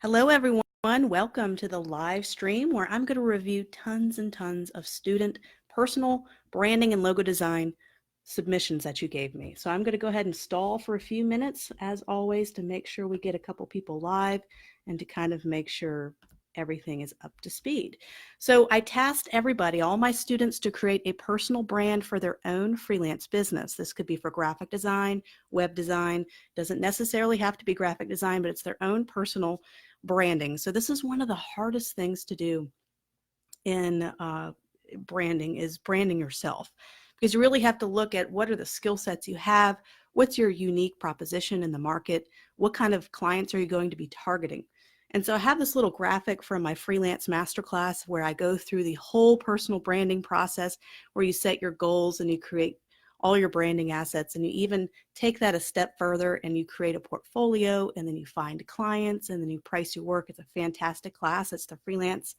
Hello, everyone. Welcome to the live stream where I'm going to review tons and tons of student personal branding and logo design submissions that you gave me. So I'm going to go ahead and stall for a few minutes, as always, to make sure we get a couple people live and to kind of make sure everything is up to speed. So I tasked everybody, all my students, to create a personal brand for their own freelance business. This could be for graphic design, web design, doesn't necessarily have to be graphic design, but it's their own personal branding. So this is one of the hardest things to do in branding, is branding yourself, because you really have to look at what are the skill sets you have, what's your unique proposition in the market, what kind of clients are you going to be targeting. And so I have this little graphic from my freelance masterclass where I go through the whole personal branding process, where you set your goals and you create all your branding assets, and you even take that a step further and you create a portfolio, and then you find clients, and then you price your work. It's a fantastic class. It's the freelance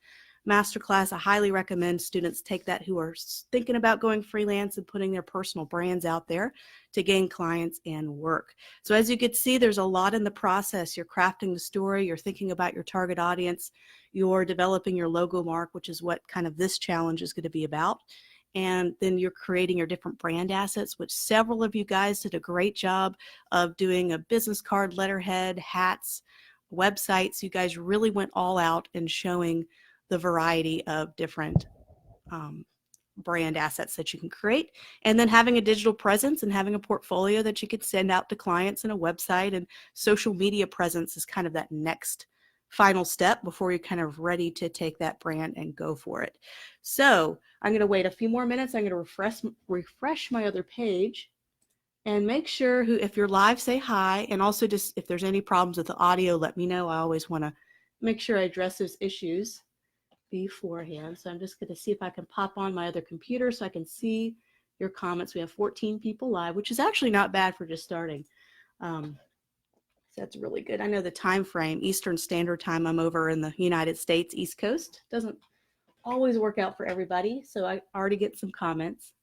masterclass. I highly recommend students take that who are thinking about going freelance and putting their personal brands out there to gain clients and work. So as you can see, there's a lot in the process. You're crafting the story, you're thinking about your target audience, you're developing your logo mark, which is what kind of this challenge is going to be about. And then you're creating your different brand assets, which several of you guys did a great job of doing. A business card, letterhead, hats, websites. You guys really went all out in showing the variety of different brand assets that you can create, and then having a digital presence and having a portfolio that you could send out to clients, and a website and social media presence is kind of that next final step before you're kind of ready to take that brand and go for it. So I'm going to wait a few more minutes. I'm going to refresh my other page and make sure if you're live, say hi. And also, just if there's any problems with the audio, let me know. I always want to make sure I address those issues beforehand. So I'm just going to see if I can pop on my other computer so I can see your comments. We have 14 people live, which is actually not bad for just starting. So that's really good. I know the time frame, Eastern Standard Time, I'm over in the United States, East Coast. Doesn't always work out for everybody. So I already get some comments.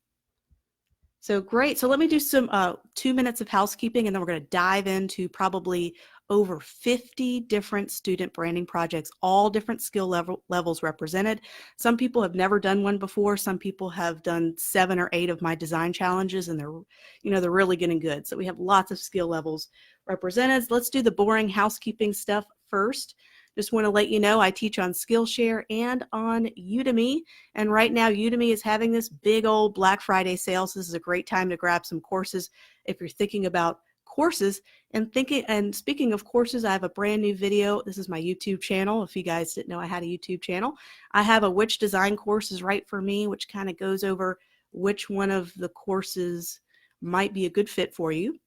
So great. So let me do some 2 minutes of housekeeping, and then we're going to dive into probably over 50 different student branding projects, all different skill levels represented. Some people have never done one before. Some people have done 7 or 8 of my design challenges, and they're really getting good. So we have lots of skill levels represented. Let's do the boring housekeeping stuff first. Just want to let you know I teach on Skillshare and on Udemy. And right now, Udemy is having this big old Black Friday sale. So this is a great time to grab some courses if you're thinking about courses. And speaking of courses, I have a brand new video. This is my YouTube channel. If you guys didn't know I had a YouTube channel, I have a which design course is right for me, which kind of goes over which one of the courses might be a good fit for you.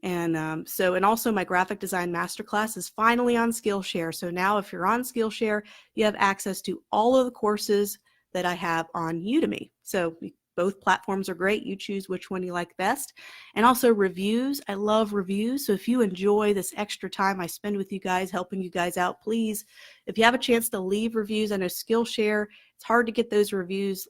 And also my graphic design masterclass is finally on Skillshare. So now if you're on Skillshare, you have access to all of the courses that I have on Udemy. So both platforms are great. You choose which one you like best. And also reviews. I love reviews. So if you enjoy this extra time I spend with you guys, helping you guys out, please, if you have a chance to leave reviews, I know Skillshare, it's hard to get those reviews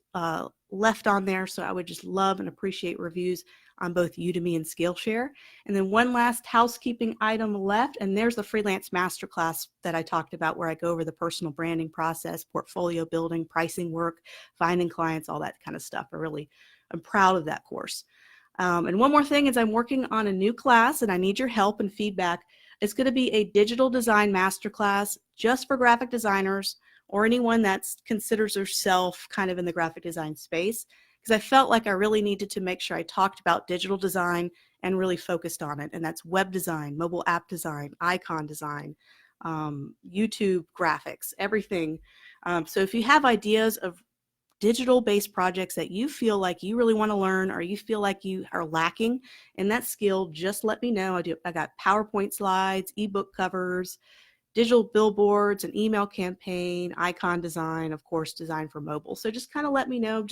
left on there. So I would just love and appreciate reviews on both Udemy and Skillshare. And then one last housekeeping item left, and there's the freelance masterclass that I talked about, where I go over the personal branding process, portfolio building, pricing work, finding clients, all that kind of stuff. I'm proud of that course. And one more thing is I'm working on a new class, and I need your help and feedback. It's going to be a digital design masterclass just for graphic designers or anyone that considers herself kind of in the graphic design space, because I felt like I really needed to make sure I talked about digital design and really focused on it. And that's web design, mobile app design, icon design, YouTube graphics, everything. So if you have ideas of digital-based projects that you feel like you really want to learn, or you feel like you are lacking in that skill, just let me know. I got PowerPoint slides, ebook covers, digital billboards, an email campaign, icon design, of course, design for mobile. So just kind of let me know.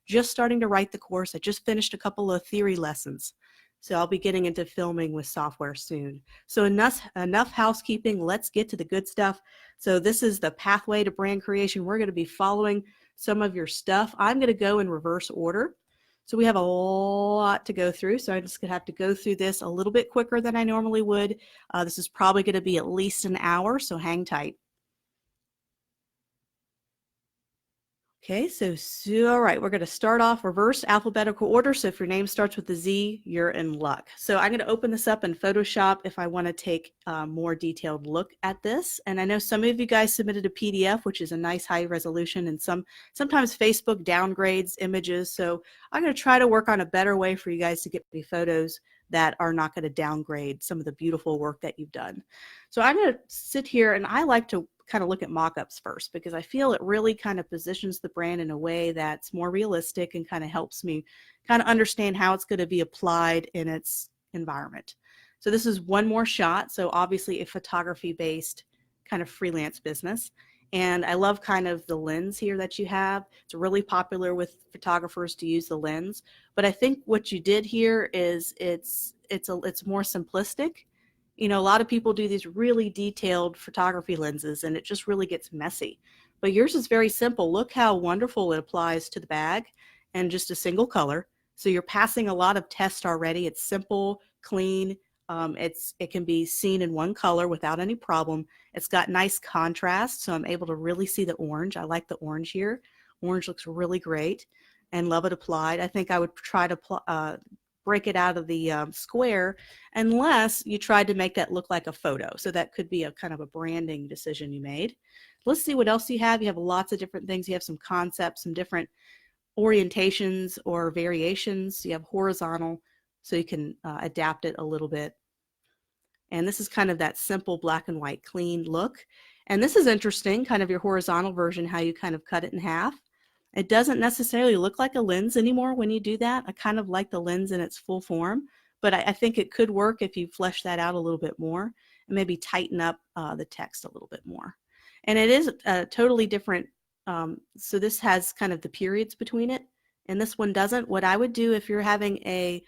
Just starting to write the course. I just finished a couple of theory lessons. So I'll be getting into filming with software soon. So enough housekeeping. Let's get to the good stuff. So this is the pathway to brand creation. We're going to be following some of your stuff. I'm going to go in reverse order. So we have a lot to go through, so I'm just going to have to go through this a little bit quicker than I normally would. This is probably going to be at least an hour, so hang tight. Okay, so all right, we're going to start off reverse alphabetical order. So if your name starts with a Z, you're in luck. So I'm going to open this up in Photoshop if I want to take a more detailed look at this. And I know some of you guys submitted a PDF, which is a nice high resolution, and sometimes Facebook downgrades images. So I'm going to try to work on a better way for you guys to get me photos that are not going to downgrade some of the beautiful work that you've done. So I'm going to sit here, and I like to kind of look at mock-ups first because I feel it really kind of positions the brand in a way that's more realistic and kind of helps me kind of understand how it's going to be applied in its environment. So this is one more shot. So obviously a photography-based kind of freelance business. And I love kind of the lens here that you have. It's really popular with photographers to use the lens. But I think what you did here is it's more simplistic. You know, a lot of people do these really detailed photography lenses and it just really gets messy. But yours is very simple. Look how wonderful it applies to the bag and just a single color. So you're passing a lot of tests already. It's simple, clean. It can be seen in one color without any problem. It's got nice contrast, so I'm able to really see the orange. I like the orange here. Orange looks really great and love it applied. I think I would try to break it out of the square unless you tried to make that look like a photo. So that could be a kind of a branding decision you made. Let's see what else you have. You have lots of different things. You have some concepts, some different orientations or variations. You have horizontal, so you can adapt it a little bit. And this is kind of that simple black and white clean look. And this is interesting, kind of your horizontal version, how you kind of cut it in half. It doesn't necessarily look like a lens anymore when you do that. I kind of like the lens in its full form, but I think it could work if you flesh that out a little bit more and maybe tighten up the text a little bit more. And it is a totally different, so this has kind of the periods between it, and this one doesn't. What I would do if you're having a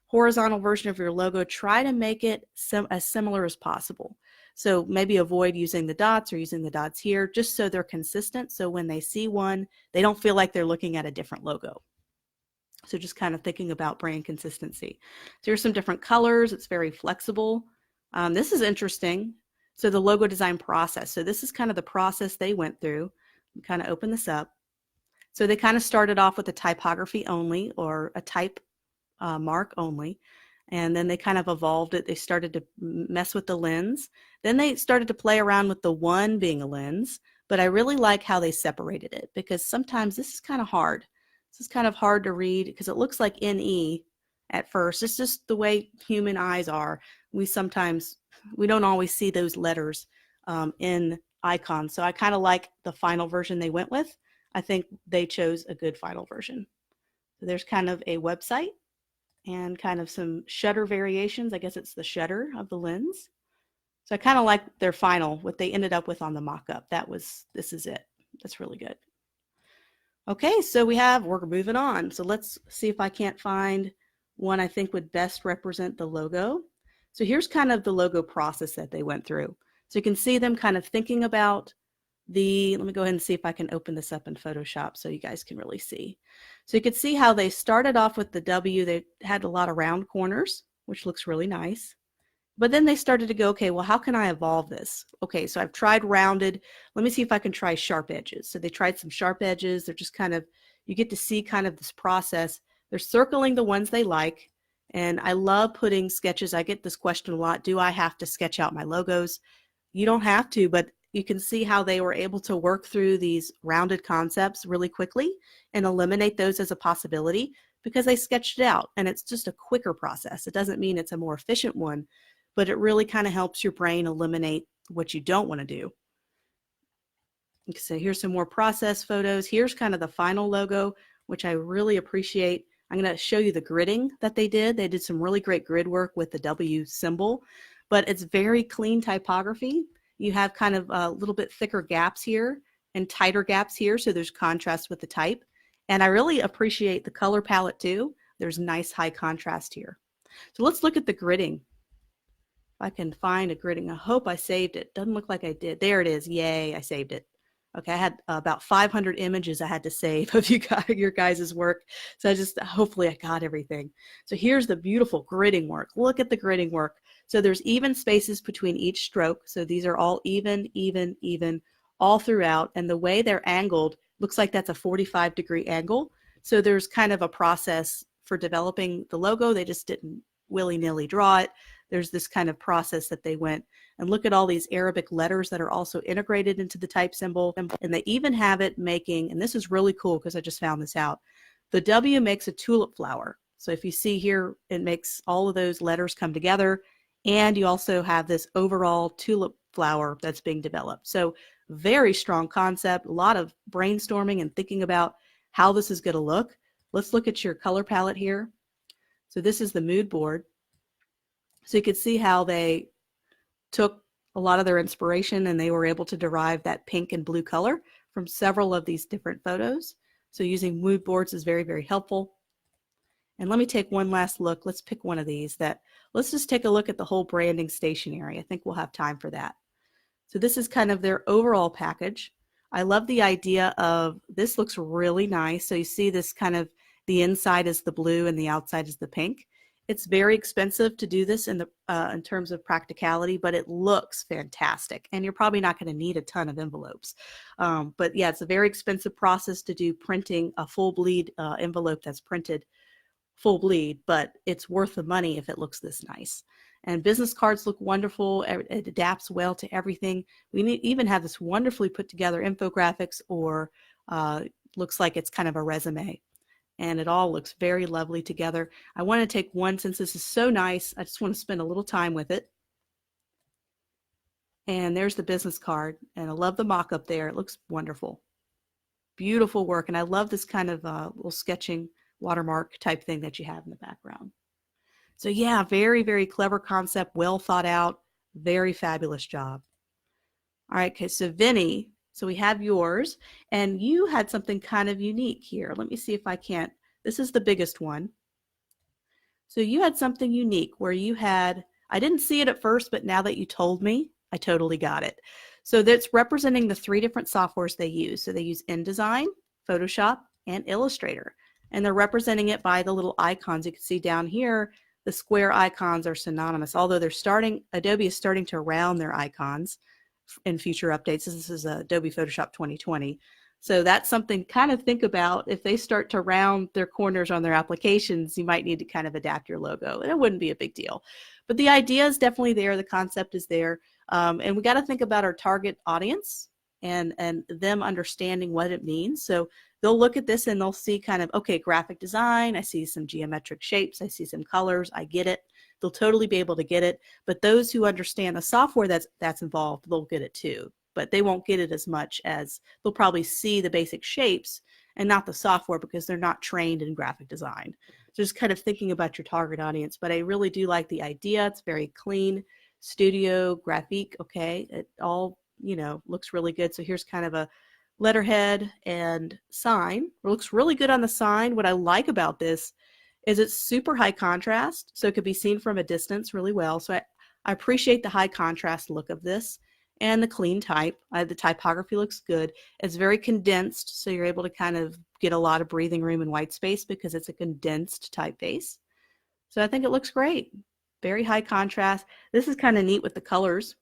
horizontal version of your logo, try to make it as similar as possible. So maybe avoid using the dots or using the dots here, just so they're consistent. So when they see one, they don't feel like they're looking at a different logo. So just kind of thinking about brand consistency. So here's some different colors. It's very flexible. This is interesting. So the logo design process. So this is kind of the process they went through. Kind of open this up. So they kind of started off with a typography only or a type mark only. And then they kind of evolved it. They started to mess with the lens. Then they started to play around with the one being a lens. But I really like how they separated it because sometimes this is kind of hard. This is kind of hard to read because it looks like NE at first. It's just the way human eyes are. We don't always see those letters in icons. So I kind of like the final version they went with. I think they chose a good final version. So there's kind of a website and kind of some shutter variations. I guess it's the shutter of the lens. So I kind of like their final, what they ended up with on the mock-up. This is it. That's really good. Okay, so we're moving on. So let's see if I can't find one I think would best represent the logo. So here's kind of the logo process that they went through. So you can see them kind of thinking about let me go ahead and see if I can open this up in Photoshop so you guys can really see. So you can see how they started off with the W. They had a lot of round corners, which looks really nice. But then they started to go, okay, well, how can I evolve this? Okay, so I've tried rounded. Let me see if I can try sharp edges. So they tried some sharp edges. They're just kind of, you get to see kind of this process. They're circling the ones they like. And I love putting sketches. I get this question a lot. Do I have to sketch out my logos? You don't have to, but you can see how they were able to work through these rounded concepts really quickly and eliminate those as a possibility because they sketched it out. And it's just a quicker process. It doesn't mean it's a more efficient one, but it really kind of helps your brain eliminate what you don't want to do. So here's some more process photos. Here's kind of the final logo, which I really appreciate. I'm going to show you the gridding that they did. They did some really great grid work with the W symbol, but it's very clean typography. You have kind of a little bit thicker gaps here and tighter gaps here, so there's contrast with the type. And I really appreciate the color palette too. There's nice high contrast here. So let's look at the gridding. If I can find a gridding, I hope I saved it. Doesn't look like I did. There it is. Yay, I saved it. Okay, I had about 500 images I had to save of your guys' work. So hopefully I got everything. So here's the beautiful gridding work. Look at the gridding work. So there's even spaces between each stroke. So these are all even, even, even all throughout. And the way they're angled looks like that's a 45-degree angle. So there's kind of a process for developing the logo. They just didn't willy-nilly draw it. There's this kind of process that they went. And look at all these Arabic letters that are also integrated into the type symbol. And they even have it making, and this is really cool because I just found this out, the W makes a tulip flower. So if you see here, it makes all of those letters come together. And you also have this overall tulip flower that's being developed. So very strong concept, a lot of brainstorming and thinking about how this is going to look. Let's look at your color palette here. So this is the mood board. So you can see how they took a lot of their inspiration and they were able to derive that pink and blue color from several of these different photos. So using mood boards is very, very helpful. And let me take one last look. Let's pick one of these let's just take a look at the whole branding stationery. I think we'll have time for that. So this is kind of their overall package. I love the idea of, this looks really nice. So you see this kind of, the inside is the blue and the outside is the pink. It's very expensive to do this in terms of practicality, but it looks fantastic. And you're probably not going to need a ton of envelopes. But yeah, it's a very expensive process to do printing a full bleed envelope that's printed full bleed, but it's worth the money if it looks this nice. And business cards look wonderful. It adapts well to everything. We even have this wonderfully put together infographics, or looks like it's kind of a resume. And it all looks very lovely together. I want to take one, since this is so nice, I just want to spend a little time with it. And there's the business card. And I love the mock-up there. It looks wonderful. Beautiful work. And I love this kind of little sketching watermark type thing that you have in the background. So yeah, very, very clever concept, well thought out, very fabulous job. All right, okay, so Vinny, so we have yours, and you had something kind of unique here. Let me see if I can't, this is the biggest one. So you had something unique where you had, I didn't see it at first, but now that you told me, I totally got it. So that's representing the 3 different softwares they use. So they use InDesign, Photoshop, and Illustrator. And they're representing it by the little icons. You can see down here, the square icons are synonymous, although Adobe is starting to round their icons in future updates. This is Adobe Photoshop 2020. So that's something kind of think about. If they start to round their corners on their applications, you might need to kind of adapt your logo. And it wouldn't be a big deal. But the idea is definitely there. The concept is there. And we got to think about our target audience and them understanding what it means. So they'll look at this and they'll see kind of, okay, graphic design, I see some geometric shapes, I see some colors, I get it. They'll totally be able to get it. But those who understand the software that's involved, they'll get it too. But they won't get it as much as, they'll probably see the basic shapes and not the software because they're not trained in graphic design. So just kind of thinking about your target audience. But I really do like the idea. It's very clean. Studio graphique, okay, it all, looks really good. So here's kind of a letterhead and sign. It looks really good on the sign. What I like about this is it's super high contrast, so it could be seen from a distance really well. So I appreciate the high contrast look of this and the clean type. The typography looks good. It's very condensed, so you're able to kind of get a lot of breathing room and white space because it's a condensed typeface. So I think it looks great. Very high contrast. This is kind of neat with the colors.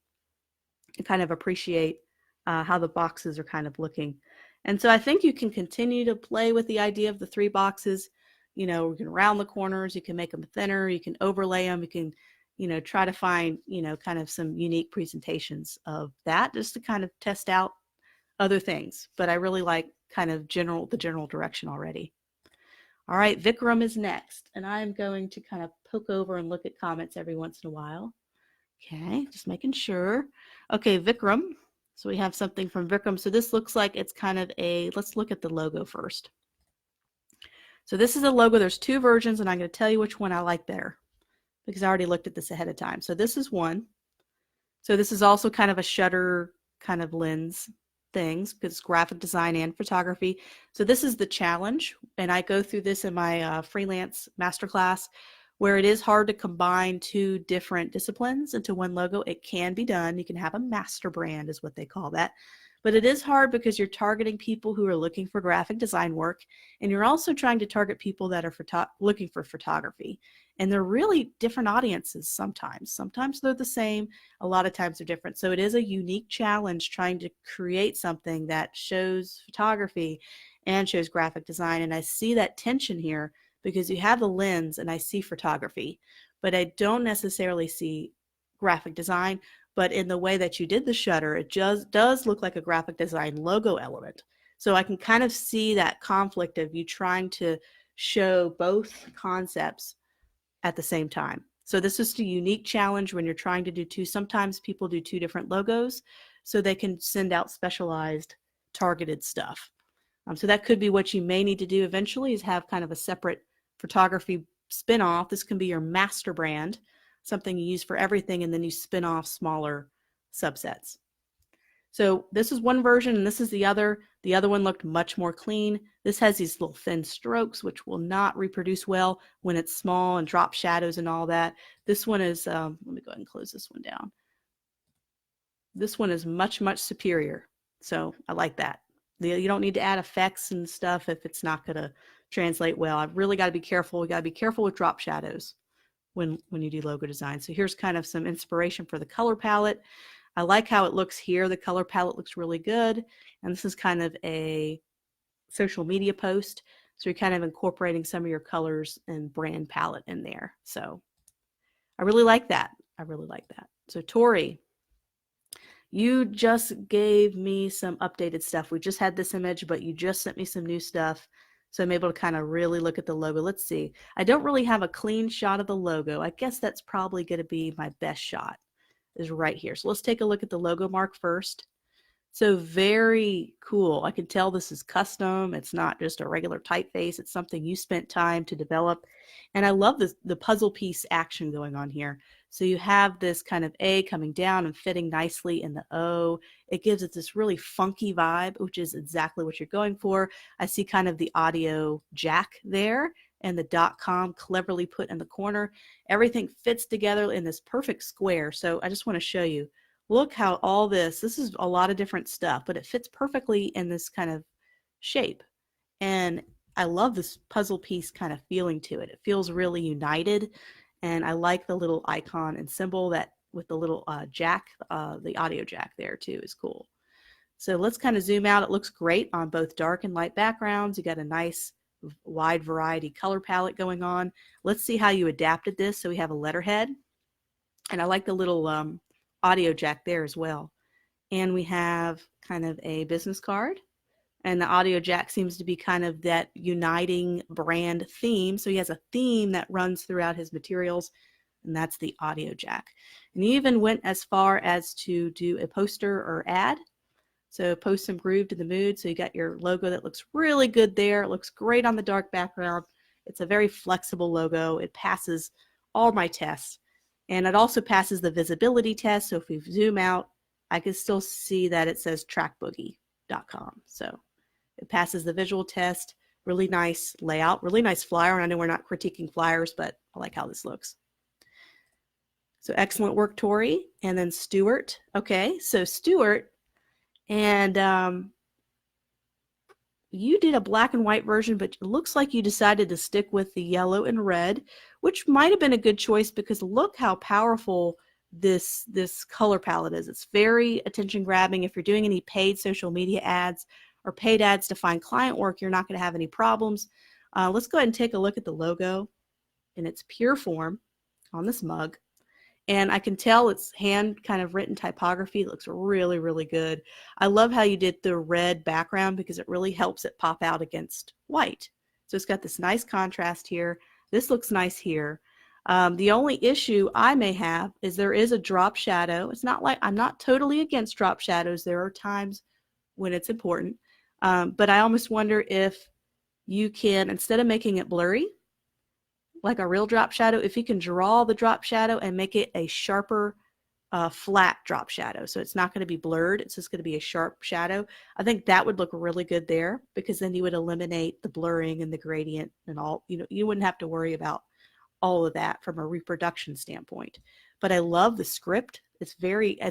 You kind of appreciate how the boxes are kind of looking. And so I think you can continue to play with the idea of the 3 boxes. You can round the corners, you can make them thinner, you can overlay them, you can, try to find, kind of some unique presentations of that just to kind of test out other things. But I really like kind of the general direction already. All right, Vikram is next, and I'm going to kind of poke over and look at comments every once in a while. Okay, just making sure. Okay, Vikram. So we have something from Vikram. So this looks like it's kind of let's look at the logo first. So this is a logo. There's 2 versions, and I'm going to tell you which one I like better because I already looked at this ahead of time. So this is one. So this is also kind of a shutter kind of lens things because it's graphic design and photography. So this is the challenge, and I go through this in my freelance masterclass where it is hard to combine two different disciplines into one logo. It can be done. You can have a master brand is what they call that. But it is hard because you're targeting people who are looking for graphic design work, and you're also trying to target people that are looking for photography. And they're really different audiences sometimes. Sometimes they're the same, a lot of times they're different. So it is a unique challenge trying to create something that shows photography and shows graphic design. And I see that tension here because you have the lens and I see photography, but I don't necessarily see graphic design. But in the way that you did the shutter, it just does look like a graphic design logo element. So I can kind of see that conflict of you trying to show both concepts at the same time. So this is a unique challenge when you're trying to do two. Sometimes people do two different logos so they can send out specialized targeted stuff. So that could be what you may need to do eventually, is have kind of a separate photography spin-off. This can be your master brand, something you use for everything, and then you spin off smaller subsets. So this is one version and this is the other. The other one looked much more clean. This has these little thin strokes, which will not reproduce well when it's small and drop shadows and all that. This one is, let me go ahead and close this one down. This one is much, much superior. So I like that. You don't need to add effects and stuff if it's not going to translate well. I've really got to be careful. We got to be careful with drop shadows when you do logo design. So here's kind of some inspiration for the color palette. I like how it looks here. The color palette looks really good. And this is kind of a social media post. So you're kind of incorporating some of your colors and brand palette in there. So I really like that. I really like that. So Tori, you just gave me some updated stuff. We just had this image, but you just sent me some new stuff. So I'm able to kind of really look at the logo. Let's see. I don't really have a clean shot of the logo. I guess that's probably going to be my best shot, is right here. So let's take a look at the logo mark first. So very cool. I can tell this is custom. It's not just a regular typeface. It's something you spent time to develop. And I love the puzzle piece action going on here. So you have this kind of A coming down and fitting nicely in the O. It gives it this really funky vibe, which is exactly what you're going for. I see kind of the audio jack there and the .com cleverly put in the corner. Everything fits together in this perfect square. So I just want to show you. Look how all this is a lot of different stuff, but it fits perfectly in this kind of shape. And I love this puzzle piece kind of feeling to it. It feels really united. And I like the little icon and symbol that with the little jack, the audio jack there too is cool. So let's kind of zoom out. It looks great on both dark and light backgrounds. You got a nice wide variety color palette going on. Let's see how you adapted this. So we have a letterhead. And I like the little audio jack there as well. And we have kind of a business card. And the audio jack seems to be kind of that uniting brand theme. So he has a theme that runs throughout his materials, and that's the audio jack. And he even went as far as to do a poster or ad. So post some groove to the mood. So you got your logo that looks really good there. It looks great on the dark background. It's a very flexible logo. It passes all my tests. And it also passes the visibility test. So if we zoom out, I can still see that it says trackboogie.com. So it passes the visual test. Really nice layout, really nice flyer. And I know we're not critiquing flyers, but I like how this looks. So excellent work, Tori. And then Stuart. Okay, so Stuart, and you did a black and white version, but it looks like you decided to stick with the yellow and red, which might have been a good choice because look how powerful this color palette is. It's very attention grabbing. If you're doing any paid social media ads or paid ads to find client work, you're not going to have any problems. Let's go ahead and take a look at the logo in its pure form on this mug. And I can tell it's hand kind of written typography. It looks really, really good. I love how you did the red background because it really helps it pop out against white. So it's got this nice contrast here. This looks nice here. The only issue I may have is there is a drop shadow. It's not like I'm not totally against drop shadows. There are times when it's important. But I almost wonder if you can, instead of making it blurry, like a real drop shadow, if you can draw the drop shadow and make it a sharper, flat drop shadow. So it's not going to be blurred. It's just going to be a sharp shadow. I think that would look really good there because then you would eliminate the blurring and the gradient and all, you wouldn't have to worry about all of that from a reproduction standpoint. But I love the script. It's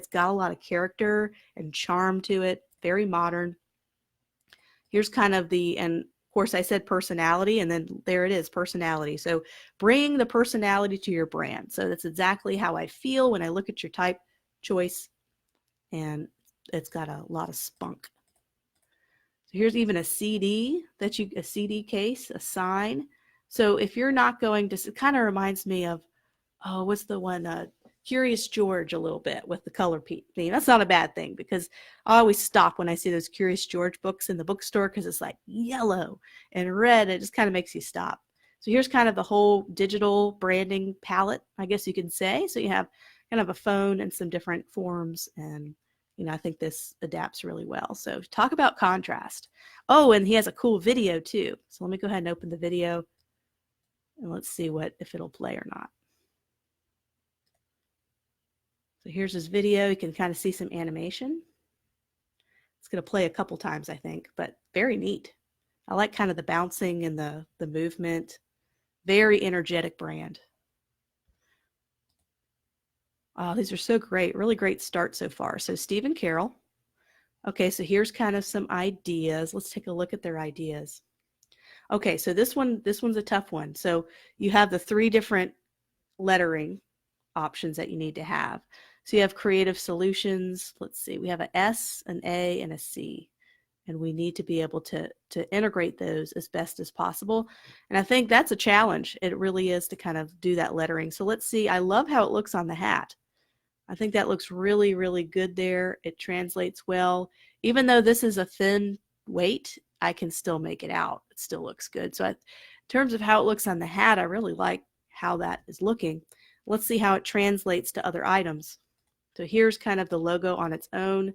got a lot of character and charm to it, very modern. Here's kind of and of course I said personality, and then there it is, personality. So bring the personality to your brand. So that's exactly how I feel when I look at your type choice, and it's got a lot of spunk. So here's even a CD case, a sign. So if you're not going to, it kind of reminds me of, oh, what's the one? Curious George a little bit with the color theme. That's not a bad thing, because I always stop when I see those Curious George books in the bookstore, because it's like yellow and red. It just kind of makes you stop. So here's kind of the whole digital branding palette, I guess you could say. So you have kind of a phone and some different forms, and I think this adapts really well. So talk about contrast. Oh, and he has a cool video too. So let me go ahead and open the video, and let's see if it'll play or not. So here's his video. You can kind of see some animation. It's going to play a couple times, I think, but very neat. I like kind of the bouncing and the movement. Very energetic brand. Oh, these are so great. Really great start so far. So Steve and Carol. Okay, so here's kind of some ideas. Let's take a look at their ideas. Okay, so this one's a tough one. So you have the 3 different lettering options that you need to have. So you have creative solutions. Let's see, we have an S, an A, and a C. And we need to be able to integrate those as best as possible. And I think that's a challenge. It really is, to kind of do that lettering. So let's see, I love how it looks on the hat. I think that looks really, really good there. It translates well. Even though this is a thin weight, I can still make it out. It still looks good. So in terms of how it looks on the hat, I really like how that is looking. Let's see how it translates to other items. So here's kind of the logo on its own.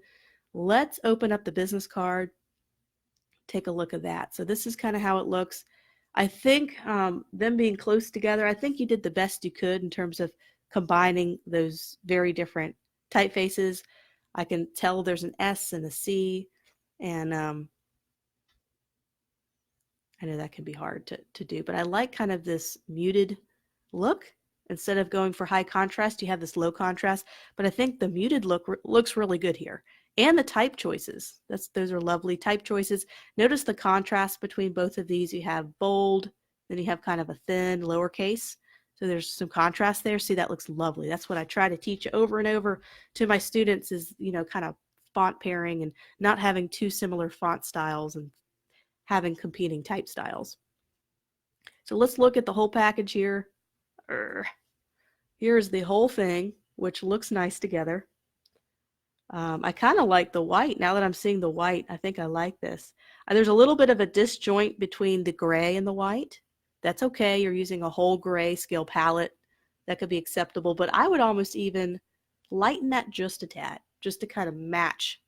Let's open up the business card. Take a look at that. So this is kind of how it looks. I think them being close together, I think you did the best you could in terms of combining those very different typefaces. I can tell there's an S and a C, and I know that can be hard to do, but I like kind of this muted look. Instead of going for high contrast, you have this low contrast, but I think the muted look looks really good here. And the type choices, those are lovely type choices. Notice the contrast between both of these. You have bold, then you have kind of a thin lowercase. So there's some contrast there. See, that looks lovely. That's what I try to teach over and over to my students is, kind of font pairing and not having 2 similar font styles and having competing type styles. So let's look at the whole package here. Here's the whole thing, which looks nice together. I kind of like the white. Now that I'm seeing the white, I think I like this. There's a little bit of a disjoint between the gray and the white. That's okay. You're using a whole gray scale palette. That could be acceptable, but I would almost even lighten that just a tad, just to kind of match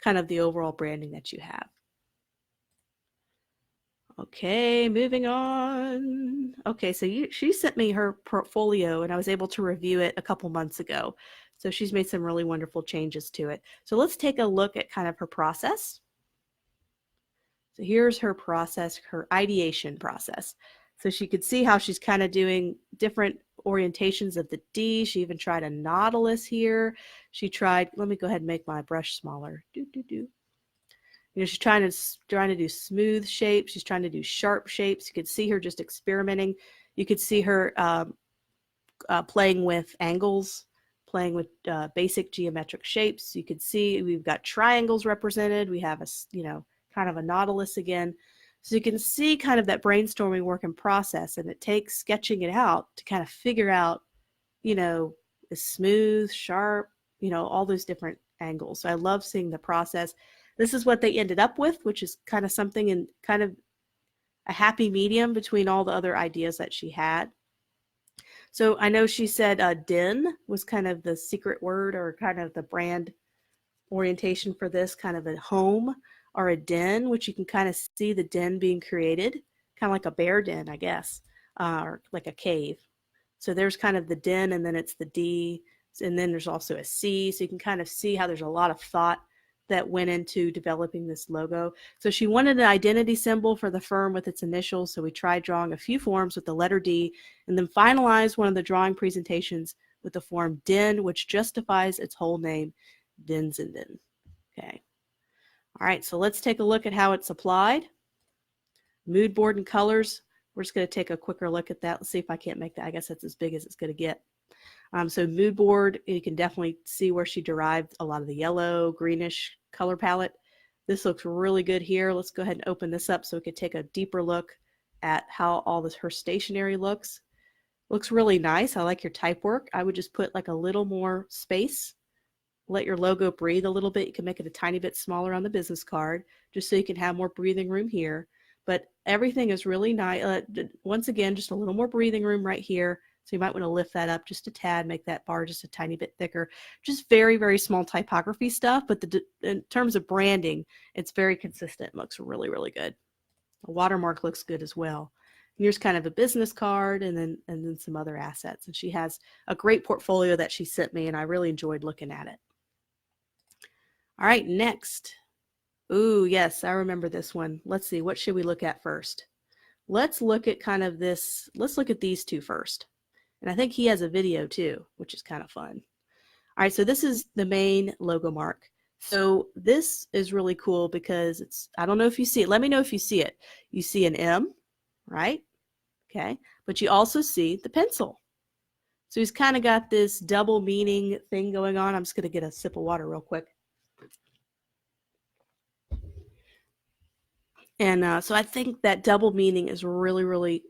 kind of the overall branding that you have. Okay, moving on. Okay, so she sent me her portfolio, and I was able to review it a couple months ago. So she's made some really wonderful changes to it. So let's take a look at kind of her process. So here's her process, her ideation process. So she could see how she's kind of doing different orientations of the D. She even tried a nautilus here. She tried, let me go ahead and make my brush smaller. She's trying to do smooth shapes. She's trying to do sharp shapes. You could see her just experimenting. You could see her playing with angles, playing with basic geometric shapes. You could see we've got triangles represented. We have kind of a nautilus again. So you can see kind of that brainstorming work in process, and it takes sketching it out to kind of figure out, is smooth, sharp, all those different angles. So I love seeing the process. This is what they ended up with, which is kind of something in kind of a happy medium between all the other ideas that she had. So I know she said den was kind of the secret word, or kind of the brand orientation for this, kind of a home or a den, which you can kind of see the den being created, kind of like a bear den, I guess, or like a cave. So there's kind of the den, and then it's the D, and then there's also a C. So you can kind of see how there's a lot of thought that went into developing this logo. So she wanted an identity symbol for the firm with its initials. So we tried drawing a few forms with the letter D, and then finalized one of the drawing presentations with the form DIN, which justifies its whole name, Dinsinden. Okay. All right, so let's take a look at how it's applied. Mood board and colors. We're just going to take a quicker look at that. Let's see if I can't make that. I guess that's as big as it's going to get. So mood board, you can definitely see where she derived a lot of the yellow, greenish color palette. This looks really good here. Let's go ahead and open this up so we could take a deeper look at how all this her stationery looks. Looks really nice. I like your type work. I would just put like a little more space. Let your logo breathe a little bit. You can make it a tiny bit smaller on the business card just so you can have more breathing room here. But everything is really nice. Once again, just a little more breathing room right here. So you might want to lift that up just a tad, make that bar just a tiny bit thicker. Just very, very small typography stuff, but in terms of branding, it's very consistent. It looks really, really good. The watermark looks good as well. Here's kind of a business card and then some other assets. And she has a great portfolio that she sent me, and I really enjoyed looking at it. All right, next. Ooh, yes, I remember this one. Let's see, what should we look at first? Let's look at kind of this, let's look at these two first. And I think he has a video too, which is kind of fun. All right, so this is the main logo mark. So this is really cool because it's, I don't know if you see it. Let me know if you see it. You see an M, right? Okay, but you also see the pencil. So he's kind of got this double meaning thing going on. I'm just gonna get a sip of water real quick. And so I think that double meaning is really, really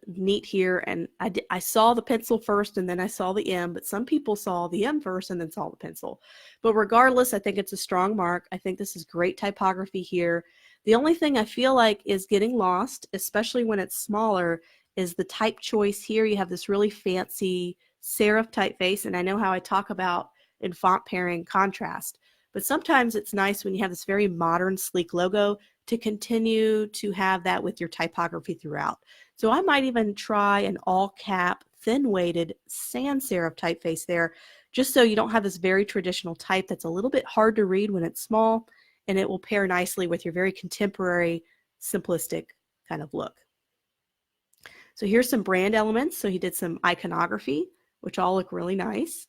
neat here. And I saw the pencil first and then I saw the M, but some people saw the M first and then saw the pencil. But regardless, I think it's a strong mark. I think this is great typography here. The only thing I feel like is getting lost, especially when it's smaller, is the type choice here. You have this really fancy serif typeface, and I know how I talk about in font pairing contrast. But sometimes it's nice when you have this very modern, sleek logo to continue to have that with your typography throughout. So I might even try an all cap, thin weighted sans serif typeface there, just so you don't have this very traditional type that's a little bit hard to read when it's small, and it will pair nicely with your very contemporary, simplistic kind of look. So here's some brand elements. So he did some iconography, which all look really nice.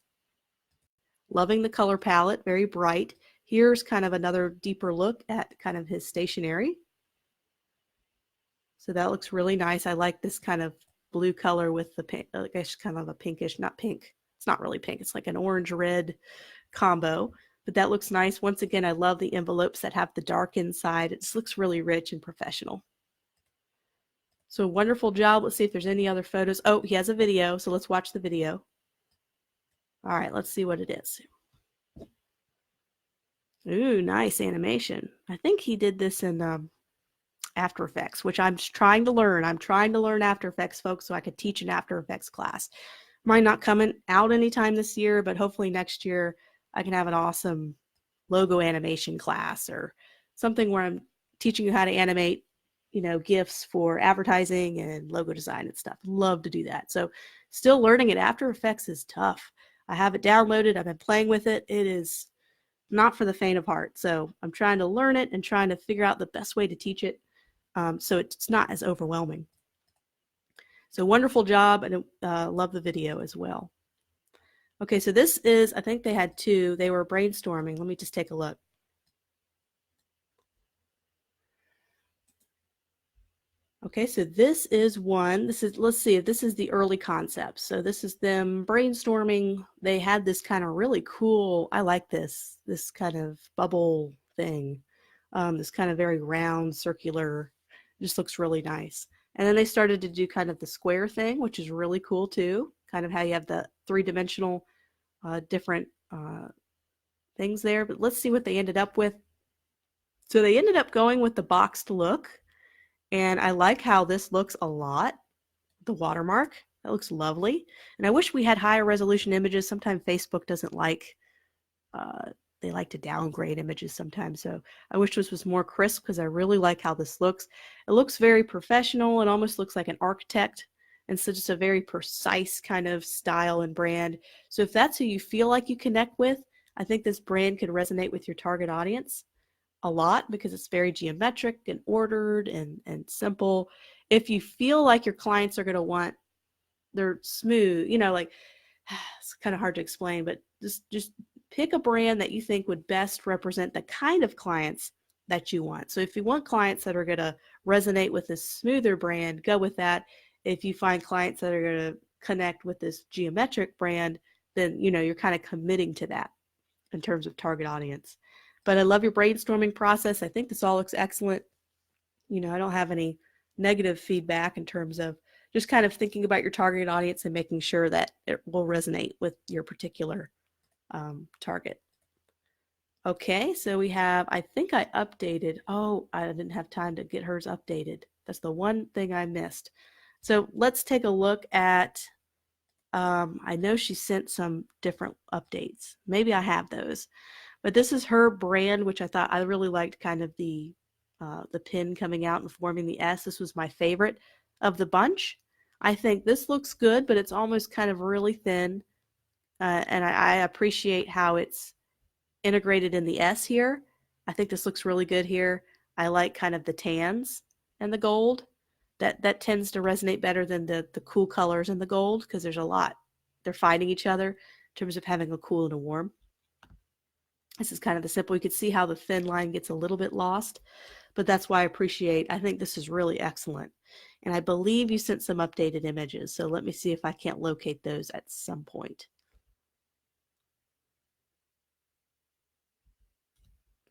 Loving the color palette, very bright. Here's kind of another deeper look at kind of his stationery. So that looks really nice. I like this kind of blue color with the pink, I guess kind of a pinkish, not pink. It's not really pink. It's like an orange-red combo, but that looks nice. Once again, I love the envelopes that have the dark inside. It just looks really rich and professional. So wonderful job. Let's see if there's any other photos. Oh, he has a video, so let's watch the video. All right, let's see what it is. Ooh, nice animation. I think he did this in After Effects, which I'm trying to learn. I'm trying to learn After Effects, folks, so I could teach an After Effects class. Might not coming out anytime this year, but hopefully next year I can have an awesome logo animation class or something where I'm teaching you how to animate, GIFs for advertising and logo design and stuff. Love to do that. So still learning it. After Effects is tough. I have it downloaded. I've been playing with it. It is not for the faint of heart. So I'm trying to learn it and trying to figure out the best way to teach it so it's not as overwhelming. So wonderful job, and love the video as well. Okay, so this is, I think they had two. They were brainstorming. Let me just take a look. Okay, so this is one. Let's see if this is the early concepts. So this is them brainstorming. They had this kind of really cool, I like this kind of bubble thing. This kind of very round, circular, just looks really nice. And then they started to do kind of the square thing, which is really cool too. Kind of how you have the three-dimensional different things there. But let's see what they ended up with. So they ended up going with the boxed look. And I like how this looks a lot. The watermark, that looks lovely. And I wish we had higher resolution images. Sometimes Facebook doesn't like, they like to downgrade images sometimes. So I wish this was more crisp because I really like how this looks. It looks very professional. It almost looks like an architect. And so just a very precise kind of style and brand. So if that's who you feel like you connect with, I think this brand could resonate with your target audience a lot because it's very geometric and ordered and simple. If you feel like your clients are going to want, they're smooth, like it's kind of hard to explain, but just pick a brand that you think would best represent the kind of clients that you want. So if you want clients that are going to resonate with this smoother brand, go with that. If you find clients that are going to connect with this geometric brand, then you're kind of committing to that in terms of target audience. But I love your brainstorming process. I think this all looks excellent. I don't have any negative feedback in terms of just kind of thinking about your target audience and making sure that it will resonate with your particular target. Okay, so we have, I think I updated. Oh, I didn't have time to get hers updated. That's the one thing I missed. So let's take a look at, I know she sent some different updates. Maybe I have those. But this is her brand, which I really liked kind of the pin coming out and forming the S. This was my favorite of the bunch. I think this looks good, but it's almost kind of really thin. And I appreciate how it's integrated in the S here. I think this looks really good here. I like kind of the tans and the gold. That tends to resonate better than the cool colors and the gold because there's a lot. They're fighting each other in terms of having a cool and a warm. This is kind of the simple. You can see how the thin line gets a little bit lost, but that's why I think this is really excellent. And I believe you sent some updated images, so let me see if I can't locate those at some point.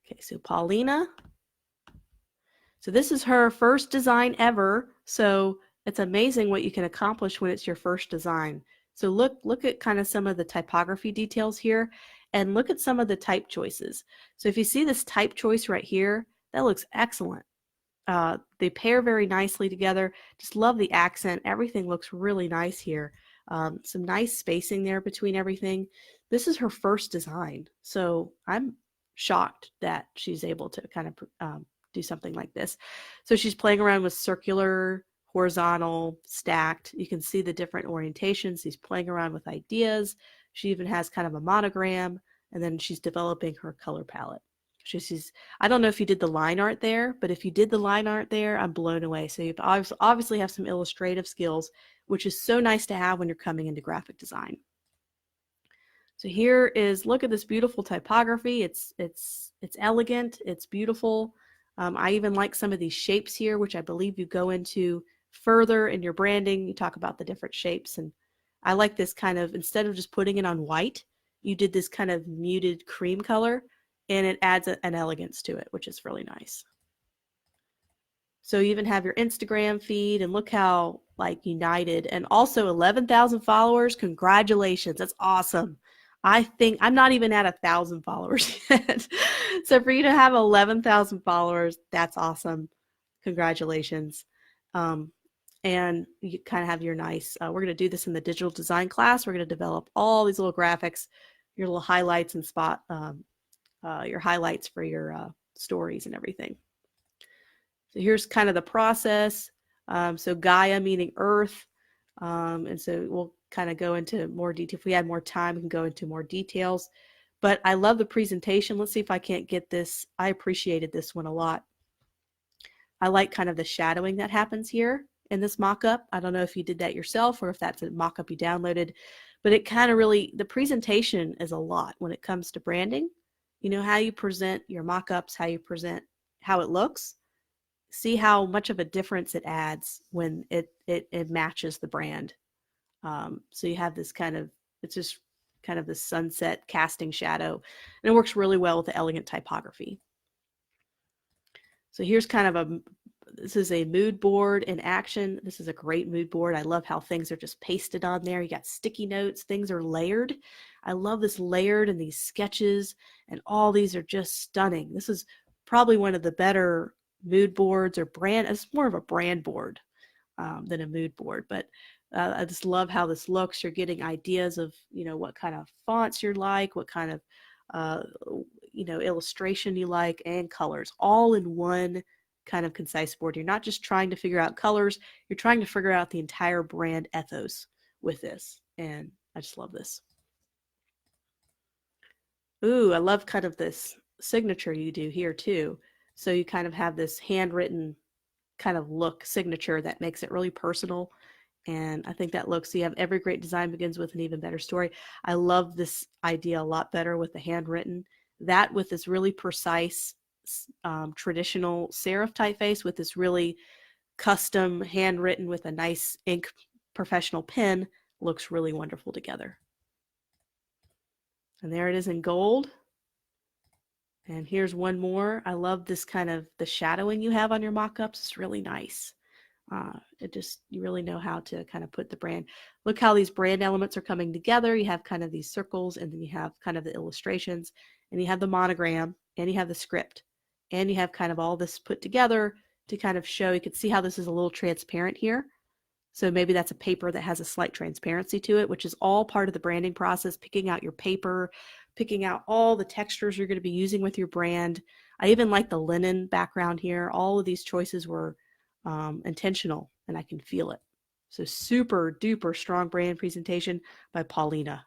Okay, so Paulina. So this is her first design ever, so it's amazing what you can accomplish when it's your first design. So look at kind of some of the typography details here, and look at some of the type choices. So if you see this type choice right here, that looks excellent. They pair very nicely together. Just love the accent. Everything looks really nice here. Some nice spacing there between everything. This is her first design, so I'm shocked that she's able to kind of do something like this. So she's playing around with circular, horizontal, stacked. You can see the different orientations. She's playing around with ideas. She even has kind of a monogram, and then she's developing her color palette. She's, I don't know if you did the line art there, but if you did the line art there, I'm blown away. So you obviously have some illustrative skills, which is so nice to have when you're coming into graphic design. So here is, look at this beautiful typography. It's elegant, it's beautiful. I even like some of these shapes here, which I believe you go into further in your branding. You talk about the different shapes, and I like this kind of, instead of just putting it on white, you did this kind of muted cream color, and it adds an elegance to it, which is really nice. So you even have your Instagram feed, and look how like united, and also 11,000 followers. Congratulations, that's awesome. I think I'm not even at 1,000 followers yet. So for you to have 11,000 followers, that's awesome. Congratulations. And you kind of have your nice, we're going to do this in the digital design class. We're going to develop all these little graphics, your little highlights and spot, your highlights for your stories and everything. So here's kind of the process. So Gaia meaning earth. And so we'll kind of go into more detail. If we had more time, we can go into more details. But I love the presentation. Let's see if I can't get this. I appreciated this one a lot. I like kind of the shadowing that happens here in this mock-up. I don't know if you did that yourself or if that's a mock-up you downloaded, but it kind of really, the presentation is a lot when it comes to branding. How you present your mock-ups, how you present how it looks. See how much of a difference it adds when it matches the brand. So you have this kind of, it's just kind of the sunset casting shadow, and it works really well with the elegant typography. So here's kind of this is a mood board in action. This is a great mood board. I love how things are just pasted on there. You got sticky notes, things are layered. I love this layered and these sketches, and all these are just stunning. This is probably one of the better mood boards or brand. It's more of a brand board than a mood board, but I just love how this looks. You're getting ideas of, what kind of fonts you like, what kind of, illustration you like, and colors, all in one kind of concise board. You're not just trying to figure out colors, you're trying to figure out the entire brand ethos with this. And I just love this. Ooh, I love kind of this signature you do here too. So you kind of have this handwritten kind of look signature that makes it really personal. And I think that looks, so you have every great design begins with an even better story. I love this idea a lot better with the handwritten. That with this really precise, traditional serif typeface with this really custom handwritten with a nice ink professional pen looks really wonderful together. And there it is in gold. And here's one more. I love this kind of the shadowing you have on your mock-ups. It's really nice. It just, you really know how to kind of put the brand. Look how these brand elements are coming together. You have kind of these circles, and then you have kind of the illustrations, and you have the monogram, and you have the script, and you have kind of all this put together to kind of show. You can see how this is a little transparent here. So maybe that's a paper that has a slight transparency to it, which is all part of the branding process, picking out your paper, picking out all the textures you're going to be using with your brand. I even like the linen background here. All of these choices were intentional, and I can feel it. So super duper strong brand presentation by Paulina.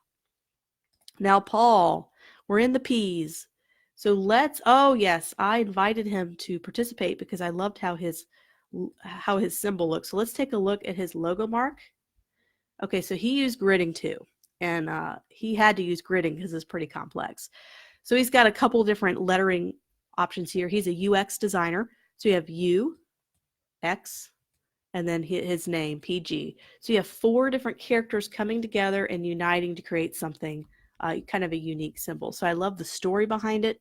Now, Paul, we're in the P's. So let's, oh yes, I invited him to participate because I loved how his symbol looks. So let's take a look at his logo mark. Okay, so he used gridding too. And he had to use gridding because it's pretty complex. So he's got a couple different lettering options here. He's a UX designer. So you have U, X, and then his name, PG. So you have 4 different characters coming together and uniting to create something, kind of a unique symbol. So I love the story behind it.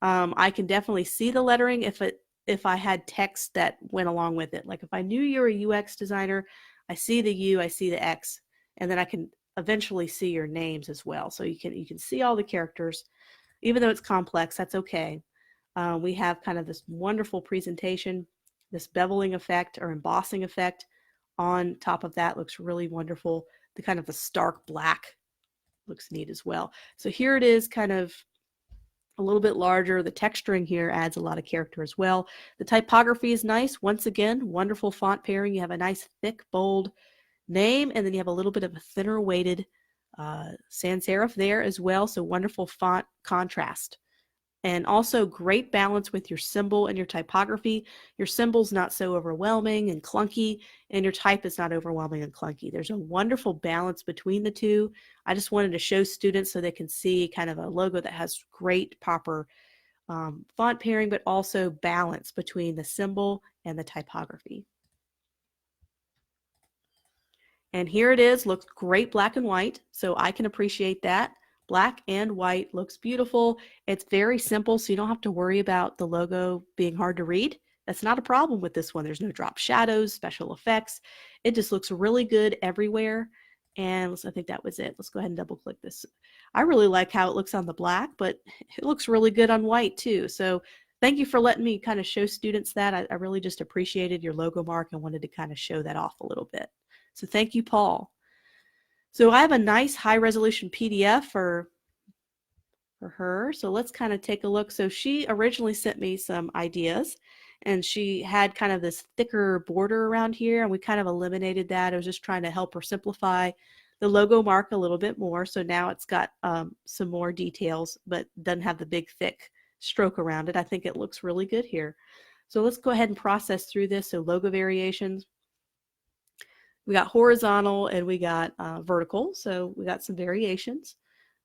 I can definitely see the lettering if I had text that went along with it. Like if I knew you're a UX designer, I see the U, I see the X, and then I can eventually see your names as well. So you can see all the characters, even though it's complex. That's okay. We have kind of this wonderful presentation, this beveling effect or embossing effect on top of that looks really wonderful. The kind of the stark black looks neat as well. So here it is, kind of a little bit larger. The texturing here adds a lot of character as well. The typography is nice. Once again, wonderful font pairing. You have a nice thick, bold name, and then you have a little bit of a thinner weighted sans serif there as well. So wonderful font contrast. And also great balance with your symbol and your typography. Your symbol's not so overwhelming and clunky, and your type is not overwhelming and clunky. There's a wonderful balance between the two. I just wanted to show students so they can see kind of a logo that has great proper font pairing, but also balance between the symbol and the typography. And here it is, looks great black and white, so I can appreciate that. Black and white looks beautiful. It's very simple, so you don't have to worry about the logo being hard to read. That's not a problem with this one. There's no drop shadows, special effects. It just looks really good everywhere. And I think that was it. Let's go ahead and double click this. I really like how it looks on the black, but it looks really good on white too. So thank you for letting me kind of show students that. I really just appreciated your logo mark and wanted to kind of show that off a little bit. So thank you, Paul. So I have a nice high resolution PDF for her. So let's kind of take a look. So she originally sent me some ideas, and she had kind of this thicker border around here, and we kind of eliminated that. I was just trying to help her simplify the logo mark a little bit more. So now it's got some more details, but doesn't have the big thick stroke around it. I think it looks really good here. So let's go ahead and process through this. So logo variations. We got horizontal and we got vertical. So we got some variations.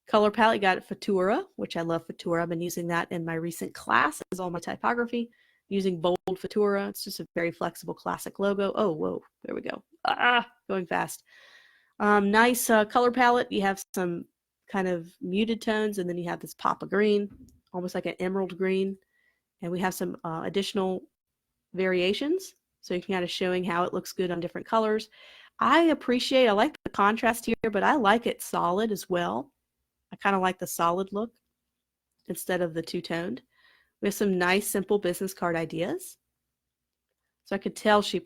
Color palette, you got Futura, which I love Futura. I've been using that in my recent class as all my typography, using bold Futura. It's just a very flexible classic logo. Oh, whoa, there we go. Going fast. Nice color palette. You have some kind of muted tones, and then you have this pop of green, almost like an emerald green. And we have some additional variations. So you can kind of showing how it looks good on different colors. I like the contrast here, but I like it solid as well. I kind of like the solid look instead of the two-toned. We have some nice, simple business card ideas. So I could tell she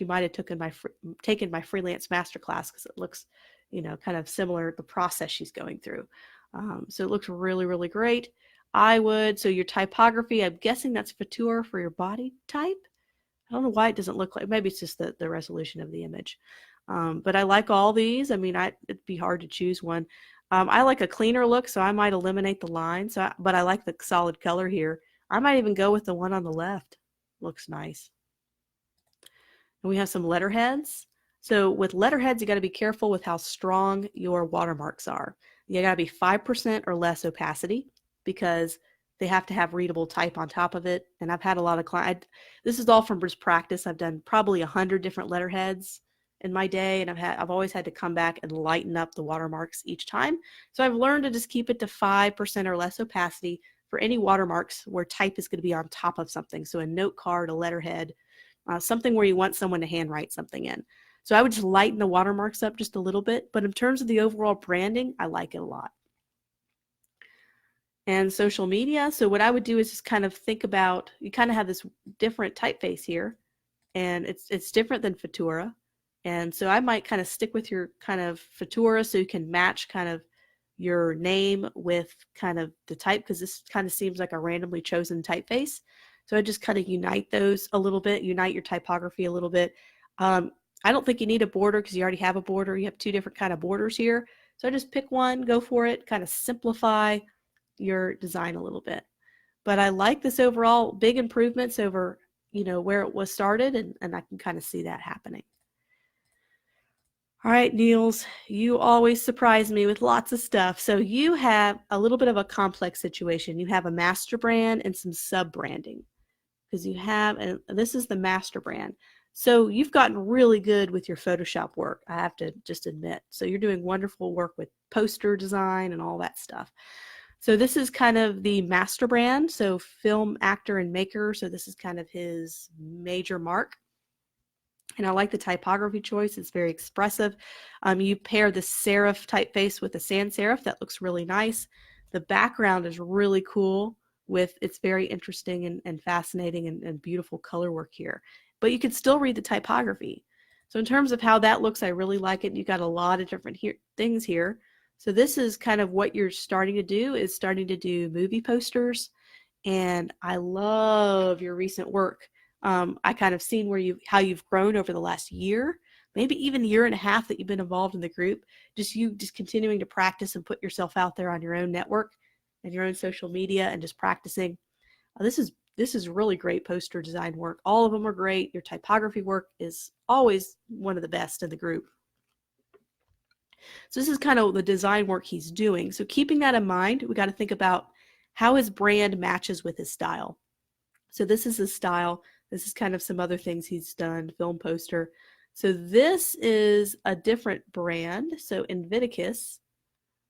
might have taken my freelance masterclass because it looks, kind of similar, the process she's going through. So it looks really, really great. So your typography, I'm guessing that's Futura for your body type. I don't know why it doesn't look like, maybe it's just the resolution of the image. But I like all these. I mean, it'd be hard to choose one. I like a cleaner look, so I might eliminate the line. But I like the solid color here. I might even go with the one on the left. Looks nice. And we have some letterheads. So with letterheads, you got to be careful with how strong your watermarks are. You got to be 5% or less opacity because they have to have readable type on top of it. And I've had a lot of clients. This is all from just practice. I've done probably 100 different letterheads in my day, and I've always had to come back and lighten up the watermarks each time. So I've learned to just keep it to 5% or less opacity for any watermarks where type is going to be on top of something. So a note card, a letterhead, something where you want someone to handwrite something in. So I would just lighten the watermarks up just a little bit, but in terms of the overall branding, I like it a lot. And social media, so what I would do is just kind of think about, you kind of have this different typeface here, and it's different than Futura. And so I might kind of stick with your kind of Futura so you can match kind of your name with kind of the type, because this kind of seems like a randomly chosen typeface. So I just kind of unite those a little bit, unite your typography a little bit. I don't think you need a border because you already have a border. You have two different kind of borders here. So I just pick one, go for it, kind of simplify your design a little bit. But I like this overall, big improvements over, where it was started, and I can kind of see that happening. All right, Niels, you always surprise me with lots of stuff. So you have a little bit of a complex situation. You have a master brand and some sub-branding, because you have, and this is the master brand. So you've gotten really good with your Photoshop work, I have to just admit. So you're doing wonderful work with poster design and all that stuff. So this is kind of the master brand, so film actor and maker. So this is kind of his major mark. And I like the typography choice. It's very expressive. You pair the serif typeface with the sans serif. That looks really nice. The background is really cool it's very interesting and fascinating and beautiful color work here. But you can still read the typography. So in terms of how that looks, I really like it. You've got a lot of different things here. So this is kind of what you're starting to do, is starting to do movie posters. And I love your recent work. I kind of seen how you've grown over the last year, maybe even a year and a half that you've been involved in the group. Just continuing to practice and put yourself out there on your own network and your own social media and just practicing. This is really great poster design work. All of them are great. Your typography work is always one of the best in the group. So this is kind of the design work he's doing. So keeping that in mind, we got to think about how his brand matches with his style. So this is his style. This is kind of some other things he's done, film poster. So this is a different brand. So Inviticus,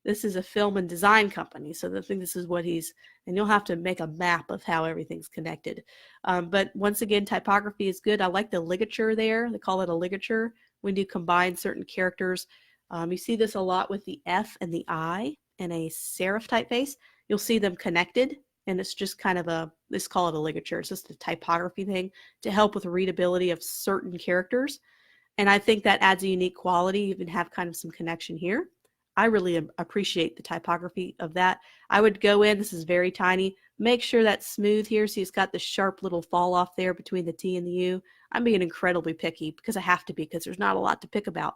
this is a film and design company. So I think this is what and you'll have to make a map of how everything's connected. But once again, typography is good. I like the ligature there. They call it a ligature when you combine certain characters. You see this a lot with the F and the I in a serif typeface. You'll see them connected, and it's just kind of let's call it a ligature. It's just a typography thing to help with readability of certain characters. And I think that adds a unique quality. You even have kind of some connection here. I really appreciate the typography of that. I would go in, this is very tiny, make sure that's smooth here. So it's got the sharp little fall off there between the T and the U. I'm being incredibly picky because I have to be, because there's not a lot to pick about.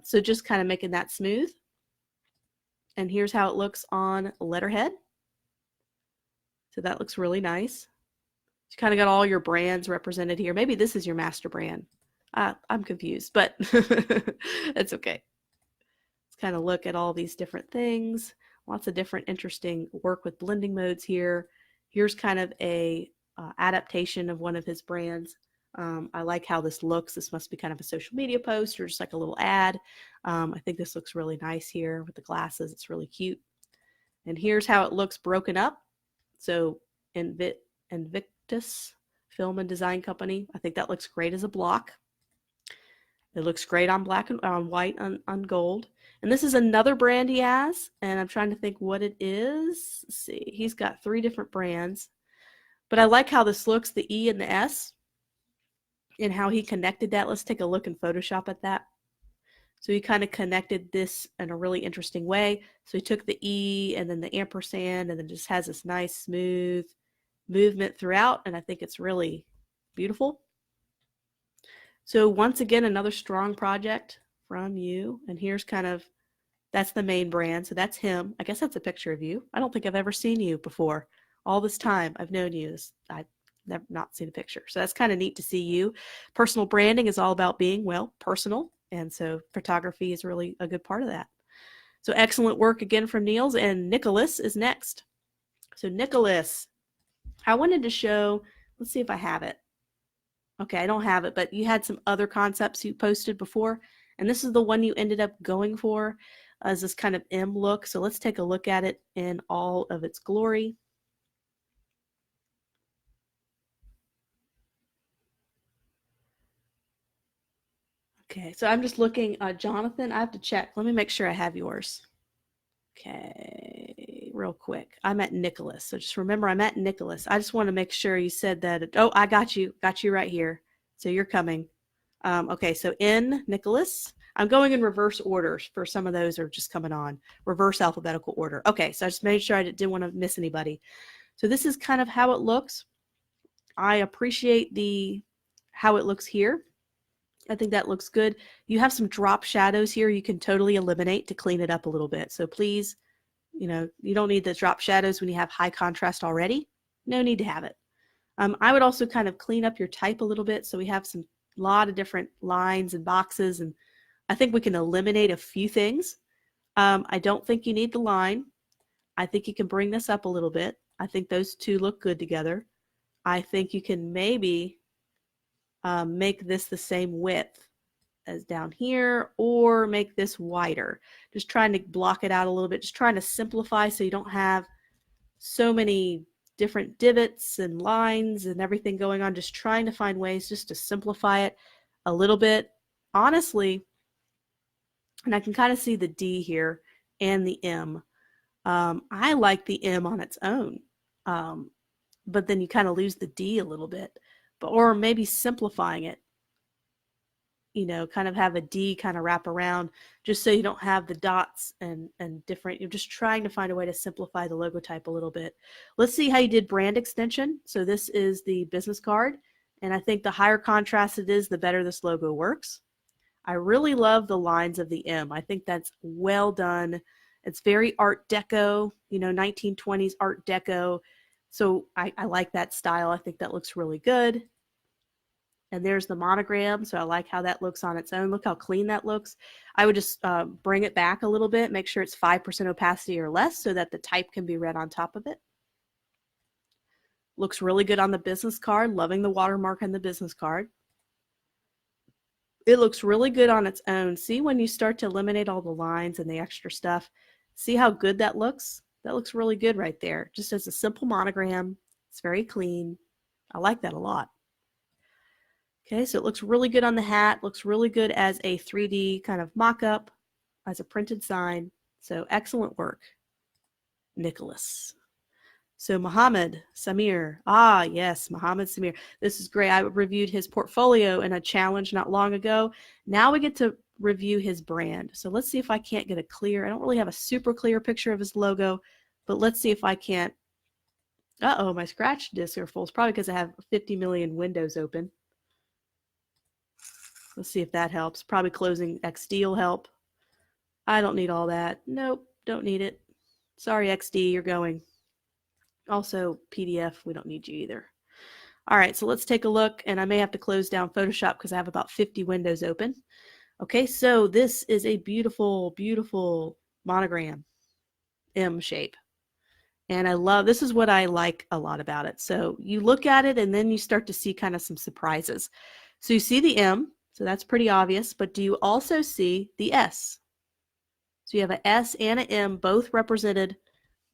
So just kind of making that smooth. And here's how it looks on letterhead. So that looks really nice. You kind of got all your brands represented here. Maybe this is your master brand. I'm confused, but it's okay. Let's kind of look at all these different things. Lots of different interesting work with blending modes here. Here's kind of a adaptation of one of his brands. I like how this looks. This must be kind of a social media post or just like a little ad. I think this looks really nice here with the glasses. It's really cute. And here's how it looks broken up. So Invictus Film and Design Company. I think that looks great as a block. It looks great on black and on white on gold. And this is another brand he has, and I'm trying to think what it is. Let's see, he's got 3 different brands, but I like how this looks, the E and the S, and how he connected that. Let's take a look in Photoshop at that. So he kind of connected this in a really interesting way. So he took the E and then the ampersand, and then just has this nice smooth movement throughout, and I think it's really beautiful. So once again, another strong project from you, and here's kind of That's the main brand. So that's him. I guess that's a picture of you. I don't think I've ever seen you before. All this time I've known you. I've never not seen a picture. So that's kind of neat to see you. Personal branding is all about being, well, personal. And so photography is really a good part of that. So excellent work again from Niels, and Nicholas is next. So Nicholas, I wanted to show, let's see if I have it. Okay, I don't have it, but you had some other concepts you posted before, and this is the one you ended up going for as this kind of M look. So let's take a look at it in all of its glory. Okay, so I'm just looking, Jonathan, I have to check. Let me make sure I have yours. Okay, real quick. I'm at Nicholas. So just remember, I'm at Nicholas. I just want to make sure you said that. Oh, I got you right here. So you're coming. Okay, so in Nicholas, I'm going in reverse order for some of those are just coming on reverse alphabetical order. Okay, so I just made sure I didn't want to miss anybody. So this is kind of how it looks. I appreciate the how it looks here. I think that looks good. You have some drop shadows here you can totally eliminate to clean it up a little bit. So please, you don't need the drop shadows when you have high contrast already. No need to have it. I would also kind of clean up your type a little bit. So we have some lot of different lines and boxes, and I think we can eliminate a few things. I don't think you need the line. I think you can bring this up a little bit. I think those two look good together. I think you can maybe make this the same width as down here, or make this wider. Just trying to block it out a little bit, just trying to simplify so you don't have so many different divots and lines and everything going on, just trying to find ways just to simplify it a little bit. Honestly, and I can kind of see the D here and the M. I like the M on its own, but then you kind of lose the D a little bit, or maybe simplifying it, kind of have a D kind of wrap around just so you don't have the dots and different. You're just trying to find a way to simplify the logo type a little bit. Let's see how you did brand extension. So this is the business card, and I think the higher contrast it is, the better this logo works. I really love the lines of the M. I think that's well done. It's very Art Deco, 1920s Art Deco. So I like that style. I think that looks really good. And there's the monogram. So I like how that looks on its own. Look how clean that looks. I would just bring it back a little bit, make sure it's 5% opacity or less so that the type can be read on top of it. Looks really good on the business card. Loving the watermark on the business card. It looks really good on its own. See, when you start to eliminate all the lines and the extra stuff, see how good that looks? That looks really good right there. Just as a simple monogram. It's very clean. I like that a lot. Okay, so it looks really good on the hat, looks really good as a 3D kind of mock-up, as a printed sign. So excellent work, Nicholas. So Mohammed Samir. Ah, yes, Mohammed Samir. This is great. I reviewed his portfolio in a challenge not long ago. Now we get to review his brand. So let's see if I can't get a clear, I don't really have a super clear picture of his logo, but let's see if I can't. Uh-oh, my scratch discs are full. It's probably because I have 50 million windows open. Let's see if that helps. Probably closing XD will help. I don't need all that. Nope, don't need it. Sorry, XD, you're going. Also, PDF, we don't need you either. All right, so let's take a look, and I may have to close down Photoshop because I have about 50 windows open. Okay, so this is a beautiful, beautiful monogram, M shape. And I love, this is what I like a lot about it. So you look at it and then you start to see kind of some surprises. So you see the M, so that's pretty obvious, but do you also see the S? So you have an S and an M both represented,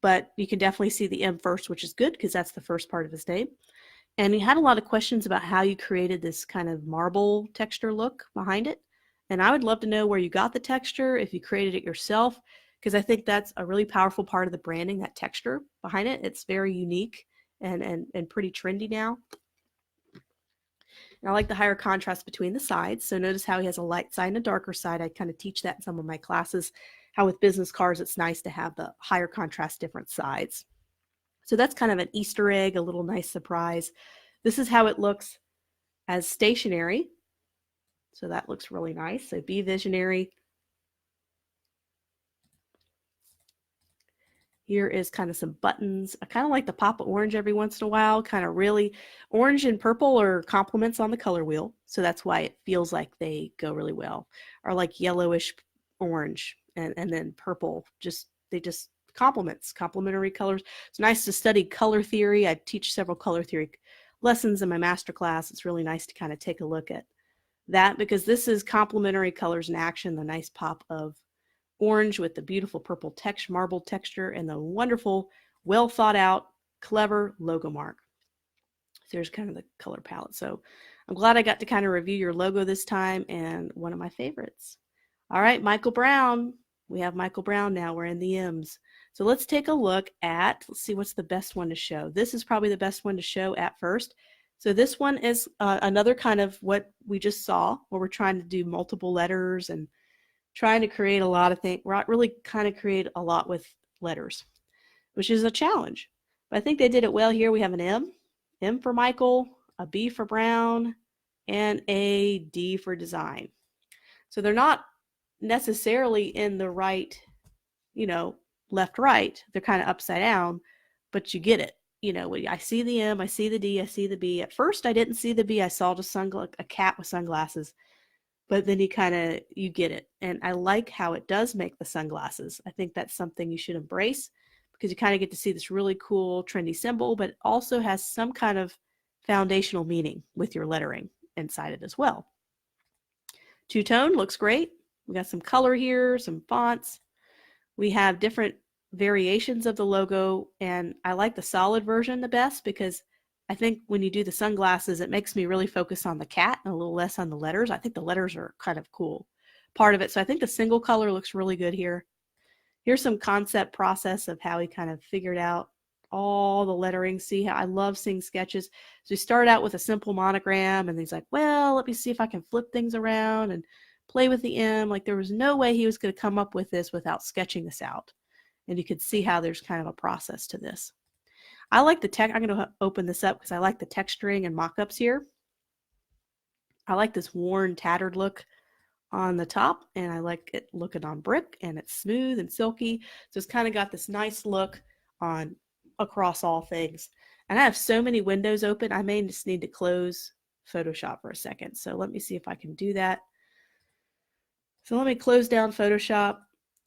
but you can definitely see the M first, which is good because that's the first part of his name. And you had a lot of questions about how you created this kind of marble texture look behind it. And I would love to know where you got the texture, if you created it yourself, because I think that's a really powerful part of the branding, that texture behind it. It's very unique and pretty trendy now. And I like the higher contrast between the sides. So notice how he has a light side and a darker side. I kind of teach that in some of my classes, how with business cards, it's nice to have the higher contrast different sides. So that's kind of an Easter egg, a little nice surprise. This is how it looks as stationary. So that looks really nice. So be visionary. Here is kind of some buttons. I kind of like the pop of orange every once in a while, kind of really. Orange and purple are complements on the color wheel, so that's why it feels like they go really well. Or like yellowish orange and then purple, they just complementary colors. It's nice to study color theory. I teach several color theory lessons in my master class. It's really nice to kind of take a look at that because this is complementary colors in action, the nice pop of orange with the beautiful purple marble texture and the wonderful, well thought out, clever logo mark. So there's kind of the color palette. So I'm glad I got to kind of review your logo this time and one of my favorites. All right, Michael Brown. We have Michael Brown now. We're in the M's. So let's take a look at, let's see what's the best one to show. This is probably the best one to show at first. So this one is another kind of what we just saw, where we're trying to do multiple letters and trying to create a lot of things, really kind of create a lot with letters, which is a challenge. But I think they did it well here. We have an M for Michael, a B for Brown, and a D for design. So they're not necessarily in the right, left, right. They're kind of upside down, but you get it. I see the M, I see the D, I see the B. At first, I didn't see the B. I saw just a cat with sunglasses. But then you get it. And I like how it does make the sunglasses. I think that's something you should embrace because you kind of get to see this really cool, trendy symbol, but it also has some kind of foundational meaning with your lettering inside it as well. Two-tone looks great. We got some color here, some fonts. We have different variations of the logo, and I like the solid version the best because I think when you do the sunglasses, it makes me really focus on the cat and a little less on the letters. I think the letters are kind of cool part of it. So I think the single color looks really good here. Here's some concept process of how he kind of figured out all the lettering. See how I love seeing sketches. So we start out with a simple monogram and he's like, well, let me see if I can flip things around and play with the M. Like there was no way he was going to come up with this without sketching this out. And you could see how there's kind of a process to this. I like the I'm going to open this up because I like the texturing and mock-ups here. I like this worn, tattered look on the top, and I like it looking on brick, and it's smooth and silky. So it's kind of got this nice look on across all things. And I have so many windows open, I may just need to close Photoshop for a second. So let me see if I can do that. So let me close down Photoshop.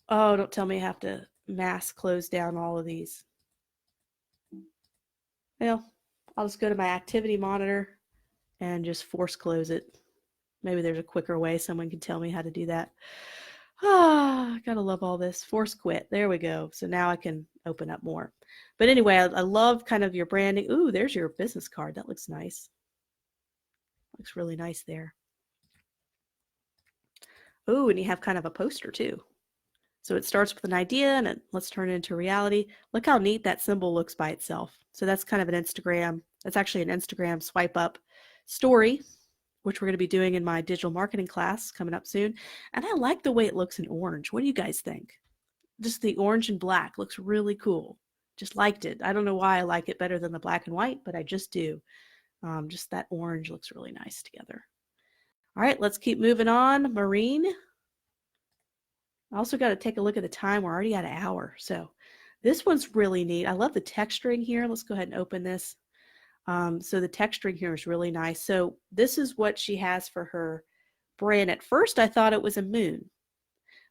Oh, don't tell me I have to mass close down all of these. Well, I'll just go to my activity monitor and just force close it. Maybe there's a quicker way. Someone can tell me how to do that. I gotta love all this. Force quit. There we go. So now I can open up more. But anyway, I love kind of your branding. Ooh, there's your business card. That looks nice. Looks really nice there. Ooh, and you have kind of a poster too. So it starts with an idea and let's turn it into reality. Look how neat that symbol looks by itself. So that's kind of an Instagram. That's actually an Instagram swipe up story, which we're going to be doing in my digital marketing class coming up soon. And I like the way it looks in orange. What do you guys think? Just the orange and black looks really cool. Just liked it. I don't know why I like it better than the black and white, but I just do. Just that orange looks really nice together. All right, let's keep moving on. Marine. I also got to take a look at the time. We're already at an hour. So this one's really neat. I love the texturing here. Let's go ahead and open this. So the texturing here is really nice. So this is what she has for her brand. At first, I thought it was a moon.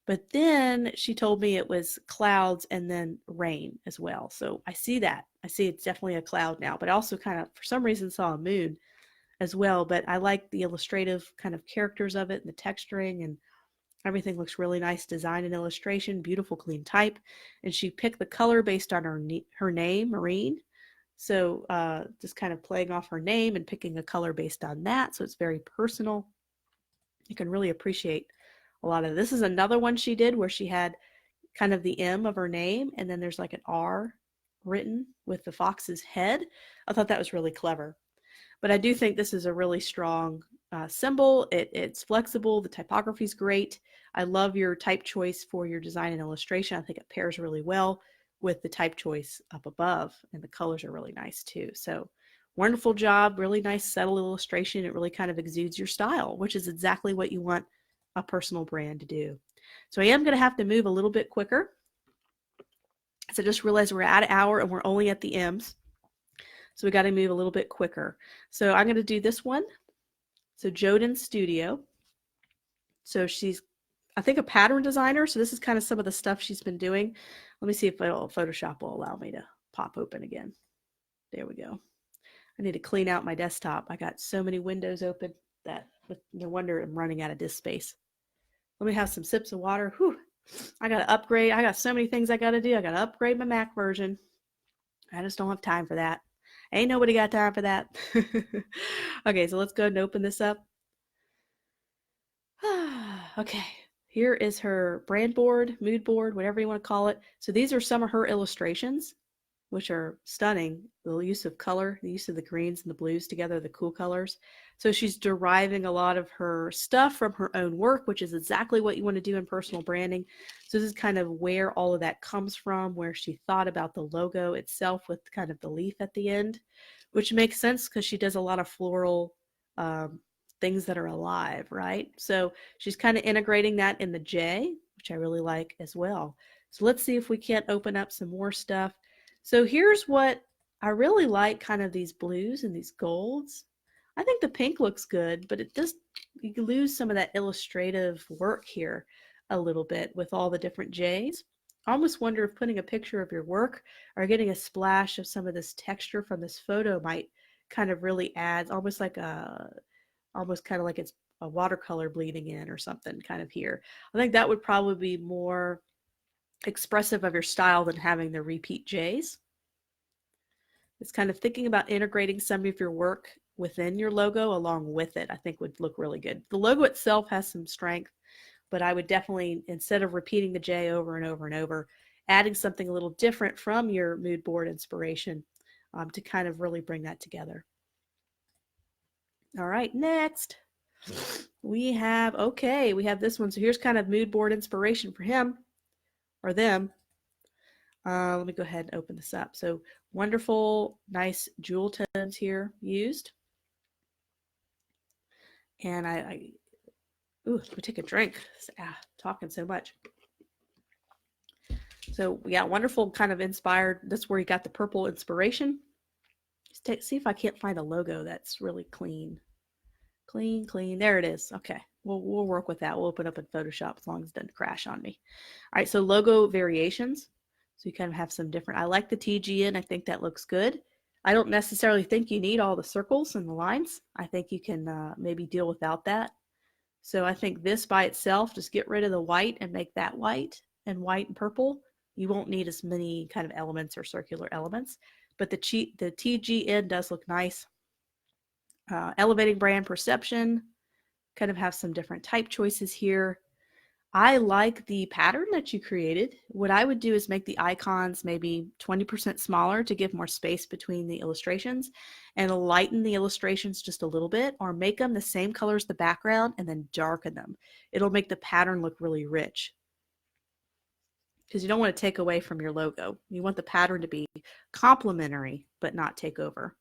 But then she told me it was clouds and then rain as well. So I see that. I see it's definitely a cloud now. But I also kind of, for some reason, saw a moon as well. But I like the illustrative kind of characters of it and the texturing, and everything looks really nice. Design and illustration, beautiful clean type. And she picked the color based on her name, Marine. So just kind of playing off her name and picking a color based on that. So it's very personal. You can really appreciate a lot of this. Is another one she did where she had kind of the M of her name and then there's like an R written with the fox's head. I thought that was really clever. But I do think this is a really strong symbol. It's flexible. The typography is great. I love your type choice for your design and illustration. I think it pairs really well with the type choice up above, and the colors are really nice too. So wonderful job, really nice subtle illustration. It really kind of exudes your style, which is exactly what you want a personal brand to do. So I am going to have to move a little bit quicker So I just realized we're at an hour and we're only at the M's. So we got to move a little bit quicker. So I'm going to do this one. So Joden Studio. So she's, I think, a pattern designer. So this is kind of some of the stuff she's been doing. Let me see if Photoshop will allow me to pop open again. There we go. I need to clean out my desktop. I got so many windows open that no wonder I'm running out of disk space. Let me have some sips of water. Whew. I got to upgrade. I got so many things I got to do. I got to upgrade my Mac version. I just don't have time for that. Ain't nobody got time for that. Okay, so let's go ahead and open this up. Okay, here is her brand board, mood board, whatever you want to call it. So these are some of her illustrations, which are stunning. The use of color, the use of the greens and the blues together, the cool colors. So she's deriving a lot of her stuff from her own work, which is exactly what you want to do in personal branding. So this is kind of where all of that comes from, where she thought about the logo itself with kind of the leaf at the end, which makes sense because she does a lot of floral things that are alive, right? So she's kind of integrating that in the J, which I really like as well. So let's see if we can't open up some more stuff. So here's what I really like, kind of these blues and these golds. I think the pink looks good, but it just, you lose some of that illustrative work here a little bit with all the different J's. I almost wonder if putting a picture of your work or getting a splash of some of this texture from this photo might kind of really add almost like it's a watercolor bleeding in or something kind of here. I think that would probably be more expressive of your style than having the repeat J's. It's kind of thinking about integrating some of your work within your logo along with it, I think would look really good. The logo itself has some strength, but I would definitely, instead of repeating the J over and over and over, adding something a little different from your mood board inspiration to kind of really bring that together. All right, next we have this one. So here's kind of mood board inspiration for him or them. Let me go ahead and open this up. So wonderful, nice jewel tones here used. And let me take a drink. Talking so much. So we got wonderful kind of inspired. That's where you got the purple inspiration. See if I can't find a logo that's really clean. Clean. There it is. Okay. We'll work with that. We'll open up in Photoshop as long as it doesn't crash on me. All right. So logo variations. So you kind of have some different, I like the TGN. I think that looks good. I don't necessarily think you need all the circles and the lines. I think you can maybe deal without that. So I think this by itself, just get rid of the white and make that white and purple. You won't need as many kind of elements or circular elements, but the TGN does look nice. Elevating brand perception, kind of have some different type choices here. I like the pattern that you created. What I would do is make the icons maybe 20% smaller to give more space between the illustrations and lighten the illustrations just a little bit, or make them the same color as the background and then darken them. It'll make the pattern look really rich because you don't want to take away from your logo. You want the pattern to be complementary but not take over.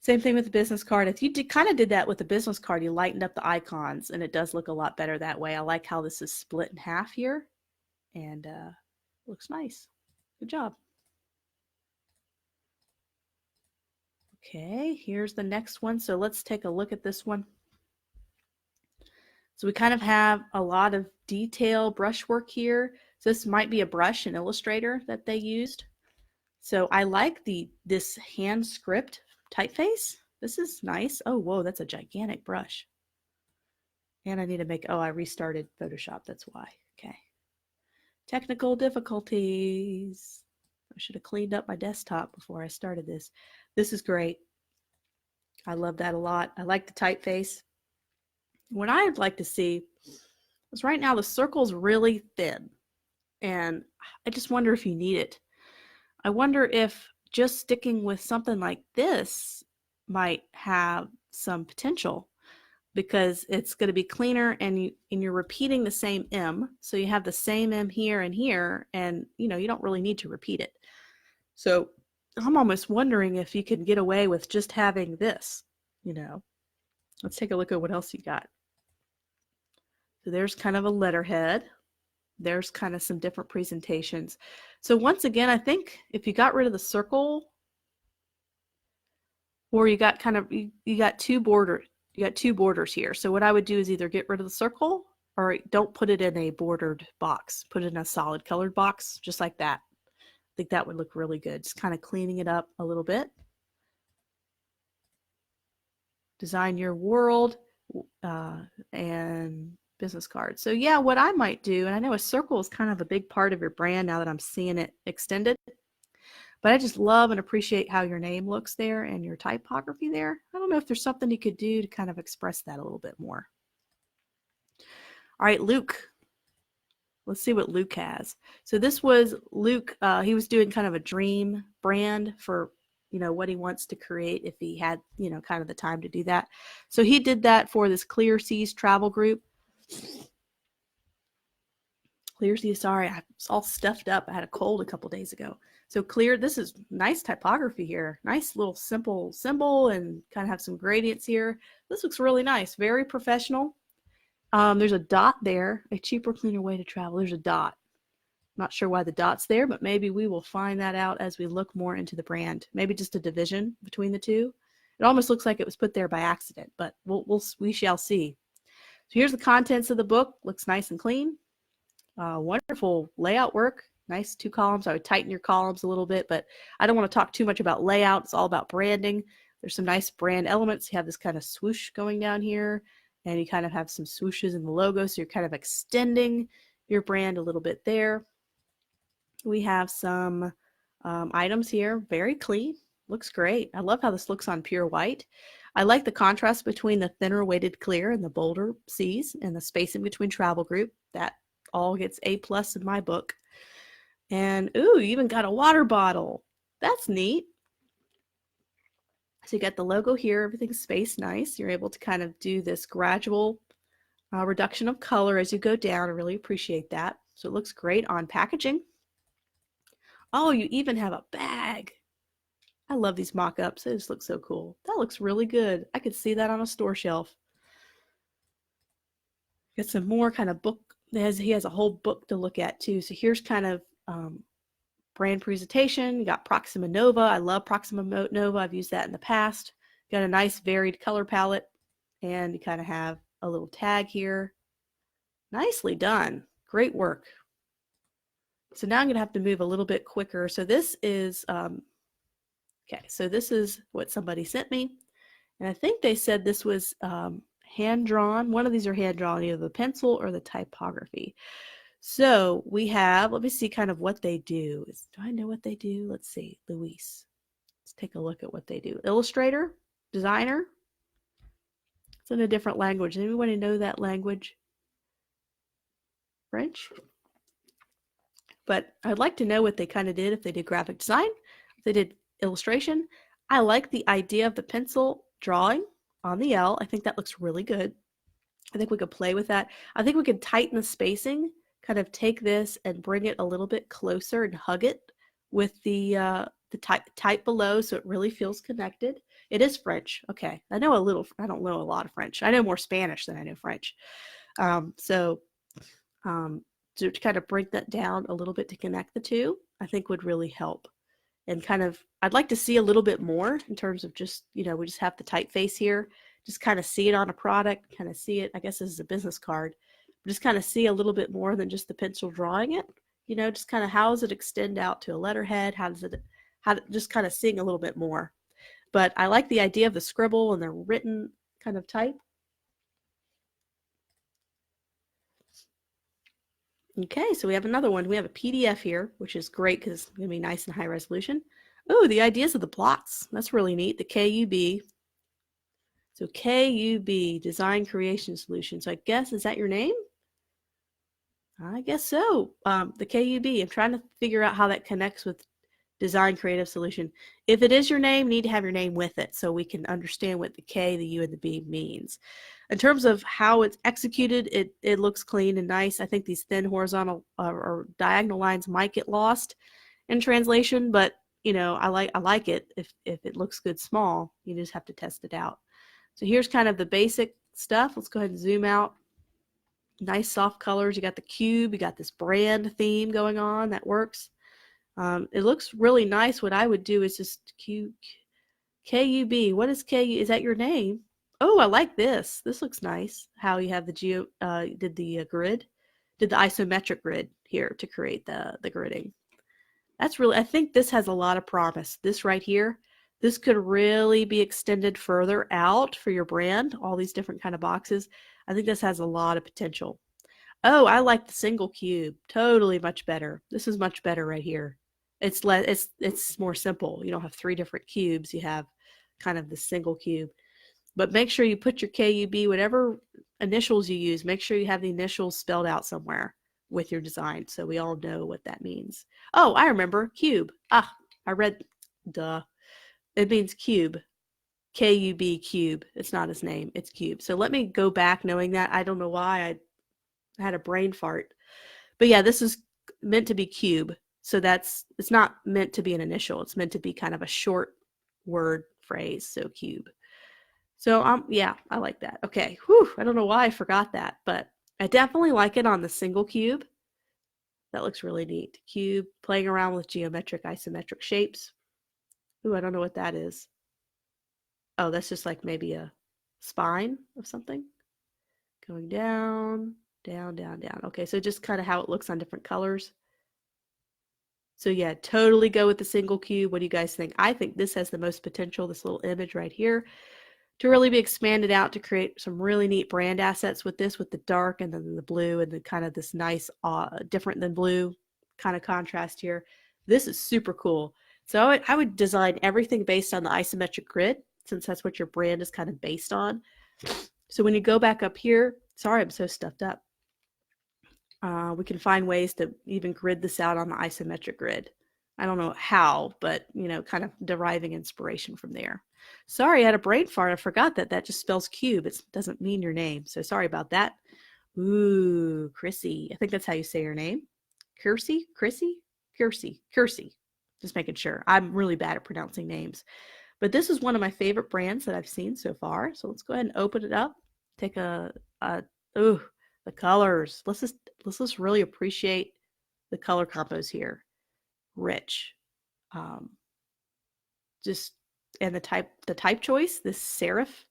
Same thing with the business card. If you kind of did that with the business card, you lightened up the icons and it does look a lot better that way. I like how this is split in half here and looks nice. Good job. Okay, here's the next one. So let's take a look at this one. So we kind of have a lot of detail brushwork here. So this might be a brush in Illustrator that they used. So I like this hand script typeface. This is nice. Oh, whoa, that's a gigantic brush. And I need to make, I restarted Photoshop. That's why. Okay. Technical difficulties. I should have cleaned up my desktop before I started this. This is great. I love that a lot. I like the typeface. What I'd like to see is right now the circle's really thin. And I just wonder if you need it. I wonder if just sticking with something like this might have some potential because it's going to be cleaner and you're repeating the same M. So you have the same M here and here, and you don't really need to repeat it. So I'm almost wondering if you can get away with just having this, Let's take a look at what else you got. So there's kind of a letterhead. there's kind of some different presentations. So once again, I think if you got rid of the circle, or you got kind of, you got two borders here. So what I would do is either get rid of the circle or don't put it in a bordered box. Put it in a solid colored box, just like that. I think that would look really good. Just kind of cleaning it up a little bit. Design your world and business cards. So yeah, what I might do, and I know a circle is kind of a big part of your brand now that I'm seeing it extended, but I just love and appreciate how your name looks there and your typography there. I don't know if there's something you could do to kind of express that a little bit more. All right, Luke. Let's see what Luke has. So this was Luke. He was doing kind of a dream brand for, you know, what he wants to create if he had, you know, kind of the time to do that. So he did that for this Clear Seas travel group. Clear Seas, sorry, I was all stuffed up. I had a cold a couple days ago. So Clear, this is nice typography here. Nice little simple symbol and kind of have some gradients here. This looks really nice, very professional. There's a dot there, a cheaper, cleaner way to travel. There's a dot. Not sure why the dot's there, but maybe we will find that out as we look more into the brand. Maybe just a division between the two. It almost looks like it was put there by accident, but we shall see. So here's the contents of the book. Looks nice and clean. Wonderful layout work. Nice 2 columns. I would tighten your columns a little bit, but I don't want to talk too much about layout. It's all about branding. There's some nice brand elements. You have this kind of swoosh going down here, and you kind of have some swooshes in the logo, so you're kind of extending your brand a little bit there. We have some items here, very clean, looks great. I love how this looks on pure white. I like the contrast between the thinner weighted clear and the bolder C's and the spacing between travel group. That all gets A+ in my book. And ooh, you even got a water bottle. That's neat. So you got the logo here, everything's spaced nice. You're able to kind of do this gradual reduction of color as you go down. I really appreciate that. So it looks great on packaging. Oh, you even have a bag. I love these mock-ups. They just look so cool. That looks really good. I could see that on a store shelf. Got some more kind of book. He has a whole book to look at too. So here's kind of brand presentation. You got Proxima Nova. I love Proxima Nova. I've used that in the past. Got a nice varied color palette. And you kind of have a little tag here. Nicely done. Great work. So now I'm going to have to move a little bit quicker. So this is, okay, so this is what somebody sent me. And I think they said this was hand-drawn. One of these are hand-drawn, either the pencil or the typography. So we have, let me see kind of what they do. Do I know what they do? Let's see, Luis. Let's take a look at what they do. Illustrator, designer. It's in a different language. Does anybody know that language? French? But I'd like to know what they kind of did, if they did graphic design, if they did illustration. I like the idea of the pencil drawing on the L. I think that looks really good. I think we could play with that. I think we could tighten the spacing, kind of take this and bring it a little bit closer and hug it with the type below so it really feels connected. It is French. Okay. I know a little, I don't know a lot of French. I know more Spanish than I know French. To kind of break that down a little bit to connect the two, I think would really help. And kind of, I'd like to see a little bit more in terms of just, you know, we just have the typeface here, just kind of see it on a product, kind of see it, I guess this is a business card, just kind of see a little bit more than just the pencil drawing it, you know, just kind of how does it extend out to a letterhead? Just kind of seeing a little bit more. But I like the idea of the scribble and the written kind of type. Okay, so we have another one. We have a PDF here, which is great because it's going to be nice and high resolution. Oh, the ideas of the blocks. That's really neat. The KUB. So KUB, Design Creation Solution. So I guess, is that your name? I guess so. The KUB. I'm trying to figure out how that connects with Design Creative Solution. If it is your name, you need to have your name with it so we can understand what the K, the U, and the B means. In terms of how it's executed, it looks clean and nice. I think these thin horizontal or diagonal lines might get lost in translation, but you know, I like it if it looks good small. You just have to test it out. So here's kind of the basic stuff. Let's go ahead and zoom out. Nice soft colors. You got the cube, you got this brand theme going on that works. It looks really nice. What I would do is just KUB. What is KU? Is that your name? Oh, I like this. This looks nice. How you have the did the grid, did the isometric grid here to create the gridding. That's really, I think this has a lot of promise. This right here, this could really be extended further out for your brand, all these different kind of boxes. I think this has a lot of potential. Oh, I like the single cube. Totally much better. This is much better right here. It's more simple. You don't have 3 different cubes. You have kind of the single cube. But make sure you put your KUB, whatever initials you use, make sure you have the initials spelled out somewhere with your design so we all know what that means. Oh, I remember. Cube. Ah, I read. Duh. It means cube. KUB, cube. It's not his name. It's cube. So let me go back knowing that. I don't know why I had a brain fart. But yeah, this is meant to be cube. So it's not meant to be an initial. It's meant to be kind of a short word phrase. So cube. So yeah, I like that. Okay, whew, I don't know why I forgot that, but I definitely like it on the single cube. That looks really neat. Cube, playing around with geometric isometric shapes. Ooh, I don't know what that is. Oh, that's just like maybe a spine of something. Going down, down, down, down. Okay, so just kind of how it looks on different colors. So yeah, totally go with the single cube. What do you guys think? I think this has the most potential, this little image right here, to really be expanded out to create some really neat brand assets with this, with the dark and then the blue and the kind of this nice, different than blue kind of contrast here. This is super cool. So I would design everything based on the isometric grid, since that's what your brand is kind of based on. So when you go back up here, sorry, I'm so stuffed up. We can find ways to even grid this out on the isometric grid. I don't know how, but kind of deriving inspiration from there. Sorry, I had a brain fart. I forgot that just spells cube. It doesn't mean your name. So sorry about that. Ooh, Chrissy. I think that's how you say your name. Chrissy? Just making sure. I'm really bad at pronouncing names. But this is one of my favorite brands that I've seen so far. So let's go ahead and open it up. Take ooh, the colors. Let's just really appreciate the color combos here. Rich. Just and the type choice, this serif,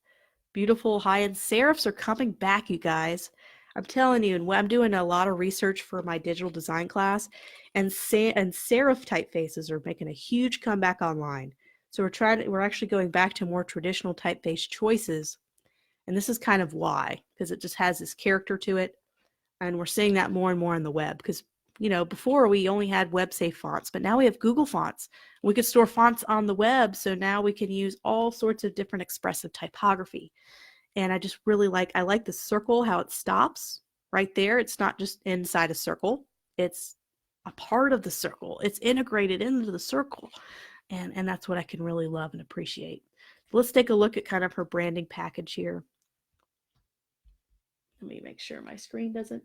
beautiful high-end serifs are coming back, you guys. I'm telling you, and I'm doing a lot of research for my digital design class, and serif typefaces are making a huge comeback online. So we're actually going back to more traditional typeface choices, and this is kind of why, because it just has this character to it, and we're seeing that more and more on the web. Because before we only had web safe fonts, but now we have Google Fonts. We could store fonts on the web, so now we can use all sorts of different expressive typography. And I just really like the circle, how it stops right there. It's not just inside a circle, it's a part of the circle. It's integrated into the circle. And that's what I can really love and appreciate. Let's take a look at kind of her branding package here. Let me make sure my screen doesn't.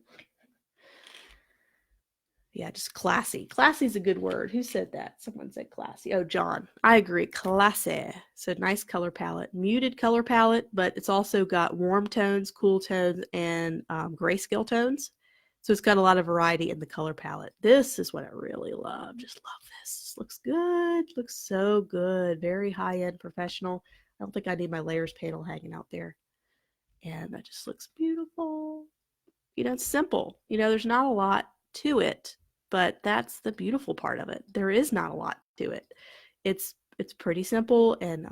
Yeah, just classy. Classy is a good word. Who said that? Someone said classy. Oh, John. I agree. Classy. So nice color palette. Muted color palette, but it's also got warm tones, cool tones, and grayscale tones. So it's got a lot of variety in the color palette. This is what I really love. Just love this. This looks good. Looks so good. Very high-end professional. I don't think I need my layers panel hanging out there. And that just looks beautiful. It's simple. There's not a lot to it, but that's the beautiful part of it. There is not a lot to it. It's pretty simple. And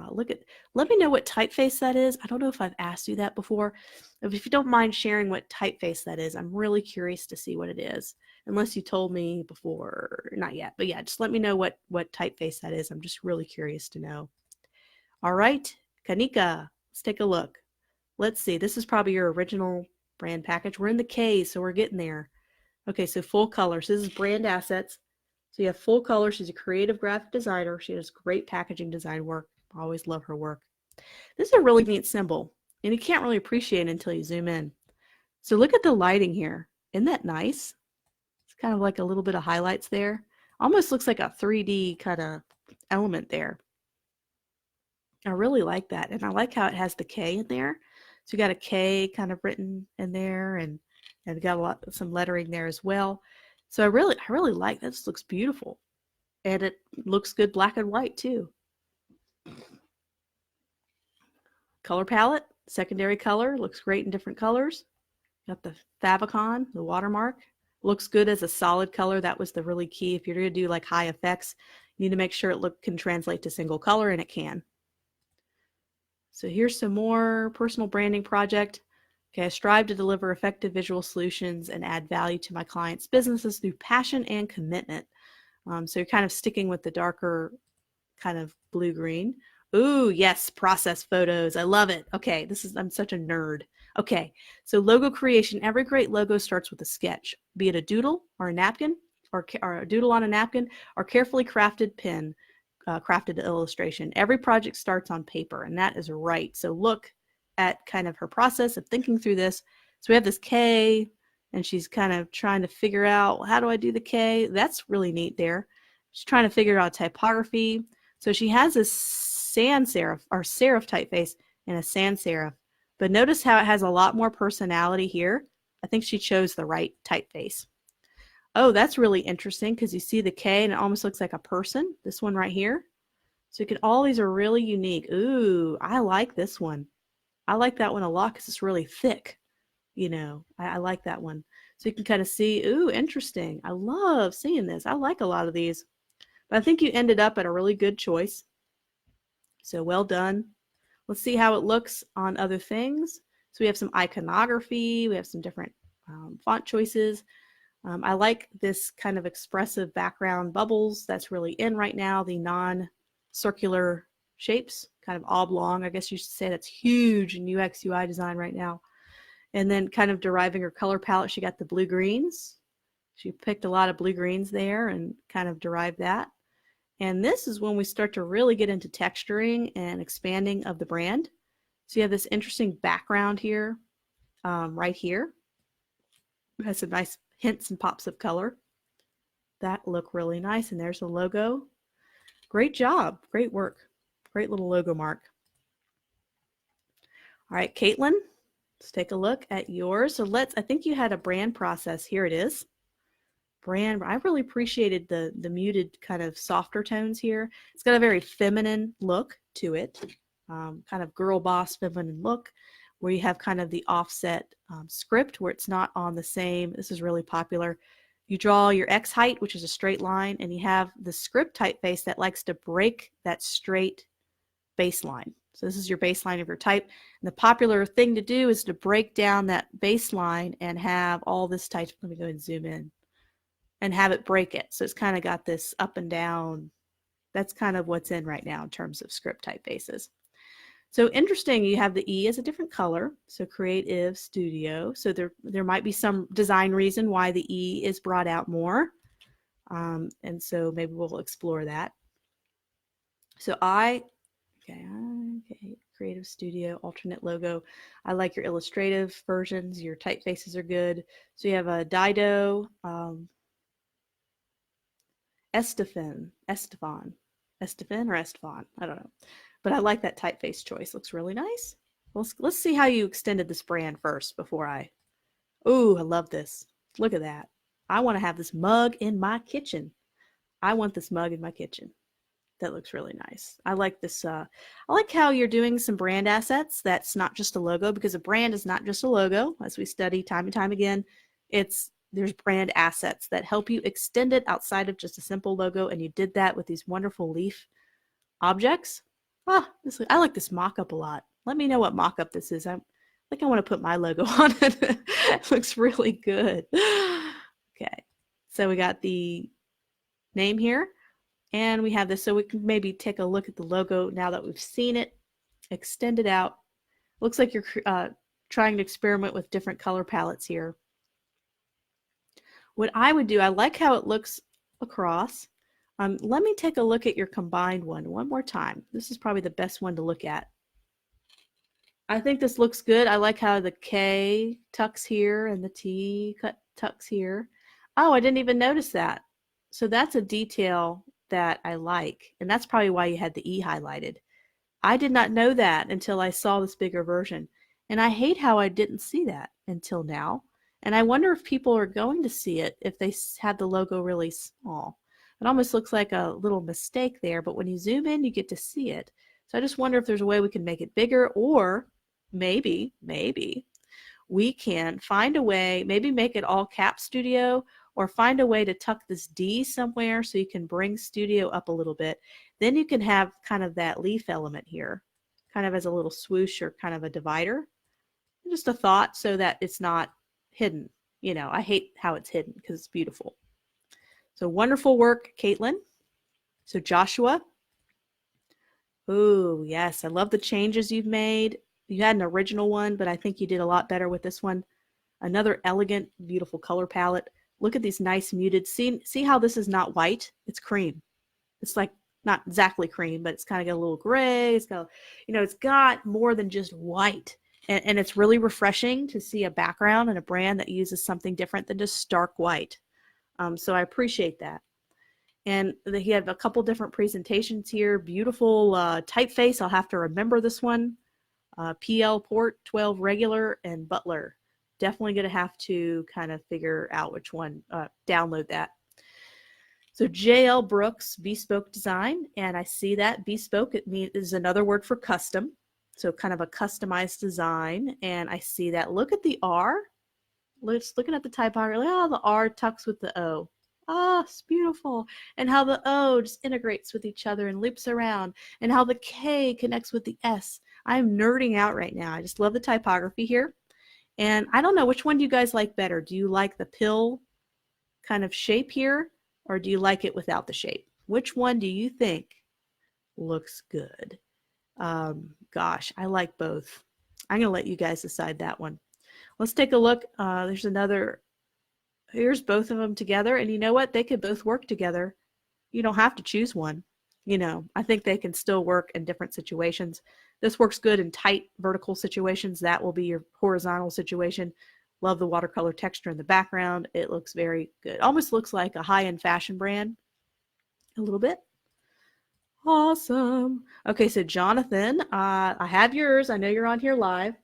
let me know what typeface that is. I don't know if I've asked you that before. If you don't mind sharing what typeface that is, I'm really curious to see what it is. Unless you told me before, not yet. But yeah, just let me know what typeface that is. I'm just really curious to know. All right, Kanika, let's take a look. Let's see. This is probably your original brand package. We're in the K, so we're getting there. Okay, so full colors. This is brand assets. So you have full color. She's a creative graphic designer. She does great packaging design work. I always love her work. This is a really neat symbol, and you can't really appreciate it until you zoom in. So look at the lighting here. Isn't that nice? It's kind of like a little bit of highlights there. Almost looks like a 3D kind of element there. I really like that, and I like how it has the K in there. So you got a K kind of written in there, and and got some lettering there as well. So I really like this. Looks beautiful, and it looks good black and white too. Color palette, secondary color, looks great in different colors. Got the favicon, the watermark. Looks good as a solid color. That was the really key. If you're going to do like high effects, you need to make sure it can translate to single color, and it can. So here's some more personal branding project. Okay, I strive to deliver effective visual solutions and add value to my clients' businesses through passion and commitment. So you're kind of sticking with the darker kind of blue-green. Ooh, yes, process photos. I love it. Okay, I'm such a nerd. Okay, so logo creation. Every great logo starts with a sketch, be it a doodle or a napkin, or a doodle on a napkin, or carefully crafted pen, crafted illustration. Every project starts on paper, and that is right. So look at kind of her process of thinking through this. So we have this K, and she's kind of trying to figure out, well, how do I do the K? That's really neat there. She's trying to figure out typography. So she has a sans serif or serif typeface and a sans serif. But notice how it has a lot more personality here. I think she chose the right typeface. Oh, that's really interesting because you see the K and it almost looks like a person. This one right here. So all these are really unique. Ooh, I like this one. I like that one a lot because it's really thick. You know, I like that one. So you can kind of see, ooh, interesting. I love seeing this. I like a lot of these. But I think you ended up at a really good choice. So well done. Let's see how it looks on other things. So we have some iconography. We have some different font choices. I like this kind of expressive background bubbles. That's really in right now. The non-circular shapes, kind of oblong. I guess you should say that's huge in UX UI design right now. And then kind of deriving her color palette, she got the blue greens. She picked a lot of blue greens there and kind of derived that. And this is when we start to really get into texturing and expanding of the brand. So you have this interesting background here, right here. It has some nice hints and pops of color that look really nice. And there's the logo. Great job. Great work. Great little logo mark. All right, Caitlin, let's take a look at yours. So I think you had a brand process. Here it is. Brand. I really appreciated the muted kind of softer tones here. It's got a very feminine look to it, kind of girl boss feminine look, where you have kind of the offset script where it's not on the same. This is really popular. You draw your X height, which is a straight line, and you have the script typeface that likes to break that straight baseline. So this is your baseline of your type. And the popular thing to do is to break down that baseline and have all this type. Let me go ahead and zoom in. And have it break it. So it's kind of got this up and down. That's kind of what's in right now in terms of script typefaces. So interesting, you have the E as a different color. So Creative Studio. So there might be some design reason why the E is brought out more. And so maybe we'll explore that. So okay, Creative Studio, alternate logo. I like your illustrative versions. Your typefaces are good. So you have a Dido, Estefan, I don't know. But I like that typeface choice. Looks really nice. Let's see how you extended this brand first before ooh, I love this. Look at that. I want to have this mug in my kitchen. I want this mug in my kitchen. That looks really nice. I like this. I like how you're doing some brand assets. That's not just a logo, because a brand is not just a logo. As we study time and time again, there's brand assets that help you extend it outside of just a simple logo. And you did that with these wonderful leaf objects. I like this mock-up a lot. Let me know what mock-up this is. I think I want to put my logo on it. It looks really good. Okay. So we got the name here. And we have this, so we can maybe take a look at the logo now that we've seen it, extend it out. Looks like you're trying to experiment with different color palettes here. What I would do, I like how it looks across. Let me take a look at your combined one more time. This is probably the best one to look at. I think this looks good. I like how the K tucks here and the T tucks here. Oh, I didn't even notice that. So that's a detail that I like, and that's probably why you had the E highlighted. I did not know that until I saw this bigger version, and I hate how I didn't see that until now. And I wonder if people are going to see it if they had the logo really small. It almost looks like a little mistake there, but when you zoom in, you get to see it. So I just wonder if there's a way we can make it bigger, or maybe we can find a way, maybe make it all cap studio, or find a way to tuck this D somewhere so you can bring studio up a little bit. Then you can have kind of that leaf element here, kind of as a little swoosh or kind of a divider. Just a thought so that it's not hidden. You know, I hate how it's hidden because it's beautiful. So wonderful work, Caitlin. So Joshua. Oh, yes. I love the changes you've made. You had an original one, but I think you did a lot better with this one. Another elegant, beautiful color palette. Look at these nice muted. See how this is not white? It's cream. It's like not exactly cream, but it's kind of got a little gray. It's got, it's got more than just white. And it's really refreshing to see a background and a brand that uses something different than just stark white. So I appreciate that. And he had a couple different presentations here. Beautiful typeface. I'll have to remember this one. PL Port, 12 regular, and Butler. Definitely going to have to kind of figure out which one, download that. So JL Brooks, Bespoke Design, and I see that bespoke, it is another word for custom. So kind of a customized design, and I see that. Look at the R. Just looking at the typography, look how the R tucks with the O. Ah, it's beautiful. And how the O just integrates with each other and loops around, and how the K connects with the S. I'm nerding out right now. I just love the typography here. And I don't know, which one do you guys like better? Do you like the pill kind of shape here, or do you like it without the shape? Which one do you think looks good? Gosh, I like both. I'm going to let you guys decide that one. Let's take a look. There's another. Here's both of them together. And you know what? They could both work together. You don't have to choose one. I think they can still work in different situations. This works good in tight vertical situations. That will be your horizontal situation. Love the watercolor texture in the background. It looks very good. Almost looks like a high-end fashion brand. A little bit. Awesome. Okay, so Jonathan, I have yours. I know you're on here live.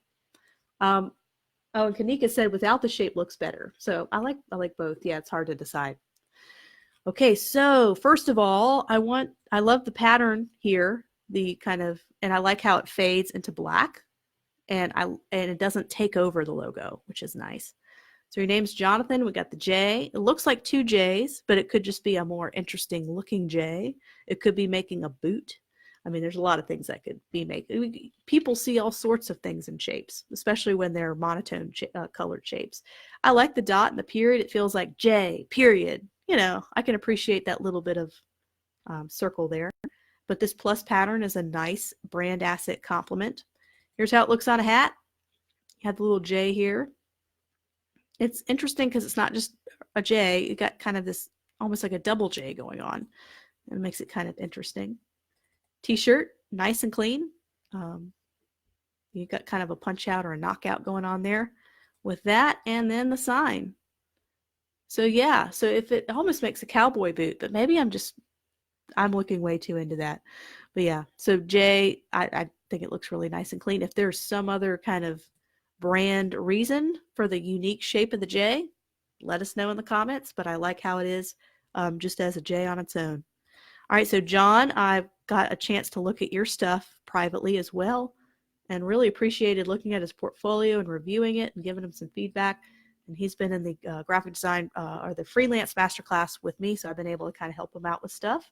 Oh, and Kanika said without the shape looks better. So I like both. Yeah, it's hard to decide. Okay, so first of all, I love the pattern here, and I like how it fades into black, and it doesn't take over the logo, which is nice. So your name's Jonathan. We got the J. It looks like two J's, but it could just be a more interesting looking J. It could be making a boot. I mean, there's a lot of things that could be making. People see all sorts of things in shapes, especially when they're monotone colored shapes. I like the dot and the period. It feels like J, period. I can appreciate that little bit of circle there. But this plus pattern is a nice brand asset complement. Here's how it looks on a hat. You have the little J here. It's interesting because it's not just a J. You got kind of this almost like a double J going on. And it makes it kind of interesting. T-shirt, nice and clean. You got kind of a punch out or a knockout going on there with that, and then the sign. So yeah, so if it almost makes a cowboy boot, but maybe I'm looking way too into that. But yeah, so J, I think it looks really nice and clean. If there's some other kind of brand reason for the unique shape of the J, let us know in the comments, but I like how it is just as a J on its own. All right, so John, I've got a chance to look at your stuff privately as well, and really appreciated looking at his portfolio and reviewing it and giving him some feedback. And he's been in the graphic design or the freelance masterclass with me, so I've been able to kind of help him out with stuff.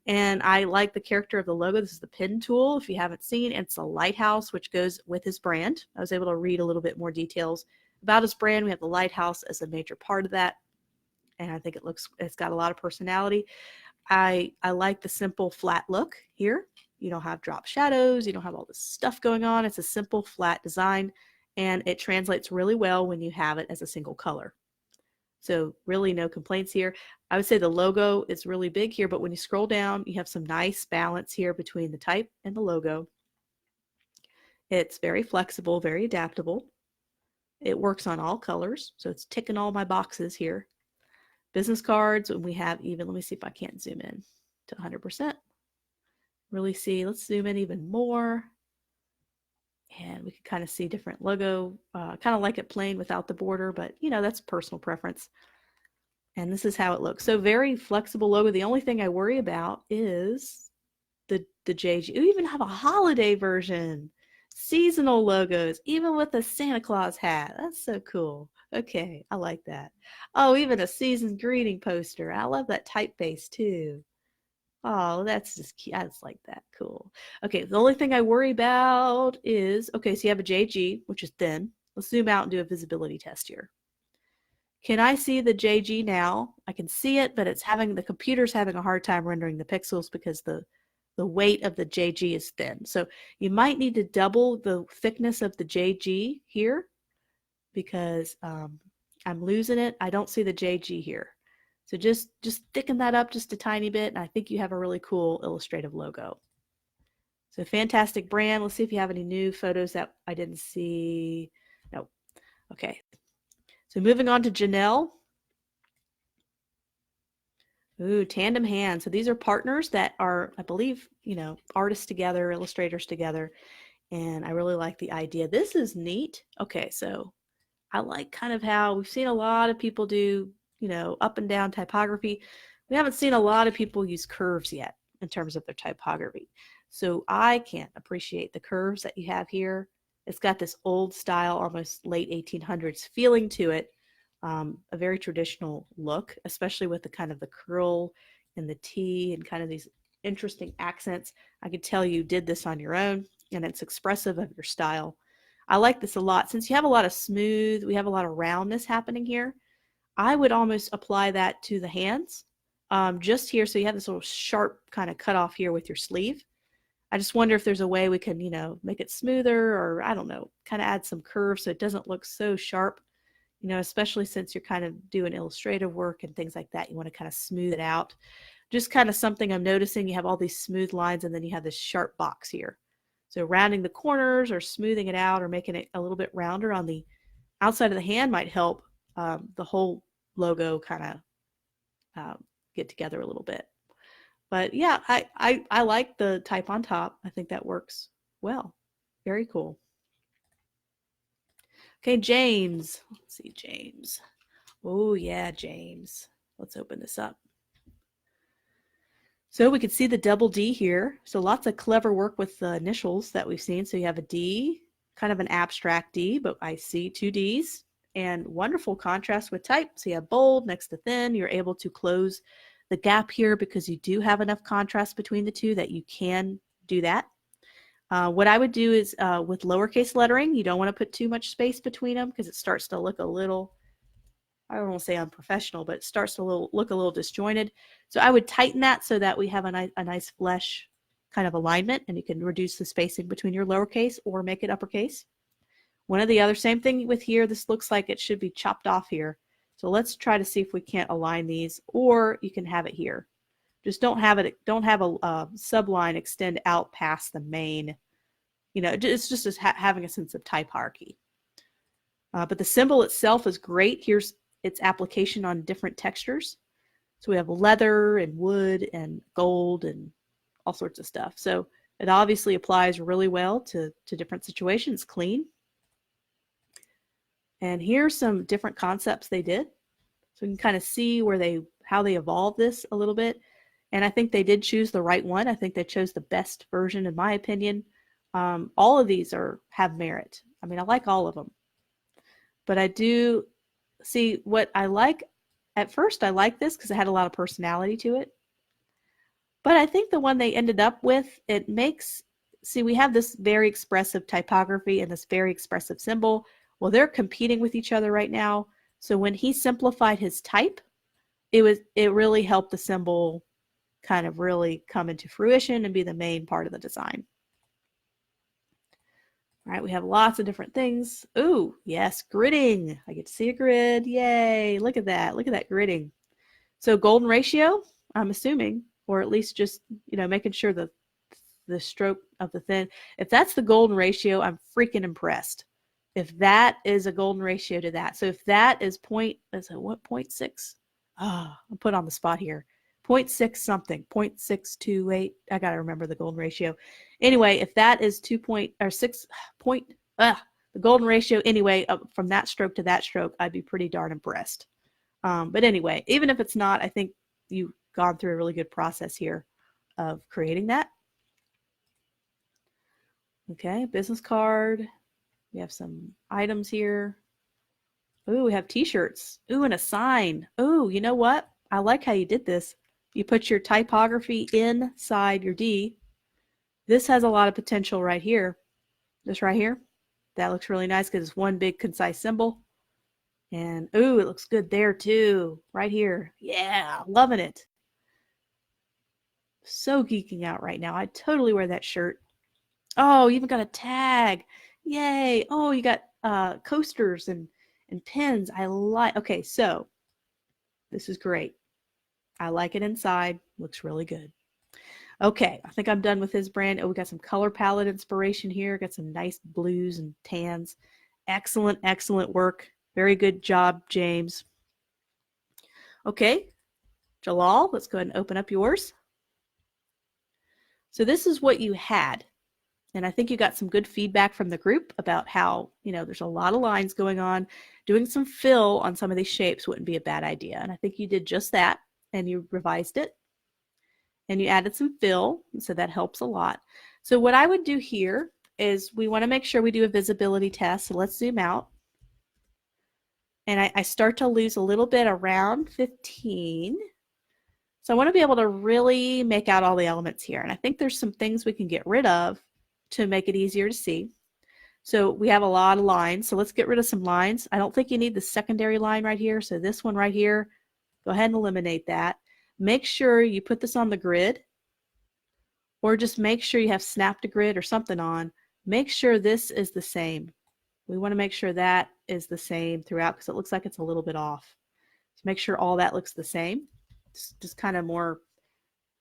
And I like the character of the logo. This is the pin tool. If you haven't seen, it's a lighthouse, which goes with his brand. I was able to read a little bit more details about his brand. We have the lighthouse as a major part of that. And I think it's got a lot of personality. I like the simple flat look here. You don't have drop shadows. You don't have all this stuff going on. It's a simple flat design, and it translates really well when you have it as a single color. So really no complaints here. I would say the logo is really big here, but when you scroll down, you have some nice balance here between the type and the logo. It's very flexible, very adaptable. It works on all colors, so it's ticking all my boxes here. Business cards, and we have even, let me see if I can't zoom in to 100%. Really see, let's zoom in even more. And we can kind of see different logo, kind of like it plain without the border, but that's personal preference. And this is how it looks. So very flexible logo. The only thing I worry about is the JG. We even have a holiday version, seasonal logos, even with a Santa Claus hat. That's so cool. Okay, I like that. Oh, even a season greeting poster. I love that typeface too. Oh, that's just cute. I just like that. Cool. Okay, the only thing I worry about is, okay, so you have a JG, which is thin. Let's zoom out and do a visibility test here. Can I see the JG now? I can see it, but the computer's having a hard time rendering the pixels because the weight of the JG is thin. So you might need to double the thickness of the JG here because I'm losing it. I don't see the JG here. So just thicken that up just a tiny bit, and I think you have a really cool illustrative logo. So fantastic brand. Let's see if you have any new photos that I didn't see. No. Okay. So moving on to Janelle. Ooh, Tandem Hand. So these are partners that are, I believe, artists together, illustrators together. And I really like the idea. This is neat. Okay, so I like kind of how we've seen a lot of people do, up and down typography. We haven't seen a lot of people use curves yet in terms of their typography. So I can't appreciate the curves that you have here. It's got this old style, almost late 1800s feeling to it. A very traditional look, especially with the kind of the curl and the T and kind of these interesting accents. I could tell you did this on your own, and it's expressive of your style. I like this a lot. Since you have a lot of smooth, we have a lot of roundness happening here, I would almost apply that to the hands, just here. So you have this little sharp kind of cut off here with your sleeve. I just wonder if there's a way we can, make it smoother, or I don't know, kind of add some curve so it doesn't look so sharp. Especially since you're kind of doing illustrative work and things like that, you want to kind of smooth it out. Just kind of something I'm noticing, you have all these smooth lines and then you have this sharp box here. So rounding the corners or smoothing it out or making it a little bit rounder on the outside of the hand might help the whole logo kind of get together a little bit. But yeah, I like the type on top. I think that works well. Very cool. Okay, James. Let's see, James. Oh yeah, James. Let's open this up. So we can see the double D here. So lots of clever work with the initials that we've seen. So you have a D, kind of an abstract D, but I see two Ds, and wonderful contrast with type. So you have bold next to thin. You're able to close the gap here because you do have enough contrast between the two that you can do that. What I would do is with lowercase lettering, you don't want to put too much space between them because it starts to look a little, I don't want to say unprofessional, but it starts to look a little disjointed. So I would tighten that so that we have a nice flush kind of alignment, and you can reduce the spacing between your lowercase or make it uppercase. One or the other, same thing with here. This looks like it should be chopped off here. So let's try to see if we can't align these, or you can have it here. Just don't have a subline extend out past the main. It's just as having a sense of typography. But the symbol itself is great. Here's its application on different textures. So we have leather and wood and gold and all sorts of stuff. So it obviously applies really well to different situations. Clean. And here's some different concepts they did. So we can kind of see how they evolved this a little bit. And I think they did choose the right one. I think they chose the best version, in my opinion. All of these have merit. I mean, I like all of them. But I do see what I like. At first, I like this because it had a lot of personality to it. But I think the one they ended up with, we have this very expressive typography and this very expressive symbol. Well, they're competing with each other right now. So when he simplified his type, it really helped the symbol kind of really come into fruition and be the main part of the design. All right, we have lots of different things. Ooh, yes, gridding. I get to see a grid. Yay, look at that. Look at that gridding. So golden ratio, I'm assuming, or at least just, making sure the stroke of the thin. If that's the golden ratio, I'm freaking impressed. If that is a golden ratio to that. So if that is 0.6? Oh, I'm put on the spot here. 0.6 something, 0.628. I got to remember the golden ratio. Anyway, if that is 2 point or 6 point, the golden ratio anyway, from that stroke to that stroke, I'd be pretty darn impressed. But anyway, even if it's not, I think you've gone through a really good process here of creating that. Okay, business card. We have some items here. Ooh, we have t-shirts. Ooh, and a sign. Ooh, you know what? I like how you did this. You put your typography inside your D. This has a lot of potential right here. This right here. That looks really nice because it's one big concise symbol. And ooh, it looks good there too. Right here. Yeah, loving it. So geeking out right now. I'd totally wear that shirt. Oh, you even got a tag. Yay. Oh, you got coasters and pins. I like. Okay, so this is great. I like it inside. Looks really good. Okay, I think I'm done with his brand. Oh, we got some color palette inspiration here. Got some nice blues and tans. Excellent, excellent work. Very good job, James. Okay, Jalal, let's go ahead and open up yours. So this is what you had. And I think you got some good feedback from the group about how, there's a lot of lines going on. Doing some fill on some of these shapes wouldn't be a bad idea. And I think you did just that, and you revised it. And you added some fill, so that helps a lot. So what I would do here is we want to make sure we do a visibility test. So let's zoom out. And I start to lose a little bit around 15. So I want to be able to really make out all the elements here. And I think there's some things we can get rid of to make it easier to see. So we have a lot of lines. So let's get rid of some lines. I don't think you need the secondary line right here. So this one right here, go ahead and eliminate that. Make sure you put this on the grid, or just make sure you have snap to grid or something on. Make sure this is the same. We want to make sure that is the same throughout because it looks like it's a little bit off. So make sure all that looks the same. Just kind of more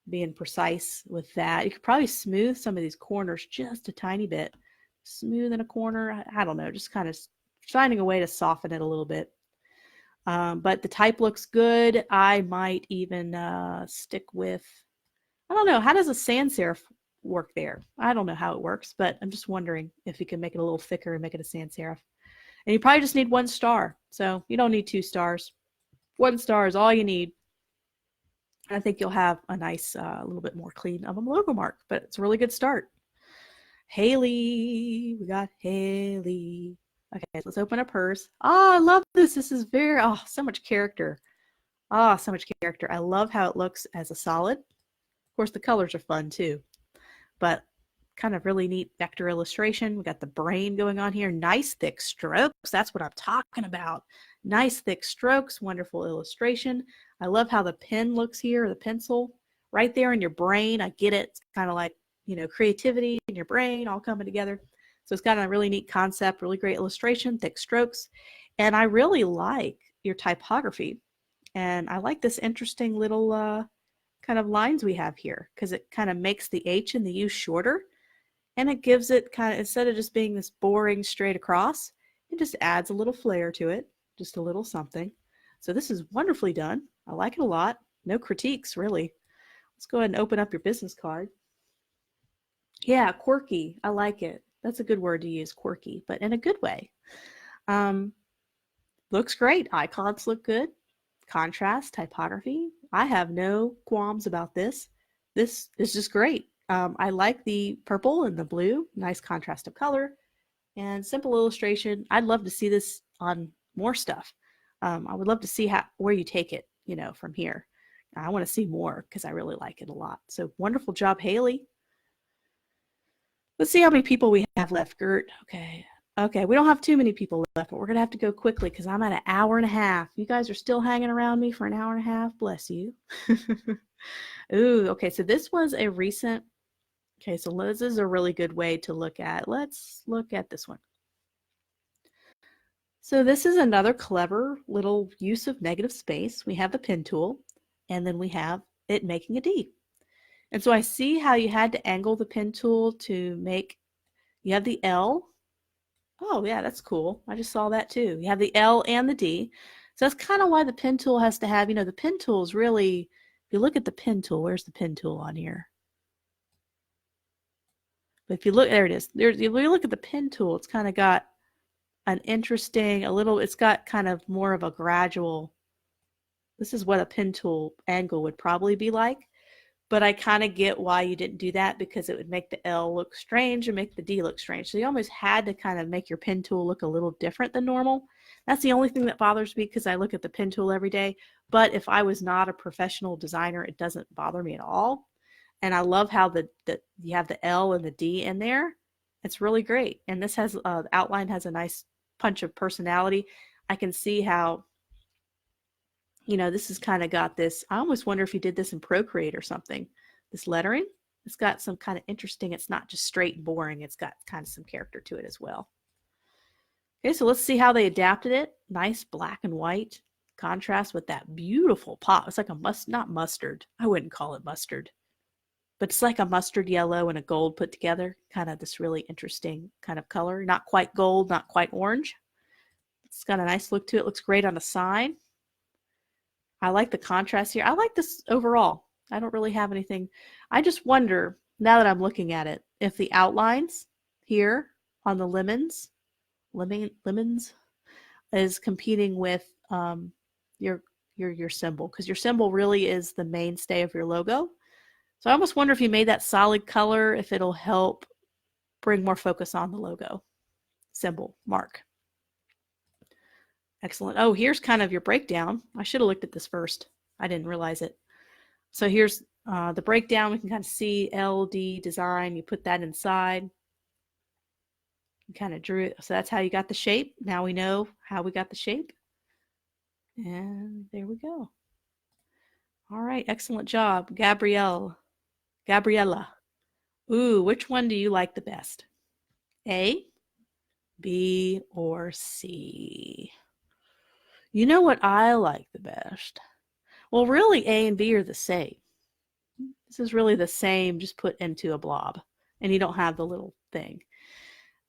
being precise with that. You could probably smooth some of these corners just a tiny bit. Smooth in a corner, I don't know, just kind of finding a way to soften it a little bit. But the type looks good. I might even stick with, I don't know, how does a sans serif work there? I don't know how it works, but I'm just wondering if you can make it a little thicker and make it a sans serif. And you probably just need 1 star. So you don't need 2 stars. 1 star is all you need. I think you'll have a nice, little bit more clean of a logo mark, but it's a really good start. Haley, we got Haley. Okay, so let's open up hers. Oh, I love this. This is so much character. So much character. I love how it looks as a solid. Of course, the colors are fun too, but kind of really neat vector illustration. We got the brain going on here. Nice thick strokes. That's what I'm talking about. Nice thick strokes. Wonderful illustration. I love how the pen looks here, the pencil right there in your brain. I get it. It's kind of like, creativity in your brain all coming together. So it's got a really neat concept, really great illustration, thick strokes. And I really like your typography. And I like this interesting little kind of lines we have here because it kind of makes the H and the U shorter. And it gives it kind of, instead of just being this boring straight across, it just adds a little flair to it, just a little something. So this is wonderfully done. I like it a lot. No critiques, really. Let's go ahead and open up your business card. Yeah, quirky. I like it. That's a good word to use, quirky, but in a good way. Looks great. Icons look good. Contrast, typography. I have no qualms about this. This is just great. I like the purple and the blue. Nice contrast of color and simple illustration. I'd love to see this on more stuff. I would love to see where you take it, from here. I want to see more because I really like it a lot. So wonderful job, Haley. Let's see how many people we have left, Gert. Okay, we don't have too many people left, but we're going to have to go quickly because I'm at an hour and a half. You guys are still hanging around me for an hour and a half. Bless you. Ooh, okay, so this was a recent, so this is a really good way to look at. Let's look at this one. So this is another clever little use of negative space. We have the pen tool, and then we have it making a D. And so I see how you had to angle the pen tool to make, you have the L. Oh yeah, that's cool. I just saw that too. You have the L and the D. So that's kind of why the pen tool has to have, the pen tool is really If you look at the pen tool, where's the pen tool on here? But if you look, there it is. If you look at the pen tool, it's kind of got an interesting, it's got kind of more of a gradual, this is what a pen tool angle would probably be like. But I kind of get why you didn't do that, because it would make the L look strange and make the D look strange. So you almost had to kind of make your pen tool look a little different than normal. That's the only thing that bothers me, because I look at the pen tool every day. But if I was not a professional designer, it doesn't bother me at all. And I love how you have the L and the D in there. It's really great. And this has the outline has a nice punch of personality. I can see how, this has kind of got this. I almost wonder if you did this in Procreate or something. This lettering, it's got some kind of interesting, it's not just straight and boring. It's got kind of some character to it as well. Okay, so let's see how they adapted it. Nice black and white contrast with that beautiful pop. It's like not mustard. I wouldn't call it mustard, but it's like a mustard yellow and a gold put together. Kind of this really interesting kind of color. Not quite gold, not quite orange. It's got a nice look to it. Looks great on a sign. I like the contrast here. I like this overall. I don't really have anything. I just wonder, now that I'm looking at it, if the outlines here on the lemons is competing with your symbol, because your symbol really is the mainstay of your logo. So I almost wonder if you made that solid color, if it'll help bring more focus on the logo, symbol, mark. Excellent. Oh, here's kind of your breakdown. I should have looked at this first. I didn't realize it. So here's the breakdown. We can kind of see LD design. You put that inside. You kind of drew it. So that's how you got the shape. Now we know how we got the shape. And there we go. All right. Excellent job, Gabriella. Ooh, which one do you like the best? A, B, or C? You know what I like the best? Well, really, A and B are the same. This is really the same, just put into a blob, and you don't have the little thing.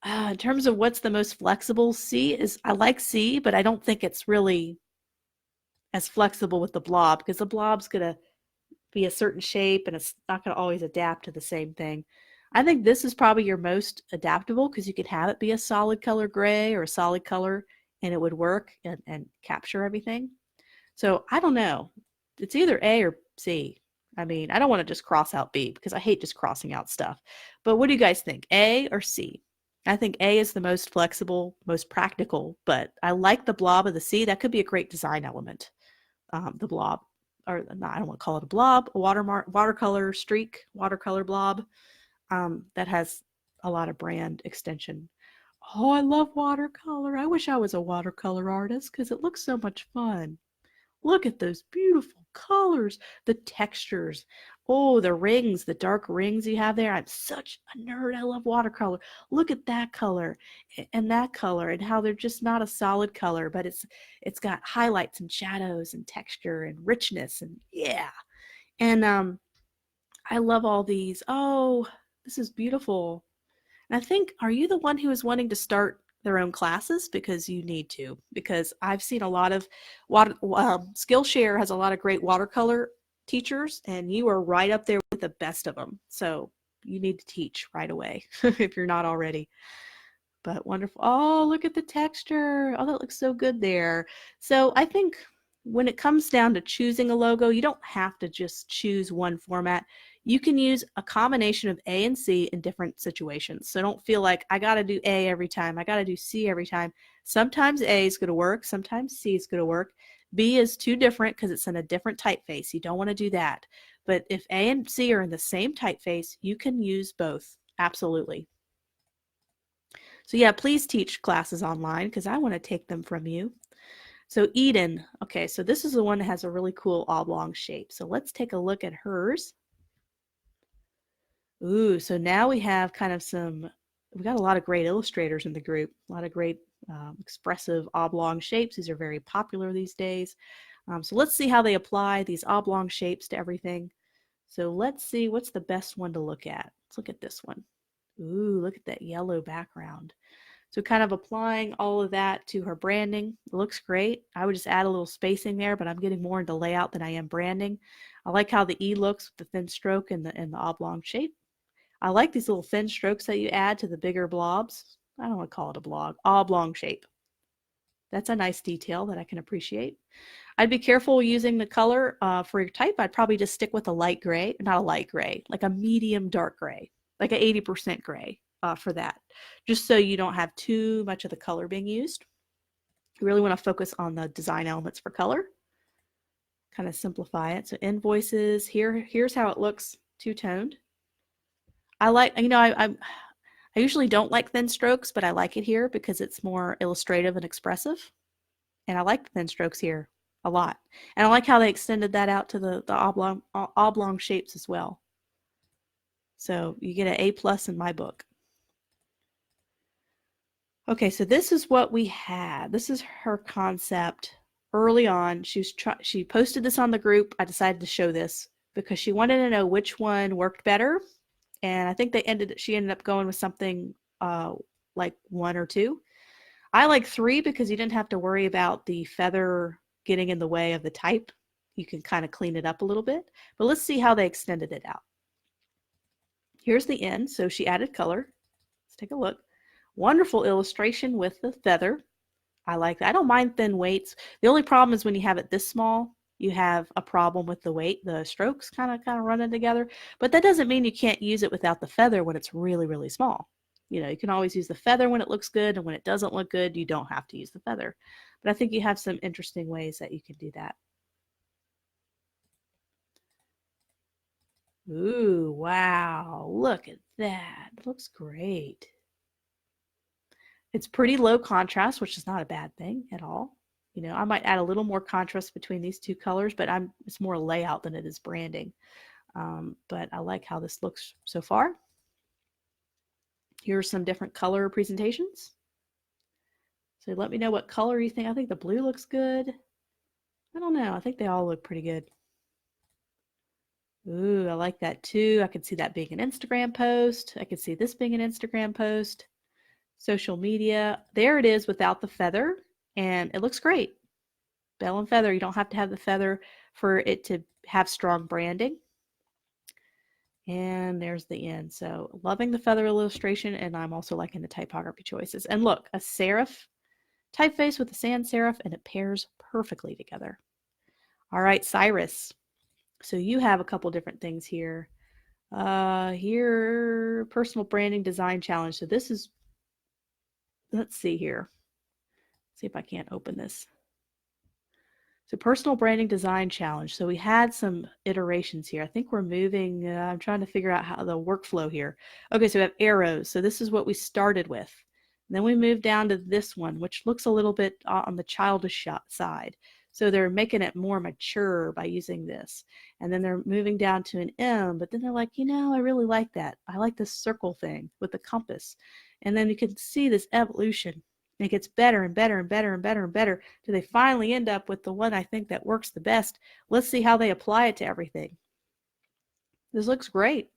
In terms of what's the most flexible, I like C, but I don't think it's really as flexible with the blob, because the blob's going to be a certain shape and it's not going to always adapt to the same thing. I think this is probably your most adaptable, because you could have it be a solid color gray or a solid color and it would work and capture everything. So I don't know. It's either A or C. I mean, I don't want to just cross out B, because I hate just crossing out stuff. But what do you guys think? A or C? I think A is the most flexible, most practical, but I like the blob of the C. That could be a great design element. The blob, or not, I don't want to call it a blob, a watercolor streak, watercolor blob that has a lot of brand extension. Oh, I love watercolor. I wish I was a watercolor artist, because it looks so much fun. Look at those beautiful colors, the textures. Oh, the rings, the dark rings you have there. I'm such a nerd. I love watercolor. Look at that color and that color, and how they're just not a solid color, but it's got highlights and shadows and texture and richness, and yeah. And I love all these. Oh, this is beautiful. And I think, are you the one who is wanting to start their own classes? Because you need to, because I've seen a lot of Skillshare has a lot of great watercolor teachers, and you are right up there with the best of them. So you need to teach right away if you're not already. But wonderful. Oh, look at the texture. Oh, that looks so good there. So I think when it comes down to choosing a logo, you don't have to just choose one format. You can use a combination of A and C in different situations. So don't feel like I got to do A every time. I got to do C every time. Sometimes A is going to work. Sometimes C is going to work. B is too different because it's in a different typeface. You don't want to do that. But if A and C are in the same typeface, you can use both. Absolutely. So yeah, please teach classes online, because I want to take them from you. So Eden, okay, so this is the one that has a really cool oblong shape. So let's take a look at hers. Ooh, so now we have kind of we've got a lot of great illustrators in the group, a lot of great expressive oblong shapes. These are very popular these days. So let's see how they apply these oblong shapes to everything. So let's see, what's the best one to look at? Let's look at this one. Ooh, look at that yellow background. So kind of applying all of that to her branding. It looks great. I would just add a little spacing there, but I'm getting more into layout than I am branding. I like how the E looks with the thin stroke and the oblong shape. I like these little thin strokes that you add to the bigger blobs. I don't want to call it a blob, oblong shape. That's a nice detail that I can appreciate. I'd be careful using the color for your type. I'd probably just stick with a light gray, not a light gray, like a medium dark gray, like an 80% gray for that, just so you don't have too much of the color being used. You really want to focus on the design elements for color, kind of simplify it. So invoices, here's how it looks two-toned. I like, I usually don't like thin strokes, but I like it here because it's more illustrative and expressive. And I like the thin strokes here a lot. And I like how they extended that out to the oblong shapes as well. So you get an A+ in my book. Okay, so this is what we had. This is her concept early on. She posted this on the group. I decided to show this because she wanted to know which one worked better. And I think she ended up going with something like 1 or 2. I like 3 because you didn't have to worry about the feather getting in the way of the type. You can kind of clean it up a little bit. But let's see how they extended it out. Here's the end. So she added color. Let's take a look. Wonderful illustration with the feather. I like that. I don't mind thin weights. The only problem is when you have it this small, you have a problem with the weight. The strokes kind of running together. But that doesn't mean you can't use it without the feather when it's really, really small. You can always use the feather when it looks good, and when it doesn't look good, you don't have to use the feather. But I think you have some interesting ways that you can do that. Ooh, wow. Look at that. It looks great. It's pretty low contrast, which is not a bad thing at all. I might add a little more contrast between these 2 colors, but it's more layout than it is branding. But I like how this looks so far. Here are some different color presentations. So let me know what color you think. I think the blue looks good. I don't know. I think they all look pretty good. Ooh, I like that too. I could see that being an Instagram post. I could see this being an Instagram post. Social media. There it is without the feather, and it looks great. Bell and feather. You don't have to have the feather for it to have strong branding. And there's the end. So loving the feather illustration, and I'm also liking the typography choices. And look, a serif typeface with a sans serif, and it pairs perfectly together. All right, Cyrus. So you have a couple different things here. Here, personal branding design challenge. So this is, let's see here. See if I can't open this. So personal branding design challenge. So we had some iterations here. I think we're moving, I'm trying to figure out how the workflow here. Okay, so we have arrows. So this is what we started with. And then we moved down to this one, which looks a little bit on the childish side. So they're making it more mature by using this. And then they're moving down to an M, but then they're like, I really like that. I like this circle thing with the compass. And then you can see this evolution. It gets better and better and better and better and better till they finally end up with the one I think that works the best. Let's see how they apply it to everything. This looks great.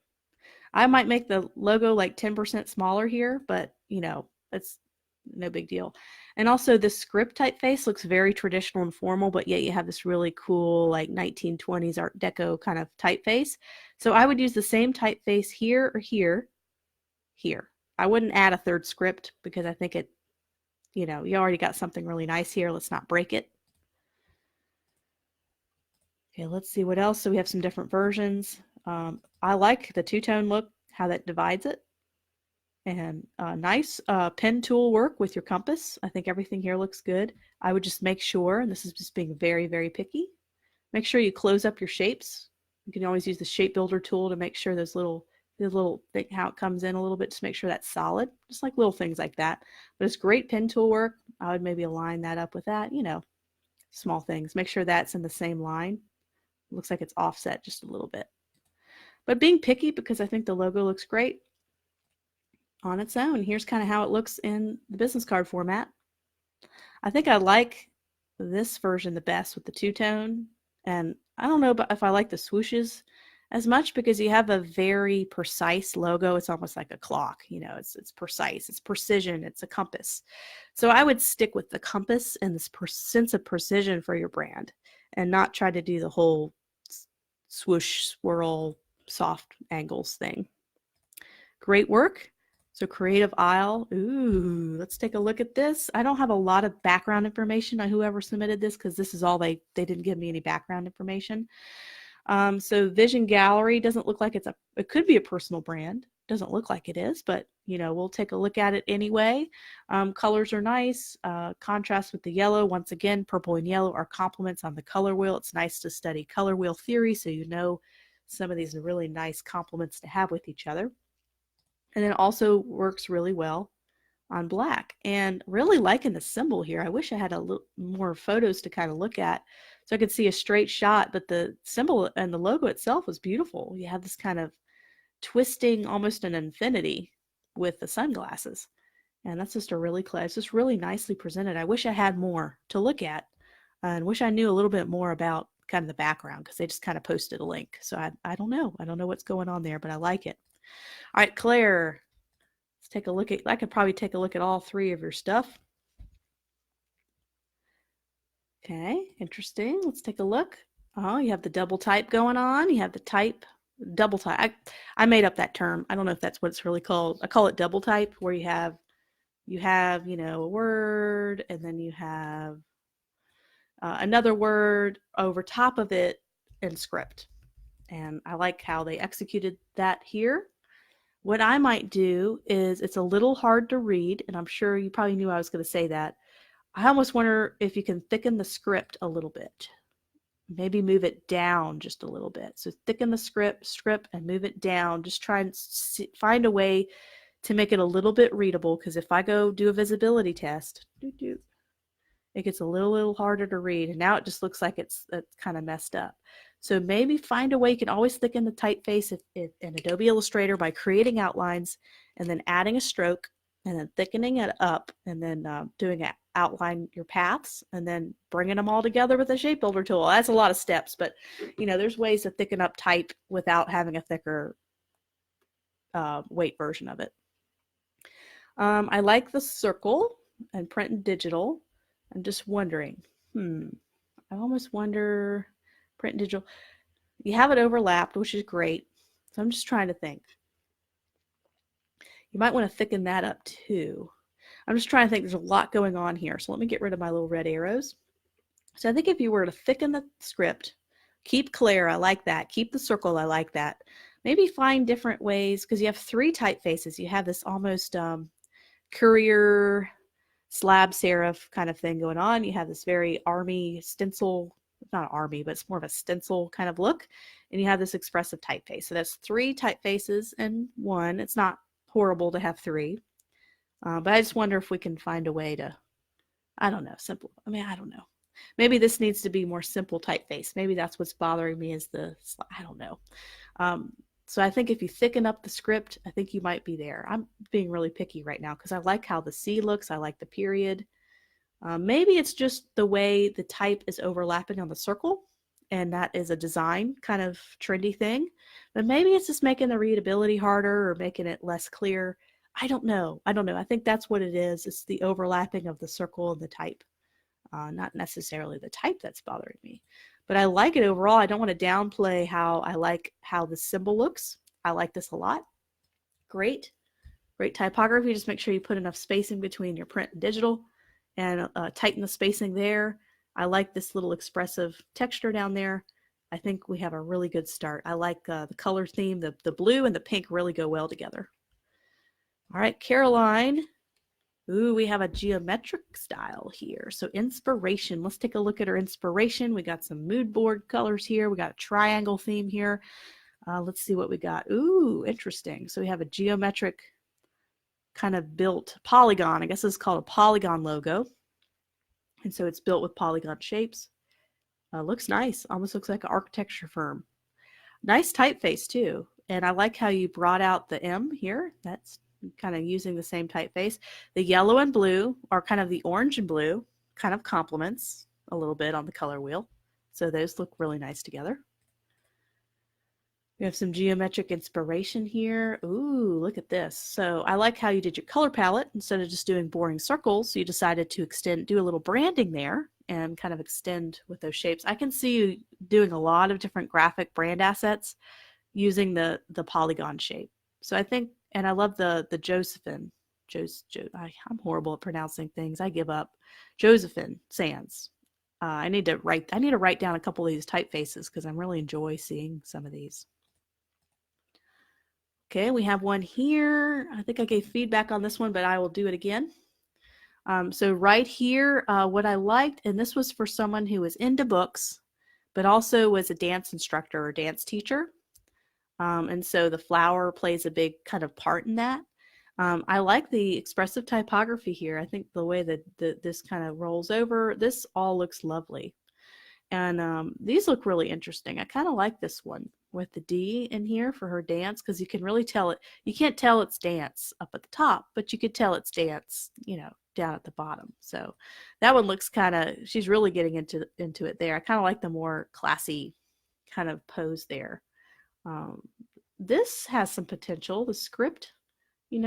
I might make the logo like 10% smaller here, but it's no big deal. And also the script typeface looks very traditional and formal, but yet you have this really cool like 1920s Art Deco kind of typeface. So I would use the same typeface here or here. I wouldn't add a third script because I think you already got something really nice here. Let's not break it. Okay, let's see what else. So we have some different versions. I like the two-tone look, how that divides it. And nice pen tool work with your compass. I think everything here looks good. I would just make sure, and this is just being very, very picky, make sure you close up your shapes. You can always use the shape builder tool to make sure those little thing, how it comes in a little bit, just make sure that's solid, just like little things like that. But it's great pen tool work. I would maybe align that up with that, small things. Make sure that's in the same line. It looks like it's offset just a little bit. But being picky because I think the logo looks great on its own. Here's kind of how it looks in the business card format. I think I like this version the best with the two-tone, and I don't know if I like the swooshes as much because you have a very precise logo. It's almost like a clock, it's precise, it's precision, it's a compass. So I would stick with the compass and this sense of precision for your brand and not try to do the whole swoosh, swirl, soft angles thing. Great work. So creative aisle. Ooh, let's take a look at this. I don't have a lot of background information on whoever submitted this because this is all they didn't give me any background information. So Vision Gallery doesn't look like it could be a personal brand. Doesn't look like it is, but we'll take a look at it anyway. Colors are nice. Contrast with the yellow. Once again, purple and yellow are complements on the color wheel. It's nice to study color wheel theory so some of these are really nice complements to have with each other. And it also works really well on black. And really liking the symbol here. I wish I had a little more photos to kind of look at so I could see a straight shot, but the symbol and the logo itself was beautiful. You have this kind of twisting, almost an infinity with the sunglasses. And that's just it's just really nicely presented. I wish I had more to look at and wish I knew a little bit more about kind of the background because they just kind of posted a link. So I don't know. I don't know what's going on there, but I like it. All right, Claire, let's take a look at, I could probably take a look at all three of your stuff. Okay, interesting. Let's take a look. Oh, you have the double type going on. You have the type, double type. I made up that term. I don't know if that's what it's really called. I call it double type, where you have, a word, and then you have another word over top of it in script. And I like how they executed that here. What I might do is, it's a little hard to read, and I'm sure you probably knew I was going to say that. I almost wonder if you can thicken the script a little bit. Maybe move it down just a little bit. So thicken the script and move it down. Just try and find a way to make it a little bit readable, because if I go do a visibility test, it gets a little harder to read, and now it just looks like it's kind of messed up. So maybe find a way. You can always thicken the typeface in Adobe Illustrator by creating outlines and then adding a stroke and then thickening it up and then doing an outline your paths and then bringing them all together with a shape builder tool. That's a lot of steps, but there's ways to thicken up type without having a thicker weight version of it. I like the circle and print and digital. I'm just wondering, I almost wonder, print and digital, you have it overlapped, which is great. So I'm just trying to think. You might want to thicken that up too. I'm just trying to think. There's a lot going on here. So let me get rid of my little red arrows. So I think if you were to thicken the script, keep Claire, I like that. Keep the circle, I like that. Maybe find different ways, because you have three typefaces. You have this almost courier slab serif kind of thing going on. You have this very army stencil, not army, but it's more of a stencil kind of look. And you have this expressive typeface. So that's three typefaces in one. It's not horrible to have three. But I just wonder if we can find a way to, I don't know, simple. I don't know. Maybe this needs to be more simple typeface. Maybe that's what's bothering me is I don't know. So I think if you thicken up the script, I think you might be there. I'm being really picky right now because I like how the C looks. I like the period. Maybe it's just the way the type is overlapping on the circle, and that is a design kind of trendy thing. But maybe it's just making the readability harder or making it less clear. I don't know. I think that's what it is. It's the overlapping of the circle and the type. Not necessarily the type that's bothering me. But I like it overall. I don't want to downplay how the symbol looks. I like this a lot. Great typography. Just make sure you put enough spacing between your print and digital and tighten the spacing there. I like this little expressive texture down there. I think we have a really good start. I like the color theme. The blue and the pink really go well together. All right, Caroline. Ooh, we have a geometric style here. So inspiration. Let's take a look at our inspiration. We got some mood board colors here. We got a triangle theme here. Let's see what we got. Ooh, interesting. So we have a geometric kind of built polygon. I guess it's called a polygon logo. And so it's built with polygon shapes. Looks nice. Almost looks like an architecture firm. Nice typeface too. And I like how you brought out the M here. That's kind of using the same typeface. The yellow and blue are kind of the orange and blue, kind of complements a little bit on the color wheel. So those look really nice together. We have some geometric inspiration here. Ooh, look at this. So I like how you did your color palette. Instead of just doing boring circles, you decided to do a little branding there and kind of extend with those shapes. I can see you doing a lot of different graphic brand assets using the polygon shape. So I think, and I love the Josephine. I'm horrible at pronouncing things. I give up. Josephine Sands. I need to write down a couple of these typefaces because I really enjoy seeing some of these. Okay, we have one here. I think I gave feedback on this one, but I will do it again. So right here, what I liked, and this was for someone who was into books, but also was a dance instructor or dance teacher. And so the flower plays a big kind of part in that. I like the expressive typography here. I think the way that this kind of rolls over, this all looks lovely. And these look really interesting. I kind of like this one with the D in here for her dance because you can really tell it. You can't tell it's dance up at the top, but you could tell it's dance, down at the bottom. So that one looks kind of, she's really getting into it there. I kind of like the more classy kind of pose there. This has some potential. The script,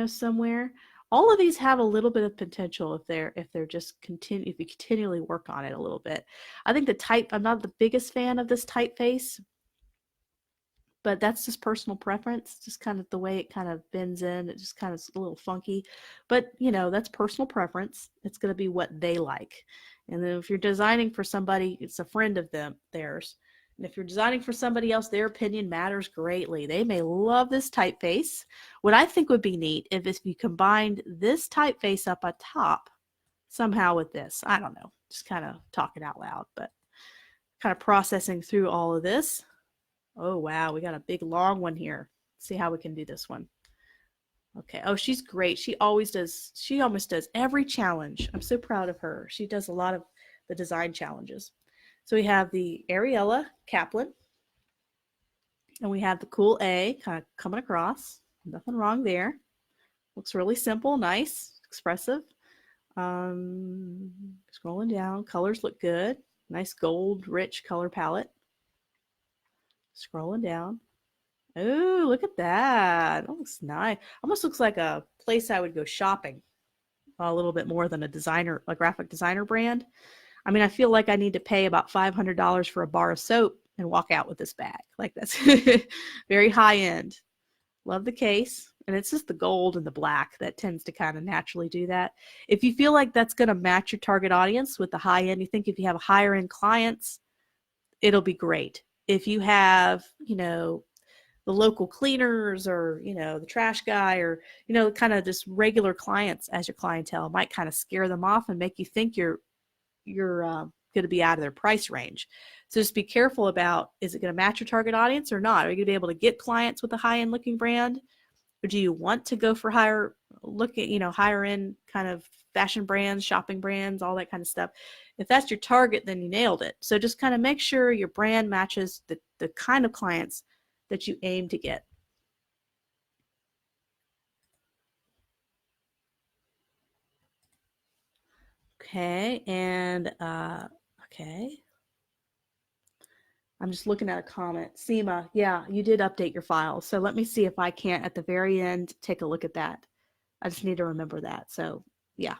somewhere. All of these have a little bit of potential if you continually work on it a little bit. I think I'm not the biggest fan of this typeface, but that's just personal preference, just kind of the way it kind of bends in. It just kind of is a little funky, but that's personal preference. It's going to be what they like. And then if you're designing for somebody, it's a friend of theirs. And if you're designing for somebody else, their opinion matters greatly. They may love this typeface. What I think would be neat if you combined this typeface up on top somehow with this. I don't know, just kind of talking out loud, but kind of processing through all of this. Oh, wow, we got a big long one here. Let's see how we can do this one. Okay. Oh, she's great. She almost does every challenge. I'm so proud of her. She does a lot of the design challenges. So we have the Ariella Kaplan, and we have the cool A kind of coming across. Nothing wrong there. Looks really simple, nice, expressive. Scrolling down, colors look good. Nice gold, rich color palette. Scrolling down. Oh, look at that. That looks nice. Almost looks like a place I would go shopping. A little bit more than a graphic designer brand. I mean, I feel like I need to pay about $500 for a bar of soap and walk out with this bag. Like, that's very high end. Love the case. And it's just the gold and the black that tends to kind of naturally do that. If you feel like that's going to match your target audience with the high end, you think if you have higher end clients, it'll be great. If you have, the local cleaners or, the trash guy or, kind of just regular clients as your clientele, might kind of scare them off and make you think you're going to be out of their price range. So just be careful about, is it going to match your target audience or not? Are you going to be able to get clients with a high-end looking brand? Or do you want to go for higher end kind of fashion brands, shopping brands, all that kind of stuff? If that's your target, then you nailed it. So just kind of make sure your brand matches the kind of clients that you aim to get. Okay, and okay. I'm just looking at a comment. Seema, yeah, you did update your files. So let me see if I can't, at the very end, take a look at that. I just need to remember that. So yeah.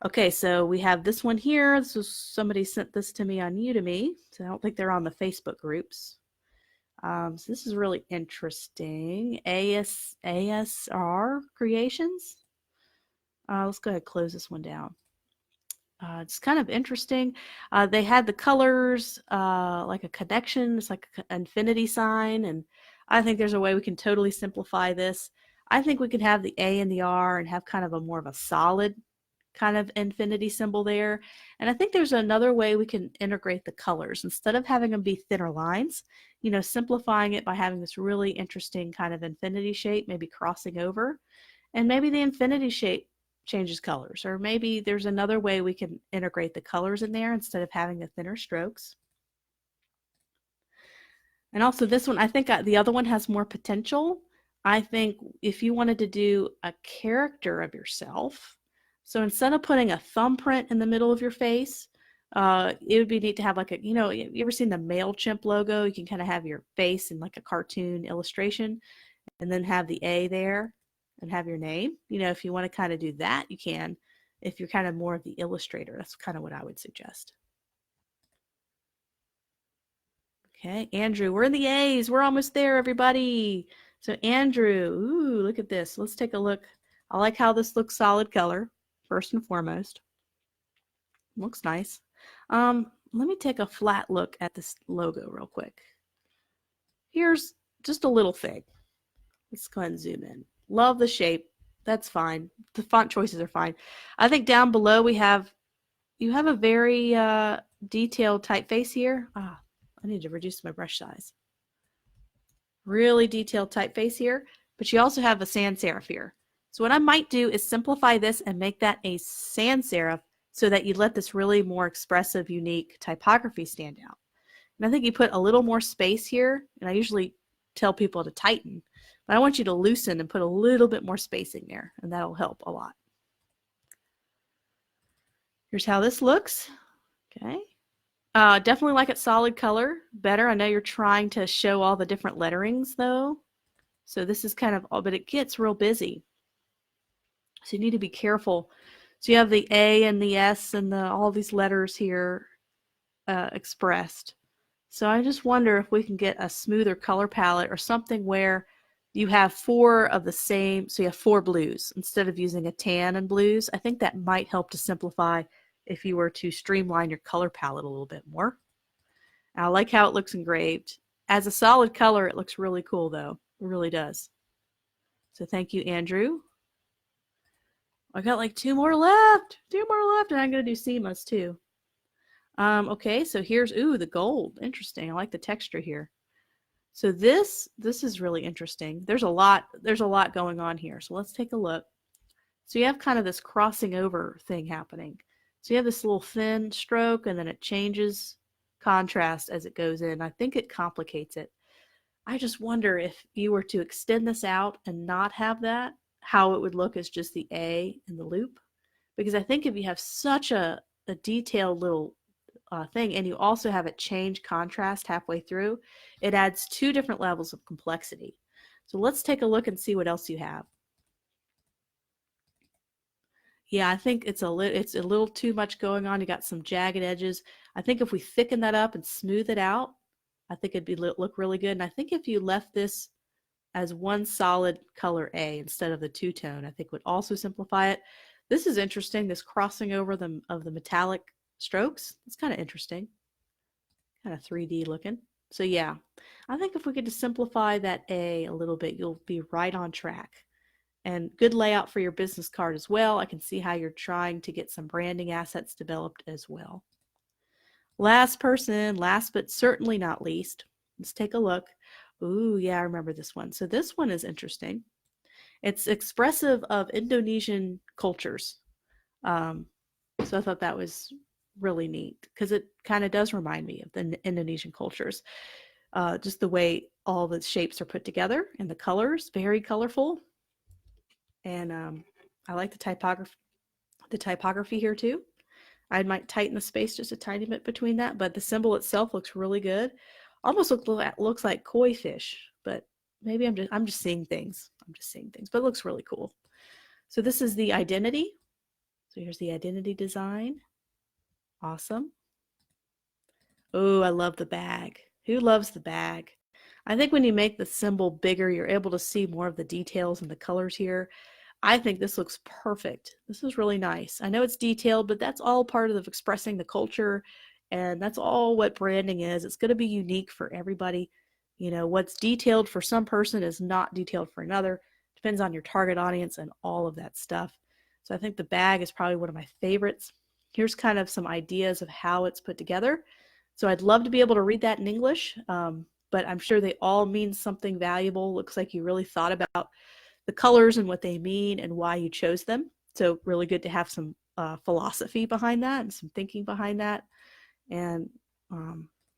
Okay, so we have this one here. Somebody sent this to me on Udemy. So I don't think they're on the Facebook groups. So this is really interesting. ASR Creations. Let's go ahead and close this one down. It's kind of interesting. They had the colors like a connection. It's like an infinity sign. And I think there's a way we can totally simplify this. I think we could have the A and the R and have kind of a more of a solid kind of infinity symbol there. And I think there's another way we can integrate the colors. Instead of having them be thinner lines, simplifying it by having this really interesting kind of infinity shape, maybe crossing over. And maybe the infinity shape changes colors, or maybe there's another way we can integrate the colors in there instead of having the thinner strokes. And also this one, I think the other one has more potential. I think if you wanted to do a character of yourself, so instead of putting a thumbprint in the middle of your face, it would be neat to have like you ever seen the MailChimp logo? You can kind of have your face in like a cartoon illustration and then have the A there and have your name. If you want to kind of do that, you can. If you're kind of more of the illustrator, that's kind of what I would suggest. Okay, Andrew, we're in the A's. We're almost there, everybody. So Andrew, ooh, look at this. Let's take a look. I like how this looks solid color, first and foremost. Looks nice. Let me take a flat look at this logo real quick. Here's just a little thing. Let's go ahead and zoom in. Love the shape. That's fine. The font choices are fine. I think down below you have a very detailed typeface here. I need to reduce my brush size. Really detailed typeface here, but you also have a sans serif here. So what I might do is simplify this and make that a sans serif so that you let this really more expressive, unique typography stand out. And I think you put a little more space here, and I usually tell people to tighten, but I want you to loosen and put a little bit more spacing there, and that'll help a lot. Here's how this looks. Okay. Definitely like it solid color better. I know you're trying to show all the different letterings though. So this is kind of, but it gets real busy. So you need to be careful. So you have the A and the S and all these letters here expressed. So I just wonder if we can get a smoother color palette or something where you have four of the same, so you have four blues instead of using a tan and blues. I think that might help to simplify if you were to streamline your color palette a little bit more. I like how it looks engraved. As a solid color, it looks really cool though. It really does. So thank you, Andrew. I got like two more left, and I'm gonna do Seema's too. Okay, so here's, ooh, the gold. Interesting. I like the texture here. So this is really interesting. There's a lot going on here. So let's take a look. So you have kind of this crossing over thing happening. So you have this little thin stroke and then it changes contrast as it goes in. I think it complicates it. I just wonder if you were to extend this out and not have that, how it would look as just the A in the loop. Because I think if you have such a detailed little thing and you also have it change contrast halfway through, it adds two different levels of complexity. So let's take a look and see what else you have. Yeah, I think it's a little too much going on. You got some jagged edges. I think if we thicken that up and smooth it out, I think it'd look really good. And I think if you left this as one solid color A instead of the two-tone, I think would also simplify it. This is interesting, this crossing over of the metallic strokes. It's kind of interesting, kind of 3D looking. So yeah, I think if we could just simplify that A a little bit, you'll be right on track. And good layout for your business card as well. I can see how you're trying to get some branding assets developed as well. Last person, last but certainly not least, let's take a look. Ooh, yeah, I remember this one. So this one is interesting. It's expressive of Indonesian cultures. So I thought that was really neat because it kind of does remind me of the Indonesian cultures. Just the way all the shapes are put together and the colors, very colorful. And I like the typography here too. I might tighten the space just a tiny bit between that, but the symbol itself looks really good. Almost looks like koi fish, but maybe I'm just seeing things. But it looks really cool. So this is the identity. So here's the identity design. Awesome. Oh, I love the bag. Who loves the bag? I think when you make the symbol bigger, you're able to see more of the details and the colors here. I think this looks perfect. This is really nice. I know it's detailed, but that's all part of expressing the culture, and that's all what branding is. It's going to be unique for everybody. You know, what's detailed for some person is not detailed for another. Depends on your target audience and all of that stuff. So I think the bag is probably one of my favorites. Here's kind of some ideas of how it's put together. So I'd love to be able to read that in English, but I'm sure they all mean something valuable. Looks like you really thought about the colors and what they mean and why you chose them. So really good to have some philosophy behind that and some thinking behind that. And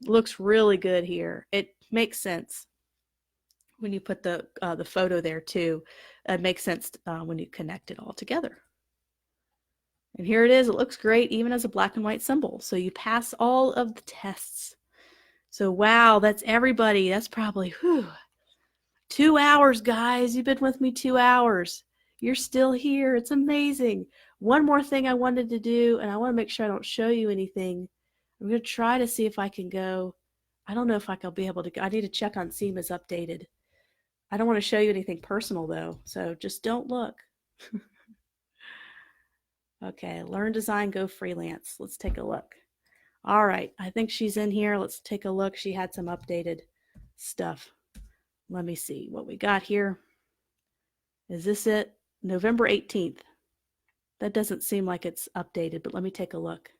looks really good here. It makes sense when you put the photo there too. It makes sense when you connect it all together. And here it is. It looks great even as a black and white symbol. So you pass all of the tests. So wow, that's everybody. That's probably, whew, 2 hours, guys. You've been with me 2 hours. You're still here. It's amazing. One more thing I wanted to do, and I want to make sure I don't show you anything. I'm going to try to see if I can go I don't know if I'll be able to, I need to check on Seema's updated. I don't want to show you anything personal though, so just don't look. Okay, learn design, go freelance. Let's take a look. All right, I think she's in here. Let's take a look. She had some updated stuff. Let me see what we got here. Is this it? November 18th. That doesn't seem like it's updated, but let me take a look.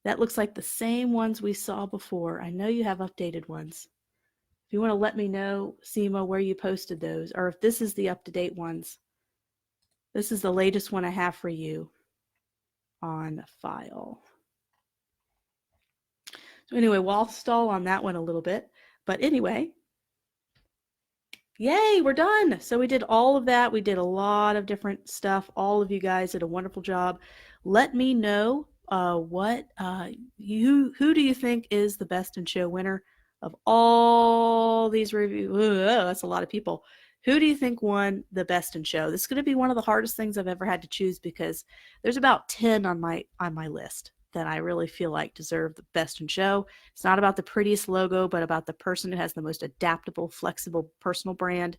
That looks like the same ones we saw before. I know you have updated ones. If you want to let me know, Seema, where you posted those, or if this is the up-to-date ones. This is the latest one I have for you on file. So anyway, we'll stall on that one a little bit. But anyway, yay, we're done. So we did all of that. We did a lot of different stuff. All of you guys did a wonderful job. Let me know who do you think is the best in show winner of all these reviews? That's a lot of people. Who do you think won the best in show? This is going to be one of the hardest things I've ever had to choose because there's about 10 on my list that I really feel like deserve the best in show. It's not about the prettiest logo, but about the person who has the most adaptable, flexible personal brand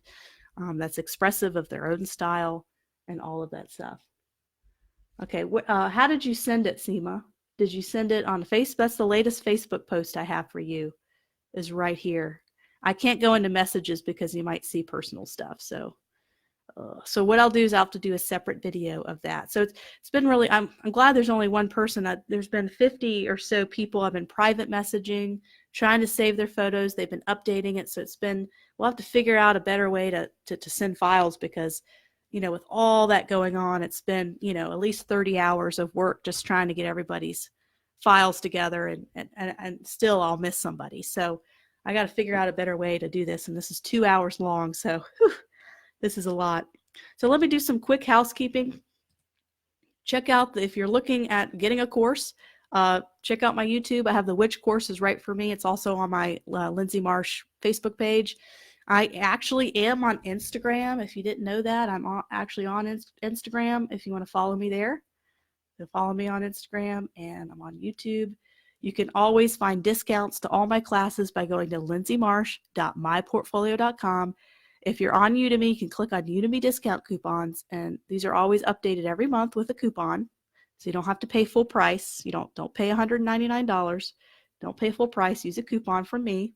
that's expressive of their own style and all of that stuff. Okay, how did you send it, Seema? Did you send it on Facebook? That's the latest Facebook post I have for you, is right here. I can't go into messages because you might see personal stuff. So what I'll do is I'll have to do a separate video of that. So it's been really, I'm glad there's only one person. There's been 50 or so people I've been private messaging, trying to save their photos. They've been updating it. So it's been, we'll have to figure out a better way to send files because, you know, with all that going on, it's been, you know, at least 30 hours of work just trying to get everybody's files together and still I'll miss somebody. So I got to figure out a better way to do this. And this is 2 hours long. So whew, this is a lot. So let me do some quick housekeeping. Check out, if you're looking at getting a course, check out my YouTube. I have the Which Course is Right for Me. It's also on my Lindsay Marsh Facebook page. I actually am on Instagram. If you didn't know that, I'm actually on Instagram if you want to follow me there. So follow me on Instagram, and I'm on YouTube. You can always find discounts to all my classes by going to lindsaymarsh.myportfolio.com. If you're on Udemy, you can click on Udemy discount coupons, and these are always updated every month with a coupon. So you don't have to pay full price. You don't pay $199. Don't pay full price. Use a coupon from me.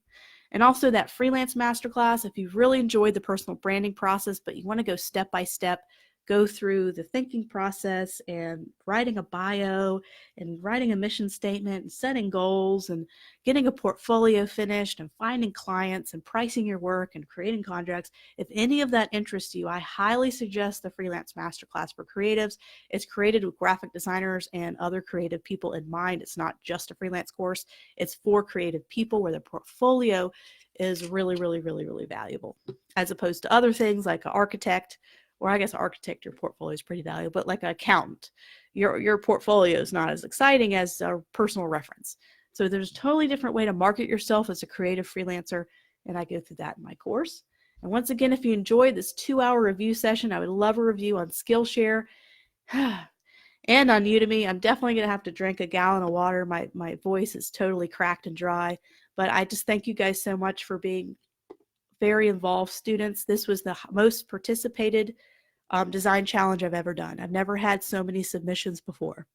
And also that freelance masterclass, if you've really enjoyed the personal branding process, but you want to go step by step, go through the thinking process and writing a bio and writing a mission statement and setting goals and getting a portfolio finished and finding clients and pricing your work and creating contracts. If any of that interests you, I highly suggest the Freelance Masterclass for creatives. It's created with graphic designers and other creative people in mind. It's not just a freelance course. It's for creative people where their portfolio is really, really, really, really valuable, as opposed to other things like an architect. Or I guess architect, your portfolio is pretty valuable, but like an accountant, your portfolio is not as exciting as a personal reference. So there's a totally different way to market yourself as a creative freelancer, and I go through that in my course. And once again, if you enjoyed this 2-hour review session, I would love a review on Skillshare and on Udemy. I'm definitely going to have to drink a gallon of water. My voice is totally cracked and dry, but I just thank you guys so much for being very involved students. This was the most participated design challenge I've ever done. I've never had so many submissions before.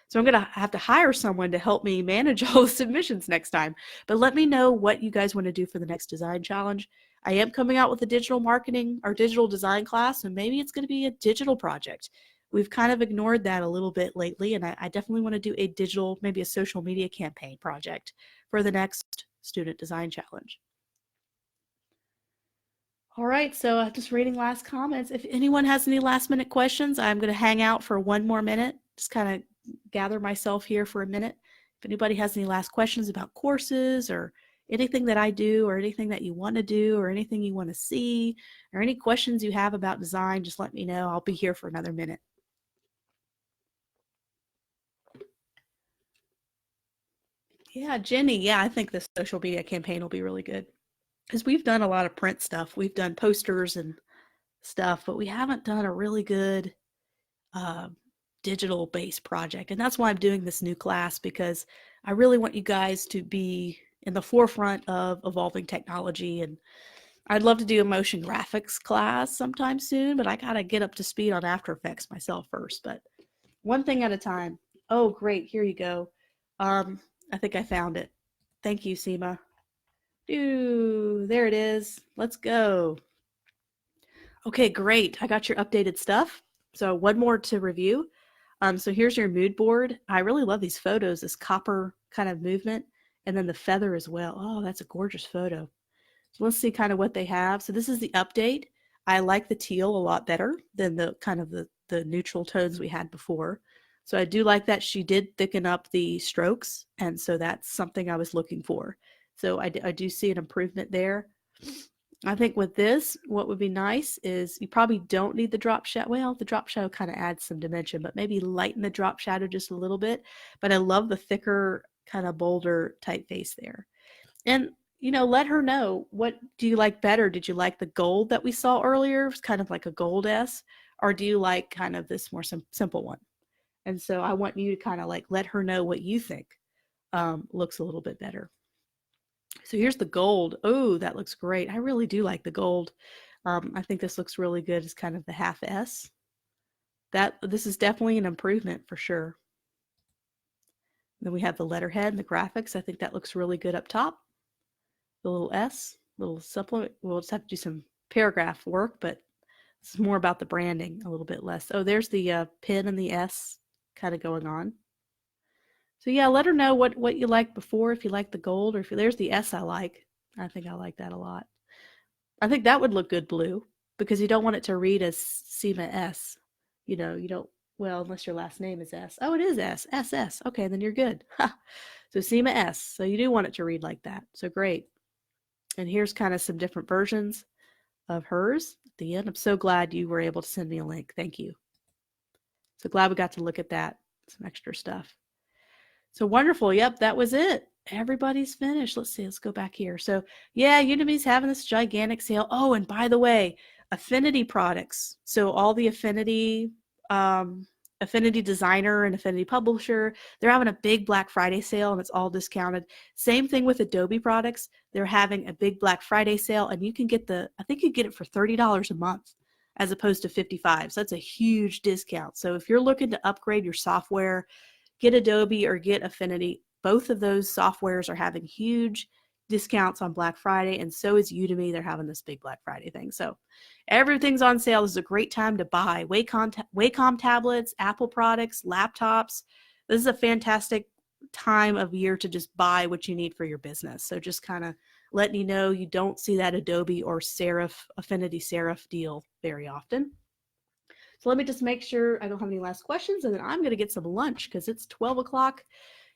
So I'm going to have to hire someone to help me manage all the submissions next time. But let me know what you guys want to do for the next design challenge. I am coming out with a digital marketing or digital design class, and maybe it's going to be a digital project. We've kind of ignored that a little bit lately, and I definitely want to do a digital, maybe a social media campaign project for the next student design challenge. All right, so just reading last comments. If anyone has any last minute questions, I'm going to hang out for one more minute, just kind of gather myself here for a minute. If anybody has any last questions about courses or anything that I do or anything that you want to do or anything you want to see or any questions you have about design, just let me know. I'll be here for another minute. Yeah, Jenny, yeah, I think this social media campaign will be really good because we've done a lot of print stuff. We've done posters and stuff, but we haven't done a really good digital based project. And that's why I'm doing this new class, because I really want you guys to be in the forefront of evolving technology. And I'd love to do a motion graphics class sometime soon, but I gotta get up to speed on After Effects myself first. But one thing at a time. Oh, great. Here you go. I think I found it. Thank you, Seema. Ooh, there it is. Let's go. Okay, great. I got your updated stuff. So one more to review. So here's your mood board. I really love these photos, this copper kind of movement, and then the feather as well. Oh, that's a gorgeous photo. So let's see kind of what they have. So this is the update. I like the teal a lot better than the kind of the neutral tones we had before. So I do like that she did thicken up the strokes, and so that's something I was looking for. So I do see an improvement there. I think with this, what would be nice is you probably don't need the drop shadow. Well, the drop shadow kind of adds some dimension, but maybe lighten the drop shadow just a little bit. But I love the thicker, kind of bolder typeface there. And, let her know, what do you like better? Did you like the gold that we saw earlier? It's kind of like a gold S. Or do you like kind of this more simple one? And so I want you to kind of like let her know what you think looks a little bit better. So here's the gold. Oh, that looks great. I really do like the gold. I think this looks really good as kind of the half S. This is definitely an improvement for sure. Then we have the letterhead and the graphics. I think that looks really good up top. The little S, little supplement. We'll just have to do some paragraph work, but it's more about the branding, a little bit less. Oh, there's the pin and the S kind of going on. So yeah, let her know what you liked before, if you like the gold, or if there's the S I like. I think I like that a lot. I think that would look good blue because you don't want it to read as Seema S. You don't, well, unless your last name is S. Oh, it is S. SS. Okay, then you're good. So Seema S. So you do want it to read like that. So great. And here's kind of some different versions of hers at the end. I'm so glad you were able to send me a link. Thank you. So glad we got to look at that. Some extra stuff. So wonderful. Yep, that was it. Everybody's finished. Let's see. Let's go back here. So yeah, Udemy's having this gigantic sale. Oh, and by the way, Affinity products. So all the Affinity Designer and Affinity Publisher, they're having a big Black Friday sale and it's all discounted. Same thing with Adobe products. They're having a big Black Friday sale and you can get I think you get it for $30 a month as opposed to $55. So that's a huge discount. So if you're looking to upgrade your software, get Adobe or get Affinity. Both of those softwares are having huge discounts on Black Friday, and so is Udemy. They're having this big Black Friday thing. So everything's on sale. This is a great time to buy Wacom tablets, Apple products, laptops. This is a fantastic time of year to just buy what you need for your business. So just kind of letting you know you don't see that Adobe or Affinity Serif deal very often. So let me just make sure I don't have any last questions, and then I'm going to get some lunch because it's 12 o'clock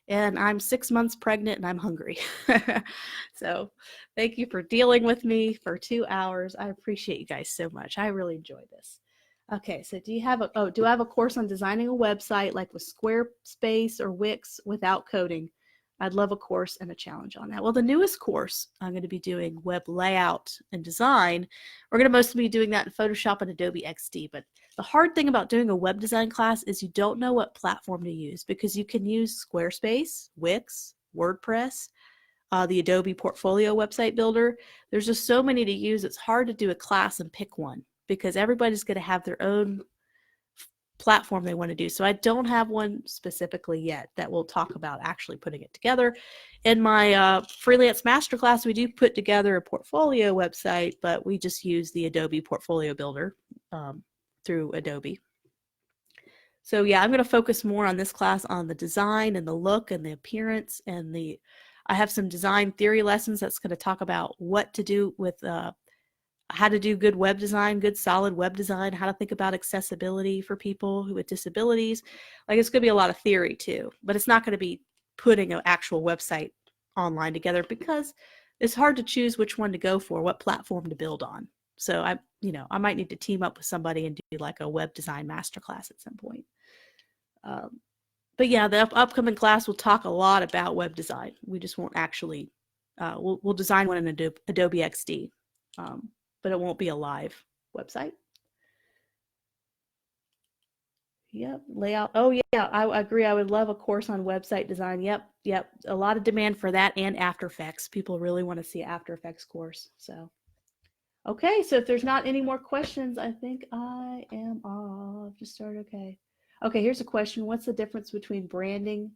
and I'm 6 months pregnant and I'm hungry. So thank you for dealing with me for 2 hours. I appreciate you guys so much. I really enjoyed this. Okay, so do I have a course on designing a website like with Squarespace or Wix without coding? I'd love a course and a challenge on that. Well, the newest course I'm going to be doing web layout and design. We're going to mostly be doing that in Photoshop and Adobe XD, but the hard thing about doing a web design class is you don't know what platform to use because you can use Squarespace, Wix, WordPress, the Adobe Portfolio website builder. There's just so many to use. It's hard to do a class and pick one because everybody's going to have their own platform they want to do. So I don't have one specifically yet that we'll talk about actually putting it together. In my freelance masterclass, we do put together a portfolio website, but we just use the Adobe Portfolio Builder through Adobe. So yeah, I'm going to focus more on this class on the design and the look and the appearance and I have some design theory lessons that's going to talk about what to do with how to do good web design, good solid web design, how to think about accessibility for people with disabilities. Like it's going to be a lot of theory too, but it's not going to be putting an actual website online together because it's hard to choose which one to go for, what platform to build on. So I might need to team up with somebody and do like a web design masterclass at some point. But yeah, the upcoming class will talk a lot about web design. We just won't actually, we'll design one in Adobe XD. But it won't be a live website. Yep, layout. Oh yeah, I agree. I would love a course on website design. Yep, yep. A lot of demand for that and After Effects. People really want to see After Effects course. So, okay, so if there's not any more questions, I think I am off. Just start. Okay. Okay, here's a question. What's the difference between branding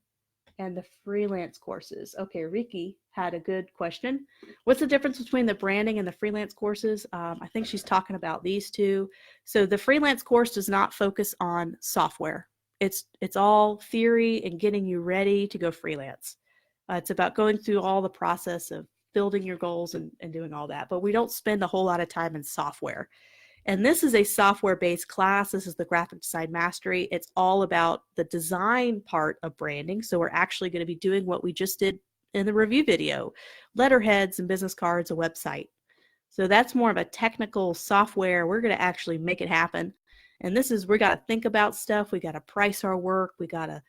and the freelance courses? Okay, Riki had a good question. What's the difference between the branding and the freelance courses? I think she's talking about these two. So the freelance course does not focus on software. It's all theory and getting you ready to go freelance. It's about going through all the process of building your goals and doing all that. But we don't spend a whole lot of time in software. And this is a software-based class. This is the graphic design mastery. It's all about the design part of branding. So we're actually going to be doing what we just did in the review video, letterheads and business cards, a website. So that's more of a technical software. We're going to actually make it happen. And this is, we got to think about stuff. We got to price our work. We got to,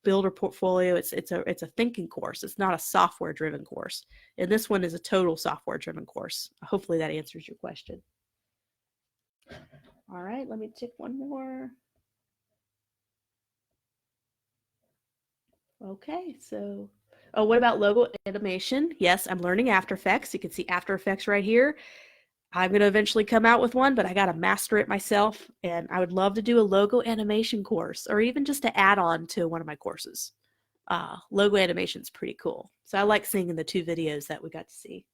build our portfolio. It's a thinking course. It's not a software driven course. And this one is a total software driven course. Hopefully that answers your question. All right, let me tick one more. Okay, so, oh, what about logo animation? Yes, I'm learning After Effects. You can see After Effects right here. I'm going to eventually come out with one, but I got to master it myself. And I would love to do a logo animation course or even just to add on to one of my courses. Logo animation is pretty cool. So I like seeing the two videos that we got to see.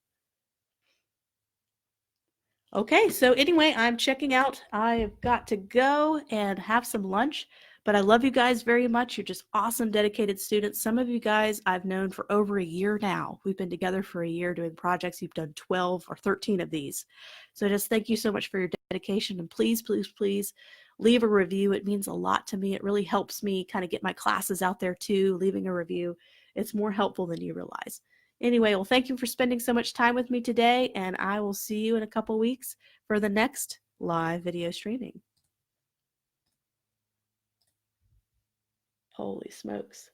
Okay, so anyway, I'm checking out. I've got to go and have some lunch, but I love you guys very much. You're just awesome, dedicated students. Some of you guys I've known for over a year now. We've been together for a year doing projects. You've done 12 or 13 of these. So just thank you so much for your dedication. And please, please, please leave a review. It means a lot to me. It really helps me kind of get my classes out there too. Leaving a review, it's more helpful than you realize. Anyway, well, thank you for spending so much time with me today, and I will see you in a couple weeks for the next live video streaming. Holy smokes.